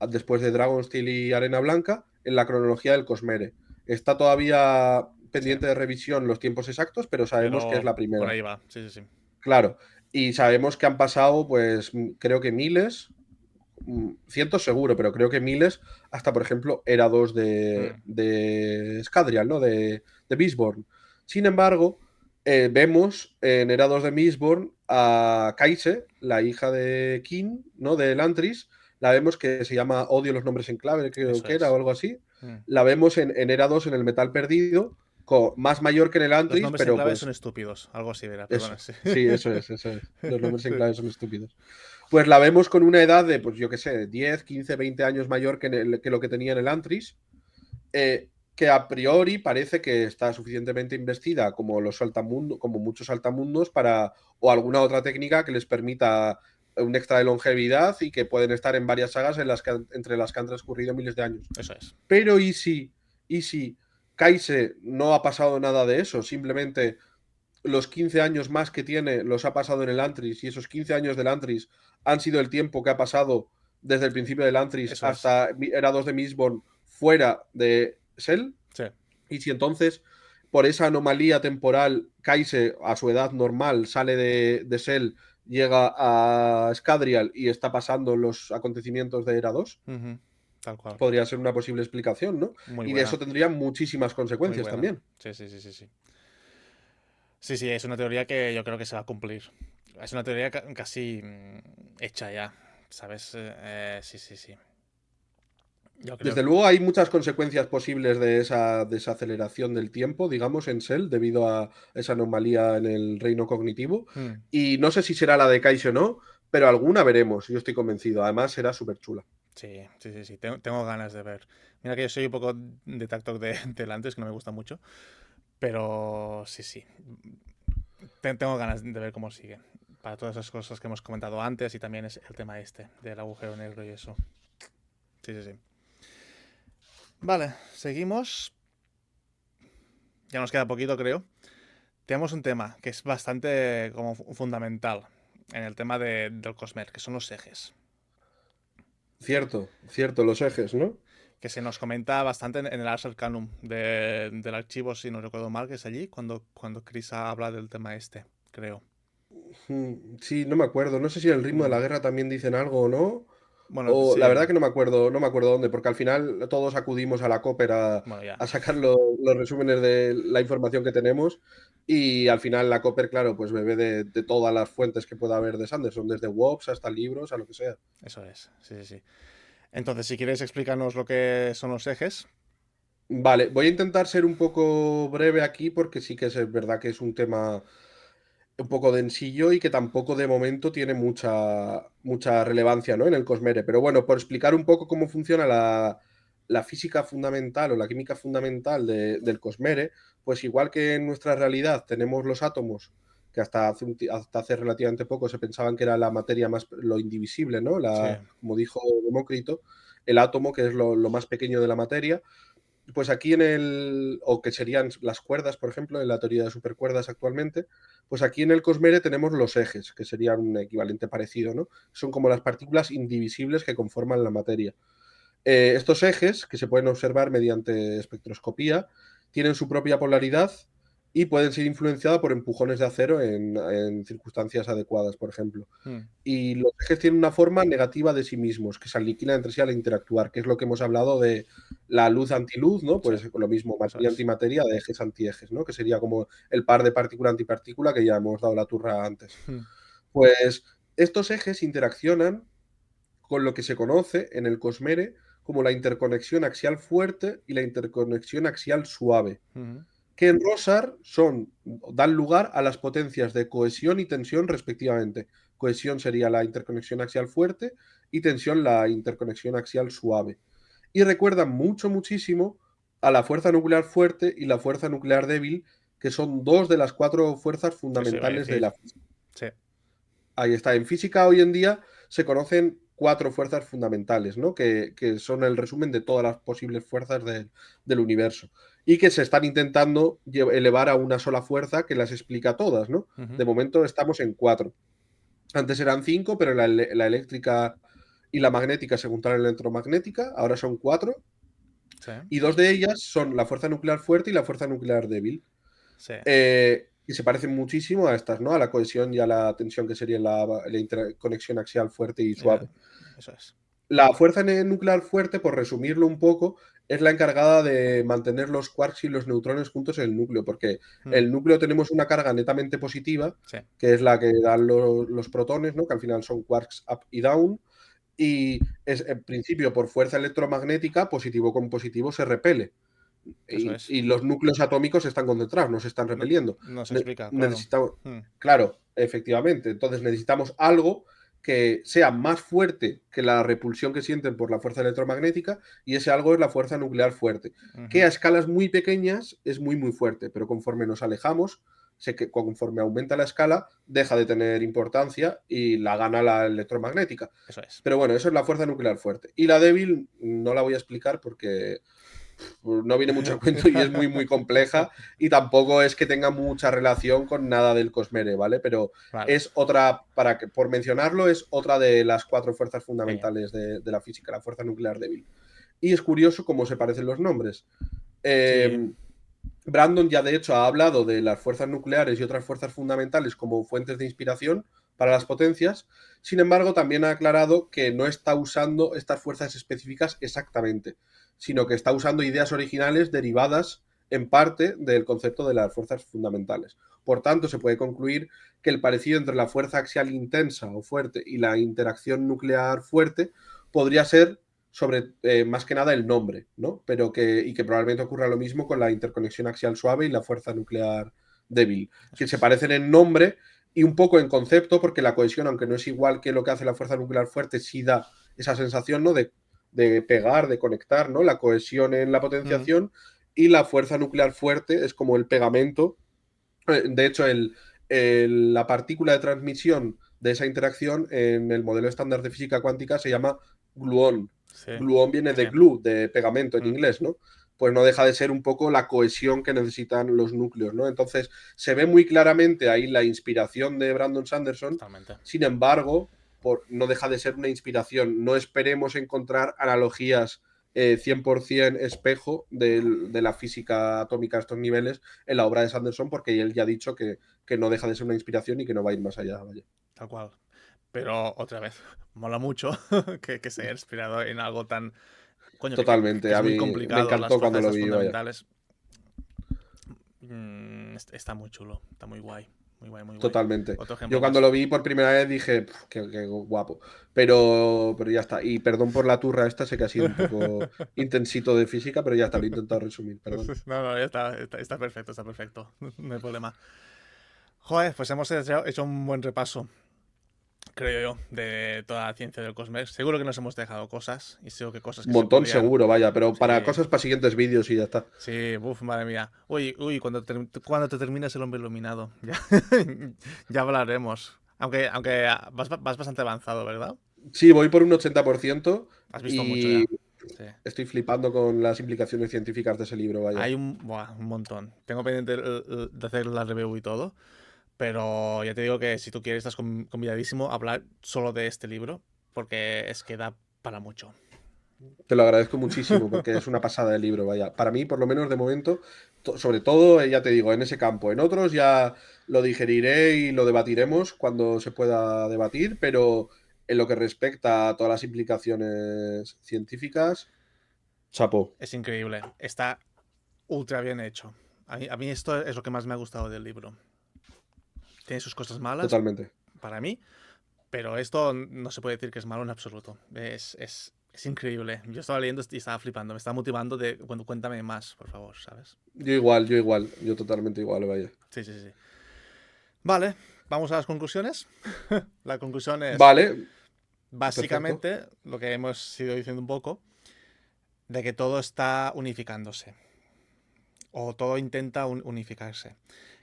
después de Dragonsteel y Arena Blanca, en la cronología del Cosmere. Está todavía Sí. pendiente de revisión los tiempos exactos, pero sabemos que es Pero la por primera. ahí va. Sí, sí, sí. Claro. Y sabemos que han pasado, pues, creo que miles, cientos seguro, pero creo que miles, hasta por ejemplo, Era 2 Mm. de Scadrial, ¿no? De Mistborn. Sin embargo, vemos en Era 2 de Mistborn a Kaise, la hija de King, ¿no? De Elantris. La vemos que se llama Odio los nombres en clave, creo Eso que era, o es. algo así. Mm. La vemos en Era 2 en el Metal Perdido, más mayor que en el Los Antris, nombres en pero clave son pues estúpidos. Algo así era, perdona. eso. Sí. Sí, eso es, eso es. Los nombres en Sí. clave son estúpidos. Pues la vemos con una edad de, pues yo qué sé, 10, 15, 20 años mayor que lo que tenía en el Antris, que a priori parece que está suficientemente investida como los saltamundos, como muchos saltamundos, o alguna otra técnica que les permita un extra de longevidad y que pueden estar en varias sagas entre las que han transcurrido miles de años. Eso es. Pero ¿y si Kaise no ha pasado nada de eso? Simplemente los 15 años más que tiene los ha pasado en el Antris, y esos 15 años del Antris han sido el tiempo que ha pasado desde el principio del Antris Eso es. hasta Era 2 de Mistborn fuera de Shell. Sí. Y si entonces, por esa anomalía temporal, Kaise a su edad normal sale de Shell, llega a Scadrial y está pasando los acontecimientos de Era 2, Ujú. Tal cual. podría ser una posible explicación, ¿no? Muy Y de eso buena. tendría muchísimas Muy consecuencias buena. también. Sí, sí, sí, sí, sí. Sí, sí, es una teoría que yo creo que se va a cumplir. Es una teoría casi hecha ya, ¿sabes? Sí, sí, sí. Yo creo Desde que... luego hay muchas consecuencias posibles de esa desaceleración del tiempo, digamos, en Cell, debido a esa anomalía en el reino cognitivo. Mm. Y no sé si será la de Kaise o no, pero alguna veremos, yo estoy convencido. Además, será súper chula. Sí, sí, sí, sí. Tengo ganas de ver. Mira que yo soy un poco de TikTok del antes, que no me gusta mucho. Pero sí, sí. Tengo ganas de ver cómo sigue. Para todas esas cosas que hemos comentado antes y también es el tema este, del agujero negro y eso. Sí, sí, sí. Vale, seguimos. Ya nos queda poquito, creo. Tenemos un tema que es bastante como fundamental en el tema del Cosmer, que son los ejes. Cierto, cierto, los ejes, ¿no? Que se nos comenta bastante en el Ars Arcanum del archivo, si no recuerdo mal, que es allí, cuando Chris habla del tema este, creo. Sí, no me acuerdo. No sé si en el ritmo de Mm. la guerra también dicen algo o no. Bueno, O sí, la verdad que no me acuerdo dónde, porque al final todos acudimos a la Cooper bueno, ya. a sacar los resúmenes de la información que tenemos, y al final la Cooper, claro, pues bebe de todas las fuentes que pueda haber de Sanderson, desde WOPs hasta libros, a lo que sea. Eso es, sí, sí, sí. Entonces, si quieres explicarnos lo que son los ejes. Vale, voy a intentar ser un poco breve aquí porque sí que es verdad que es un tema un poco densillo y que tampoco de momento tiene mucha relevancia, ¿no? En el Cosmere. Pero bueno, por explicar un poco cómo funciona la física fundamental o la química fundamental del Cosmere, pues igual que en nuestra realidad tenemos los átomos, que hasta hace relativamente poco se pensaban que era la materia más, lo indivisible, ¿no? Sí, Como dijo Demócrito, el átomo, que es lo más pequeño de la materia, pues aquí o que serían las cuerdas, por ejemplo, en la teoría de supercuerdas actualmente, pues aquí en el Cosmere tenemos los ejes, que serían un equivalente parecido, ¿no? Son como las partículas indivisibles que conforman la materia. Estos ejes, que se pueden observar mediante espectroscopía, tienen su propia polaridad y pueden ser influenciados por empujones de acero en circunstancias adecuadas, por ejemplo. Y los ejes tienen una forma negativa de sí mismos, que se aniquilan entre sí al interactuar, que es lo que hemos hablado de la luz antiluz, ¿no? Sí, Pues lo mismo, eso materia es. antimateria de ejes antiejes, ¿no? Que sería como el par de partícula-antipartícula que ya hemos dado la turra antes. Pues estos ejes interaccionan con lo que se conoce en el Cosmere como la interconexión axial fuerte y la interconexión axial suave, que en Rosar dan lugar a las potencias de cohesión y tensión respectivamente. Cohesión sería la interconexión axial fuerte y tensión la interconexión axial suave. Y recuerdan muchísimo a la fuerza nuclear fuerte y la fuerza nuclear débil, que son dos de las cuatro fuerzas Eso iba a fundamentales de decir. la física. Sí. Ahí está. En física hoy en día se conocen cuatro fuerzas fundamentales, ¿no? Que son el resumen de todas las posibles fuerzas del universo. Y que se están intentando elevar a una sola fuerza que las explica todas, ¿no? De momento estamos en cuatro. Antes eran cinco, pero la eléctrica y la magnética se juntaron en la electromagnética, ahora son cuatro. Sí. Y dos de ellas son la fuerza nuclear fuerte y la fuerza nuclear débil. Sí. Y se parecen muchísimo a estas, ¿no? A la cohesión y a la tensión que sería la interconexión axial fuerte y suave. Eso es. La fuerza nuclear fuerte, por resumirlo un poco, es la encargada de mantener los quarks y los neutrones juntos en el núcleo, porque el núcleo tenemos una carga netamente positiva, Sí. que es la que dan los protones, ¿no? Que al final son quarks up y down, y es en principio por fuerza electromagnética, positivo con positivo se repele. Eso es. Y los núcleos atómicos están concentrados, no se están No, repeliendo. no se explica, claro. Necesitamos, claro, efectivamente. Entonces necesitamos algo que sea más fuerte que la repulsión que sienten por la fuerza electromagnética, y ese algo es la fuerza nuclear fuerte, que a escalas muy pequeñas es muy fuerte, pero conforme nos alejamos, sé que conforme aumenta la escala, deja de tener importancia y la gana la electromagnética. Eso es. Pero bueno, eso es la fuerza nuclear fuerte. Y la débil no la voy a explicar porque no viene mucho a cuento y es muy compleja, y tampoco es que tenga mucha relación con nada del Cosmere, ¿vale? Pero Vale. es otra, por mencionarlo, es otra de las cuatro fuerzas fundamentales de la física, la fuerza nuclear débil. Y es curioso cómo se parecen los nombres. Sí. Brandon ya de hecho ha hablado de las fuerzas nucleares y otras fuerzas fundamentales como fuentes de inspiración para las potencias. Sin embargo, también ha aclarado que no está usando estas fuerzas específicas exactamente, sino que está usando ideas originales derivadas en parte del concepto de las fuerzas fundamentales. Por tanto, se puede concluir que el parecido entre la fuerza axial intensa o fuerte y la interacción nuclear fuerte podría ser sobre más que nada el nombre, ¿no? Y que probablemente ocurra lo mismo con la interconexión axial suave y la fuerza nuclear débil, que se parecen en nombre y un poco en concepto, porque la cohesión, aunque no es igual que lo que hace la fuerza nuclear fuerte, sí da esa sensación, ¿no? De pegar, de conectar, ¿no? La cohesión en la potenciación, y la fuerza nuclear fuerte es como el pegamento. De hecho, la partícula de transmisión de esa interacción en el modelo estándar de física cuántica se llama gluón. Sí. Gluón viene de Sí. glue, de pegamento en inglés, ¿no? Pues no deja de ser un poco la cohesión que necesitan los núcleos, ¿no? Entonces, se ve muy claramente ahí la inspiración de Brandon Sanderson. Totalmente. Sin embargo, no deja de ser una inspiración. No esperemos encontrar analogías 100% espejo de la física atómica a estos niveles en la obra de Sanderson, porque él ya ha dicho que no deja de ser una inspiración y que no va a ir más allá. Vaya. Tal cual. Pero otra vez, mola mucho que se haya inspirado en algo tan... Coño, Totalmente, que es a muy mí me complicado. Las encantó cuando fuerzas lo esas vi, vaya. fundamentales. Está muy chulo. Está muy guay. Muy guay, muy guay. Totalmente. Otro ejemplo Yo cuando más. lo vi por primera vez dije, qué guapo. Pero ya está. Y perdón por la turra esta, sé que ha sido un poco intensito de física, pero ya está, lo he intentado resumir, perdón. No, ya está perfecto, está perfecto. No hay problema. Joder, pues hemos hecho un buen repaso, creo yo, de toda la ciencia del cosmos. Seguro que nos hemos dejado cosas, y seguro que cosas que Un se montón podrían... seguro, vaya, pero Sí, para cosas para siguientes vídeos y ya está. sí, madre mía. Uy, cuando te termines el hombre iluminado, ya, ya hablaremos. Aunque vas bastante avanzado, ¿verdad? Sí, voy por un 80%. Has visto mucho Y ya. Sí. Estoy flipando con las implicaciones científicas de ese libro, vaya. Hay un montón. Tengo pendiente de hacer la review y todo, pero ya te digo que si tú quieres estás convidadísimo a hablar solo de este libro, porque es que da para mucho. Te lo agradezco muchísimo porque es una pasada el libro, vaya. Para mí, por lo menos de momento, sobre todo, ya te digo, en ese campo. En otros ya lo digeriré y lo debatiremos cuando se pueda debatir, pero en lo que respecta a todas las implicaciones científicas, chapó. Es increíble. Está ultra bien hecho. A mí esto es lo que más me ha gustado del libro. Tiene sus cosas malas Totalmente. para mí, pero esto no se puede decir que es malo en absoluto. Es increíble. Yo estaba leyendo y estaba flipando. Me está motivando de cuéntame más, por favor, ¿sabes? Yo totalmente igual, vaya. Sí, sí, sí. Vale, vamos a las conclusiones. La conclusión es, Vale, perfecto. básicamente, lo que hemos ido diciendo un poco, de que todo está unificándose. O todo intenta unificarse.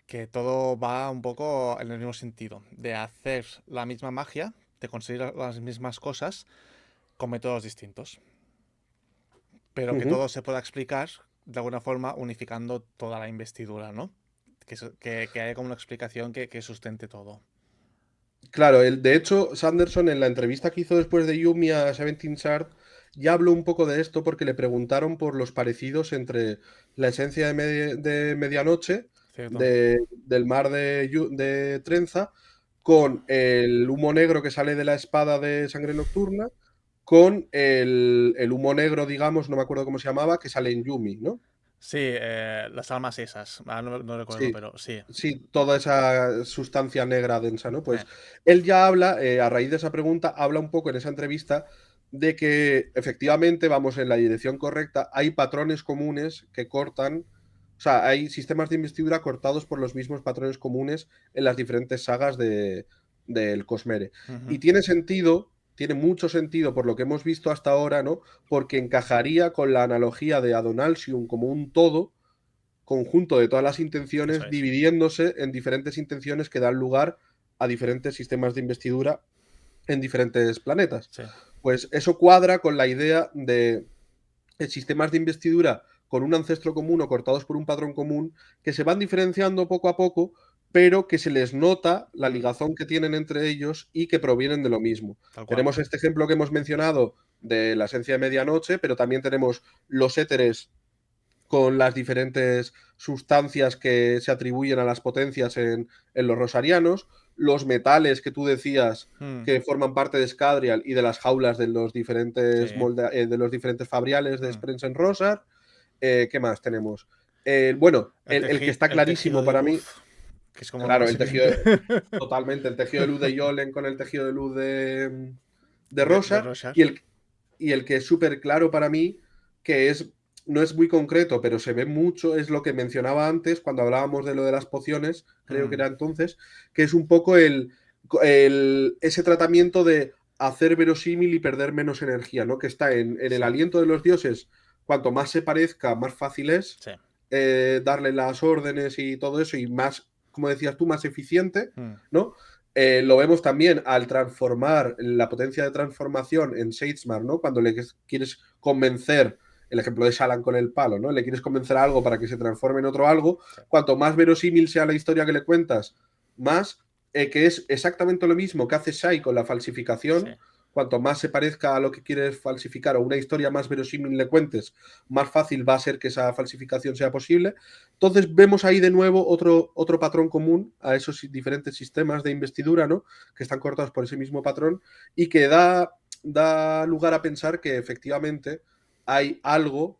Que todo va un poco en el mismo sentido. De hacer la misma magia, de conseguir las mismas cosas, con métodos distintos. Pero que Ujú. todo se pueda explicar de alguna forma unificando toda la investidura, ¿no? Que haya como una explicación que sustente todo. Claro, de hecho, Sanderson en la entrevista que hizo después de Yumi a Seventeen Shard ya habló un poco de esto porque le preguntaron por los parecidos entre la esencia de medianoche ¿Cierto? del mar de Trenza con el humo negro que sale de la espada de Sangre Nocturna con el humo negro, digamos, no me acuerdo cómo se llamaba, que sale en Yumi, ¿no? Sí, las almas esas. No recuerdo, Sí, pero sí. sí, toda esa sustancia negra densa, ¿no? Eh, Pues él ya habla, a raíz de esa pregunta, habla un poco en esa entrevista de que efectivamente vamos en la dirección correcta, hay patrones comunes que cortan, o sea, hay sistemas de investidura cortados por los mismos patrones comunes en las diferentes sagas del Cosmere. ujú. Y tiene sentido, tiene mucho sentido por lo que hemos visto hasta ahora, ¿no? Porque encajaría con la analogía de Adonalsium como un todo conjunto de todas las Eso intenciones es. dividiéndose en diferentes intenciones que dan lugar a diferentes sistemas de investidura en diferentes planetas. Sí. Pues eso cuadra con la idea de sistemas de investidura con un ancestro común o cortados por un patrón común que se van diferenciando poco a poco, pero que se les nota la Mm, ligazón que tienen entre ellos y que provienen de lo mismo. tal cual. Tenemos este ejemplo que hemos mencionado de la esencia de medianoche, pero también tenemos los éteres con las diferentes sustancias que se atribuyen a las potencias en los rosarianos, los metales que tú decías Mm, que forman parte de Scadrial y de las jaulas de los diferentes, sí. de los diferentes fabriales de Mm. Sprensen Rosar. ¿Qué más tenemos? Bueno, el que está El tejido clarísimo de para mí, luz, que es como lo claro, más el tejido, evidente. totalmente, el tejido de luz de Yolen con el tejido de luz de De Rosar, Rorschach. y el que es súper claro para mí, que no es muy concreto, pero se ve mucho, es lo que mencionaba antes cuando hablábamos de lo de las pociones, creo que Mm, era entonces, que es un poco ese tratamiento de hacer verosímil y perder menos energía, ¿no? Que está en el sí, aliento de los dioses, cuanto más se parezca, más fácil es sí. darle las órdenes y todo eso, y más, como decías tú, más eficiente, Mm, ¿no? Lo vemos también al transformar la potencia de transformación en Shadesmar, ¿no? Cuando le quieres convencer, el ejemplo de Shalan con el palo, ¿no? Le quieres convencer a algo para que se transforme en otro algo, sí, cuanto más verosímil sea la historia que le cuentas, más que es exactamente lo mismo que hace Shai con la sí. falsificación, cuanto más se parezca a lo que quieres falsificar o una historia más verosímil le cuentes, más fácil va a ser que esa falsificación sea posible. Entonces vemos ahí de nuevo otro patrón común a esos diferentes sistemas de investidura, ¿no? Que están cortados por ese mismo patrón y que da lugar a pensar que efectivamente hay algo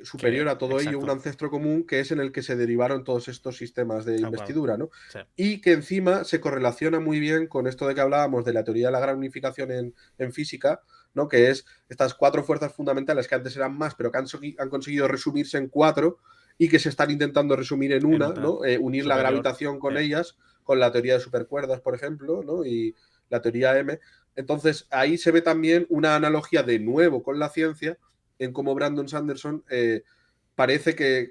superior a todo ello, un Exacto, ancestro común que es en el que se derivaron todos estos sistemas de tal cual. investidura, ¿no? Sí. Y que encima se correlaciona muy bien con esto de que hablábamos de la teoría de la gran unificación en física, ¿no? Que es estas cuatro fuerzas fundamentales que antes eran más, pero que han conseguido resumirse en cuatro y que se están intentando resumir en En una, otra ¿no? Unir la superior. gravitación con ellas, con la teoría de supercuerdas, por ejemplo, ¿no? Y la teoría M. Entonces, ahí se ve también una analogía de nuevo con la ciencia, en cómo Brandon Sanderson parece que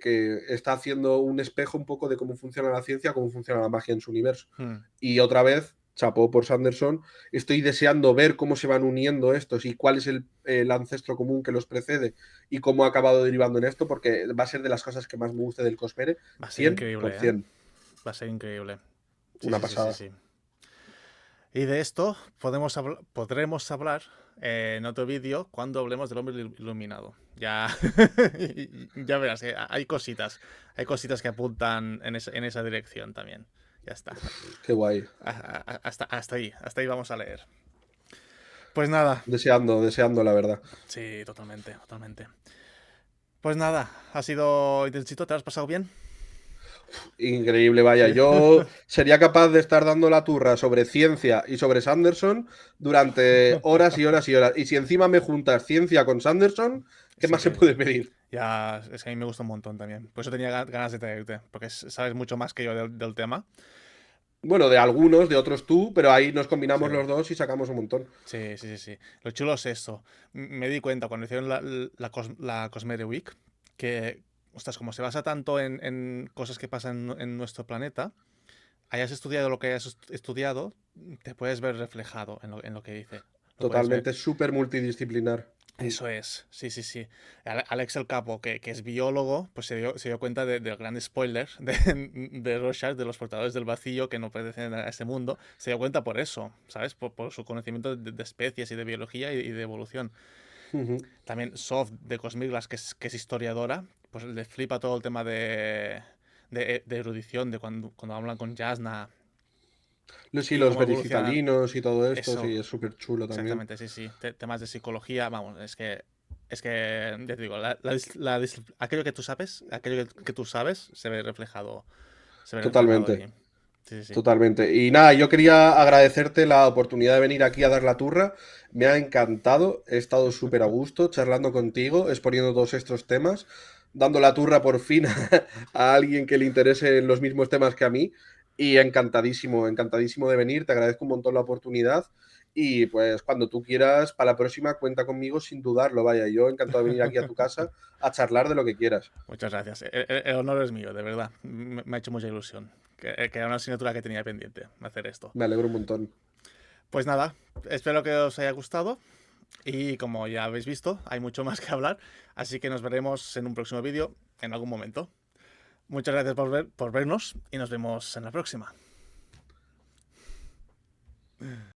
está haciendo un espejo un poco de cómo funciona la ciencia, cómo funciona la magia en su universo. Mm, Y otra vez chapó por Sanderson. Estoy deseando ver cómo se van uniendo estos y cuál es el ancestro común que los precede y cómo ha acabado derivando en esto, porque va a ser de las cosas que más me guste del Cosmere, Va a ser increíble, ¿eh? 100%. Va a ser increíble. Sí, Una sí, sí, sí, pasada. sí. Y de esto podremos hablar en otro vídeo cuando hablemos del hombre iluminado. Ya, ya verás, hay cositas que apuntan en esa dirección también. Ya está. Qué guay. Hasta ahí vamos a leer. Pues nada, Deseando, deseando, la verdad. sí, totalmente, totalmente. Pues nada, ha sido intensito, ¿te lo has pasado bien? Increíble, vaya. Sí. Yo sería capaz de estar dando la turra sobre ciencia y sobre Sanderson durante horas y horas y horas. Y si encima me juntas ciencia con Sanderson, ¿qué Sí más se que puede pedir? ya, es que a mí me gusta un montón también. Por eso tenía ganas de traerte, porque sabes mucho más que yo del tema. Bueno, de algunos, de otros tú, pero ahí nos Sí. combinamos los dos y sacamos un montón. Sí, sí, sí, sí. Lo chulo es eso. Me di cuenta cuando hicieron la Cosmere Week que, ostras, como se basa tanto en cosas que pasan en nuestro planeta, hayas estudiado lo que hayas estudiado, te puedes ver reflejado en lo que dice. Lo puedes ver. Totalmente, súper multidisciplinar. Eso es, sí, sí, sí. Alex el Capo, que es biólogo, pues se dio cuenta del gran spoiler de Rorschach, de los portadores del vacío que no pertenecen a este mundo. Se dio cuenta por eso, ¿sabes? Por su conocimiento de especies y de biología y de evolución. Ujú. También Sof de Cosmiglas, que es historiadora, pues le flipa todo el tema de erudición, de cuando hablan con Jasna Sí, y los cómo evolucionan. vericitalinos y todo esto, sí, Eso, es súper chulo también. exactamente, sí, sí. Temas de psicología, vamos, es que, ya te digo, aquello que tú sabes, que tú sabes, se ve reflejado Totalmente. allí. Sí, sí, sí. Totalmente. Y nada, yo quería agradecerte la oportunidad de venir aquí a dar la turra. Me ha encantado, he estado súper a gusto charlando contigo, exponiendo todos estos temas, dando la turra por fin a alguien que le interese los mismos temas que a mí. Y encantadísimo, encantadísimo de venir. Te agradezco un montón la oportunidad. Y pues cuando tú quieras, para la próxima, cuenta conmigo sin dudarlo. Vaya, yo encantado de venir aquí a tu casa a charlar de lo que quieras. Muchas gracias. El honor es mío, de verdad. Me ha hecho mucha ilusión. Que era una asignatura que tenía pendiente hacer esto. Me alegro un montón. Pues nada, espero que os haya gustado. Y como ya habéis visto, hay mucho más que hablar. Así que nos veremos en un próximo vídeo en algún momento. Muchas gracias por vernos y nos vemos en la próxima.